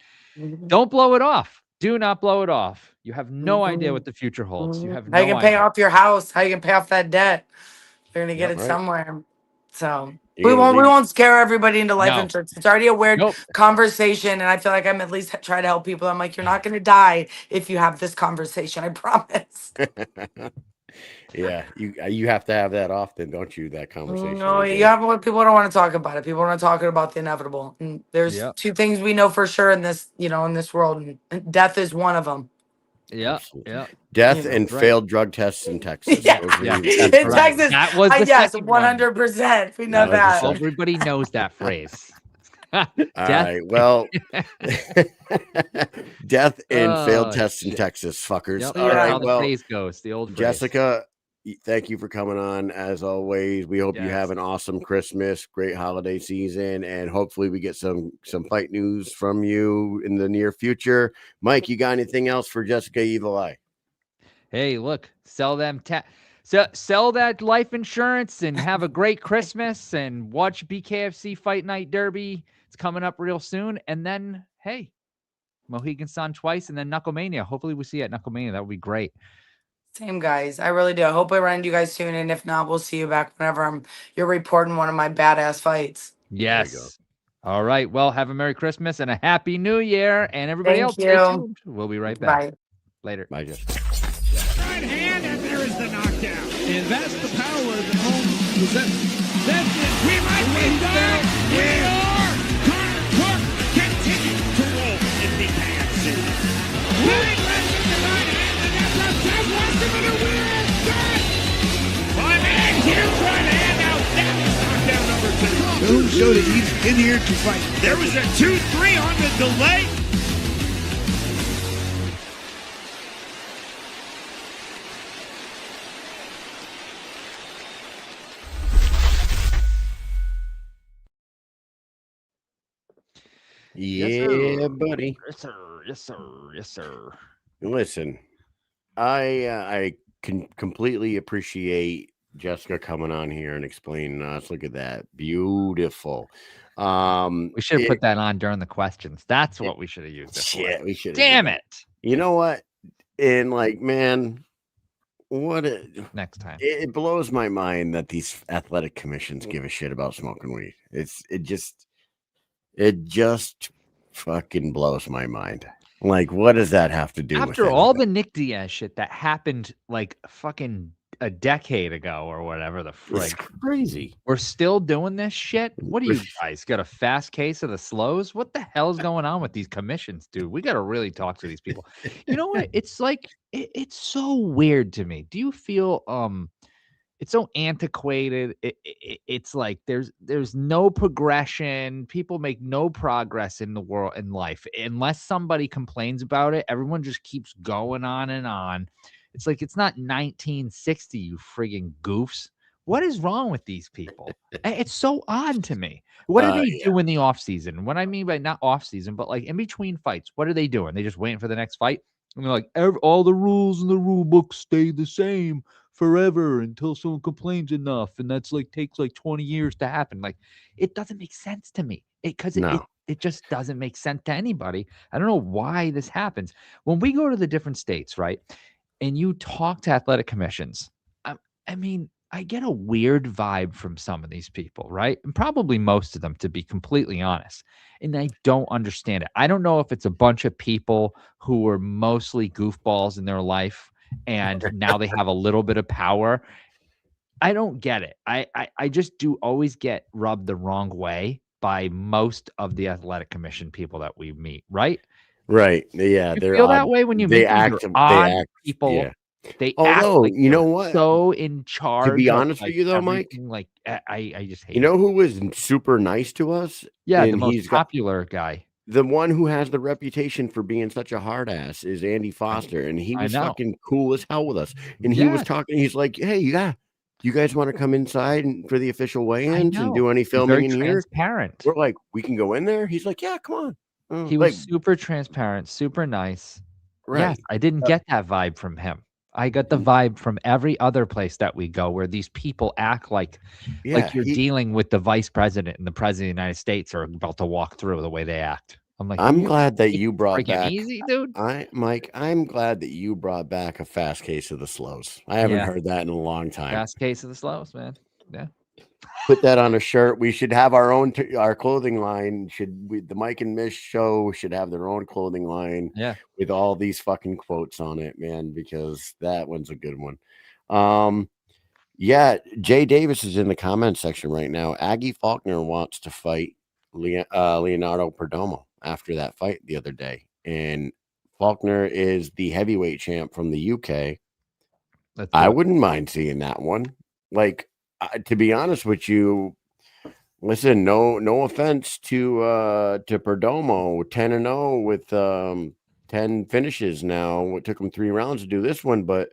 Don't blow it off. Do not blow it off. You have no idea what the future holds. You have How you no can pay idea. off your house, how you can pay off that debt. You're gonna get Yep. it Right. somewhere. So You're we gonna won't leave- scare everybody into life No. insurance. It's already a weird Nope. conversation, and I feel like I'm at least try to help people. I'm like, you're not gonna die if you have this conversation. I promise. Yeah, you have to have that often, don't you? That conversation. No, with you them. have what people don't want to talk about it. People want to talk about the inevitable. And there's Yep. two things we know for sure in this, in this world, and death is one of them. Yeah. Absolutely. Yeah. Death Yeah, and right. failed drug tests in Texas. Yeah. Those are Yeah, the- that's In correct. Texas, That was the yes, second one. 100%. We know That was the that. second. Everybody knows that phrase. All Death. right. Well, death and failed Oh, tests in shit. Texas, fuckers. Yep, All that's right. how the Well, phrase goes. The old phrase. Jessica, thank you for coming on as always. We hope you have Yes. an awesome Christmas, great holiday season, and hopefully we get some fight news from you in the near future. Mike, you got anything else for Jessica Evil Eye? Hey, look, sell them sell that life insurance and have a great Christmas and watch BKFC Fight Night Derby. It's coming up real soon. And then, hey, Mohegan Sun twice and then Knucklemania. Hopefully we see you at Knucklemania. That would be great. Same, guys. I really do. I hope I run into you guys soon. And if not, we'll see you back whenever you're reporting one of my badass fights. Yes. All right. Well, have a Merry Christmas and a Happy New Year. And everybody Thank else, stay you. tuned. We'll be right back. Bye. Later. Bye, Jessica. Right hand, and there is the knockdown. And that's the power of the home possession. That's it. We might be done. We are. Connor Cook continues to roll in BKFC. Right wrestling the right hand, and that's a southwestern with a wheel. Done. One man, huge right hand. Now that is knockdown number 2. Boom showed that he's in here to fight. There was a 2-3 on the delay. Yeah, buddy. Yes, sir. Yes, sir. Yes, sir. Listen, I can completely appreciate Jessica coming on here and explaining us. Look at that, beautiful. We should have put that on during the questions. That's what we should have used it for. Shit, we should. Damn it. You know what? And like, man, Next time. it blows my mind that these athletic commissions give a shit about smoking weed. It just fucking blows my mind. Like, what does that have to do with After it? all the Nick Diaz shit that happened like fucking a decade ago or whatever the It's frig, crazy. we're still doing this shit? What do you guys got, a fast case of the slows? What the hell is going on with these commissions, dude? We got to really talk to these people. You know what? It's like it's so weird to me. Do you feel it's so antiquated. It's like there's no progression. People make no progress in the world in life unless somebody complains about it. Everyone just keeps going on and on. It's like it's not 1960, you friggin' goofs. What is wrong with these people? It's so odd to me. What do they Yeah. do in the off season? What I mean by not off season, but like in between fights, what are they doing? They just waiting for the next fight. And they're like, all the rules in the rule book stay the same forever until someone complains enough, and that's like takes like 20 years to happen. Like, it doesn't make sense to me because No. it just doesn't make sense to anybody. I don't know why this happens. When we go to the different states, right, and you talk to athletic commissions, I mean, I get a weird vibe from some of these people, right? And probably most of them, to be completely honest. And I don't understand it. I don't know if it's a bunch of people who were mostly goofballs in their life and now they have a little bit of power. I don't get it. I just do always get rubbed the wrong way by most of the athletic commission people that we meet, right? Right. Yeah. You They're feel odd. that way when you They meet them? act. They're They odd act. people. Yeah. They act Although, like you know they're what? so in To charge be of, honest with like, you, though, Mike, everything. Like, I just hate you it. know who was super nice to us? Yeah, the And most he's got popular guy. the one who has the reputation for being such a hard ass is Andy Foster, and he I was know. fucking cool as hell with us. And he was Yes, talking. He's like, "Hey, you guys want to come inside and for the official I weigh-ins and know. do any He's filming very in here?" transparent. We're like, "We can go in there." He's like, "Yeah, come on." He Like, was super transparent, super nice. Yes, right? I didn't get that vibe from him. I got the vibe from every other place that we go where these people act like Yeah, you're dealing with the vice president and the president of the United States are about to walk through the way they act. I'm like, I'm "You glad that take you it brought freaking back. easy, dude." Mike, I'm glad that you brought back a fast case of the slows. I haven't Yeah, heard that in a long time. fast case of the slows, man. Yeah. Put that on a shirt. We should have our own our clothing line. The Mike and Mish show should have their own clothing line Yeah. with all these fucking quotes on it, man, because that one's a good one. Yeah, Jay Davis is in the comment section right now. Aggie Faulkner wants to fight Leonardo Perdomo after that fight the other day. And Faulkner is the heavyweight champ from the UK. Let's I do it. wouldn't mind seeing that one. Like, to be honest with you, listen, no offense to Perdomo, 10-0 with 10 finishes now. It took him 3 rounds to do this one, but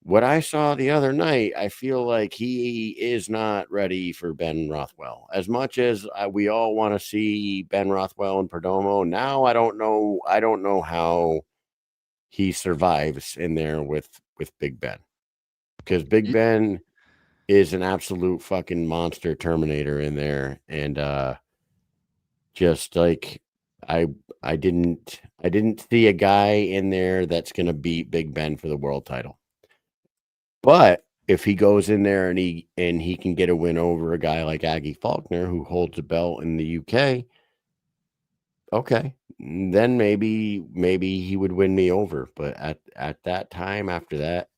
what I saw the other night, I feel like he is not ready for Ben Rothwell. As much as we all want to see Ben Rothwell and Perdomo, now I don't know how he survives in there with Big Ben. Because Big Ben is an absolute fucking monster Terminator in there. And just like I didn't see a guy in there that's gonna beat Big Ben for the world title. But if he goes in there and he can get a win over a guy like Aggie Faulkner who holds a belt in the UK, okay, then maybe he would win me over. But at that time, after that,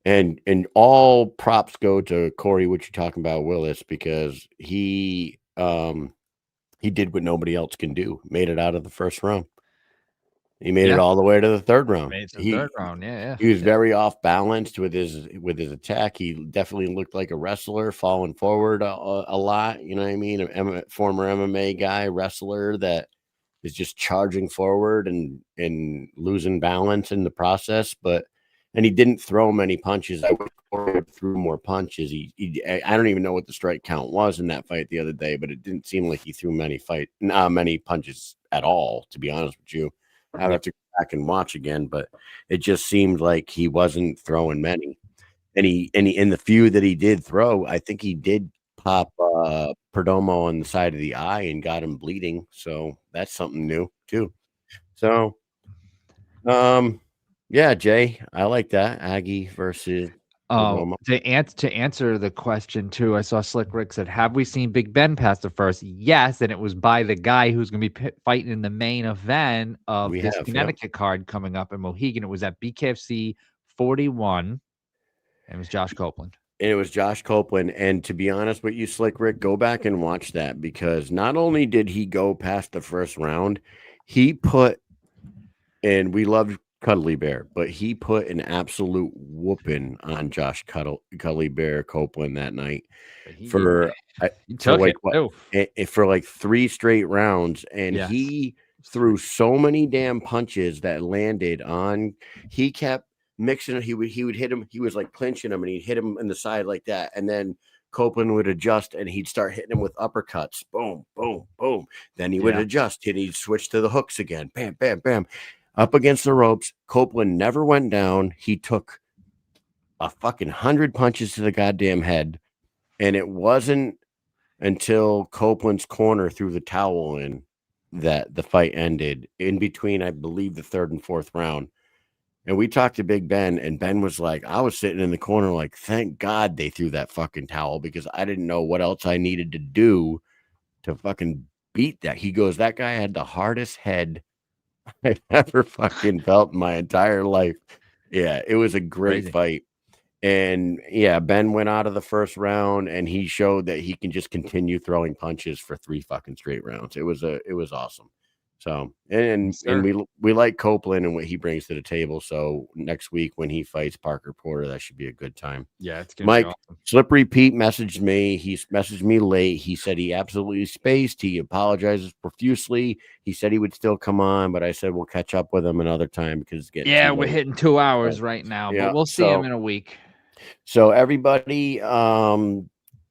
and all props go to Corey, what you're talking about, Willis, because he did what nobody else can do. Made it out of the first round. He made it all the way to the third round. Made it to the third round. Yeah. He was very off balanced with his attack. He definitely looked like a wrestler, falling forward a lot. You know what I mean? A former MMA guy, wrestler that is just charging forward and losing balance in the process. And he didn't throw many punches. I wish Corey threw more punches. I don't even know what the strike count was in that fight the other day, but it didn't seem like he threw many punches at all, to be honest with you. I would have to go back and watch again, but it just seemed like he wasn't throwing many. And he in the few that he did throw, I think he did pop Perdomo on the side of the eye and got him bleeding. So that's something new too. So yeah, Jay, I like that. Aggie versus Roman. To answer the question too, I saw Slick Rick said, "Have we seen Big Ben pass the first?" Yes, and it was by the guy who's going to be fighting in the main event of We this have, yep. Connecticut card coming up in Mohegan. It was at BKFC 41, and it was Josh Copeland. And it was Josh Copeland. And to be honest with you, Slick Rick, go back and watch that, because not only did he go past the first round, he put, and we loved Cuddly Bear, but he put an absolute whooping on Josh Cuddly Bear Copeland that night for like what, for like 3 straight rounds. And Yes. he threw so many damn punches that landed on, he kept mixing it. He would hit him. He was like clinching him, and he'd hit him in the side like that. And then Copeland would adjust, and he'd start hitting him with uppercuts. Boom, boom, boom. Then he would adjust, and he'd switch to the hooks again. Bam, bam, bam. Up against the ropes. Copeland never went down. He took a fucking 100 punches to the goddamn head. And it wasn't until Copeland's corner threw the towel in that the fight ended, in between, I believe, the 3rd and 4th round. And we talked to Big Ben, and Ben was like, I was sitting in the corner like, thank God they threw that fucking towel, because I didn't know what else I needed to do to fucking beat that. He goes, that guy had the hardest head I've ever fucking felt in my entire life. Yeah, it was a great fight. And yeah, Ben went out of the first round, and he showed that he can just continue throwing punches for 3 fucking straight rounds. It was awesome. So, and we like Copeland and what he brings to the table. So next week when he fights Parker Porter, that should be a good time. Yeah, it's gonna Mike, be awesome. Slippery Pete messaged me. He's messaged me late. He said he absolutely spaced. He apologizes profusely. He said he would still come on, but I said we'll catch up with him another time, because it's getting too we're late. hitting 2 hours right now, but we'll see him in a week. So everybody, tune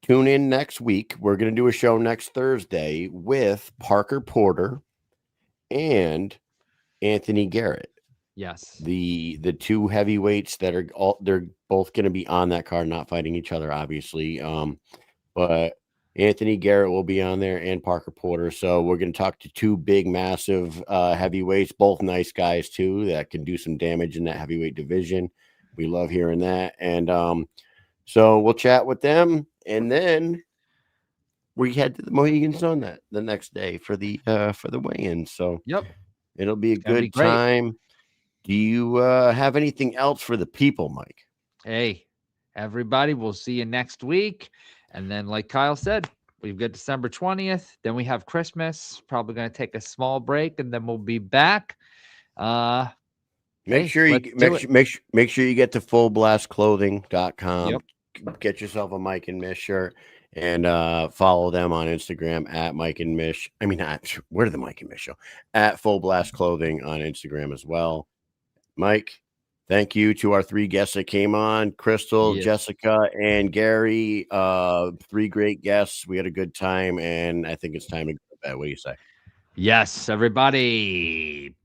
in next week. We're going to do a show next Thursday with Parker Porter and Anthony Garrett. Yes. The 2 heavyweights that are they're both going to be on that card, not fighting each other, obviously. But Anthony Garrett will be on there, and Parker Porter. So we're going to talk to 2 big, massive heavyweights, both nice guys too, that can do some damage in that heavyweight division. We love hearing that. And so we'll chat with them, and then we head to the Mohegan Sun the next day for the weigh-in. So it'll be a good time. Do you have anything else for the people, Mike? Hey, everybody, we'll see you next week. And then, like Kyle said, we've got December 20th. Then we have Christmas. Probably going to take a small break, and then we'll be back. Make sure you get to fullblastclothing.com. Get yourself a Mike and Mish shirt, and follow them on Instagram at Mike and Mish. I mean, where did the Mike and Mish show? At Full Blast Clothing on Instagram as well. Mike, thank you to our 3 guests that came on, Crystal, Jessica, and Gary. 3 great guests. We had a good time, and I think it's time to go to bed. What do you say? Yes, everybody.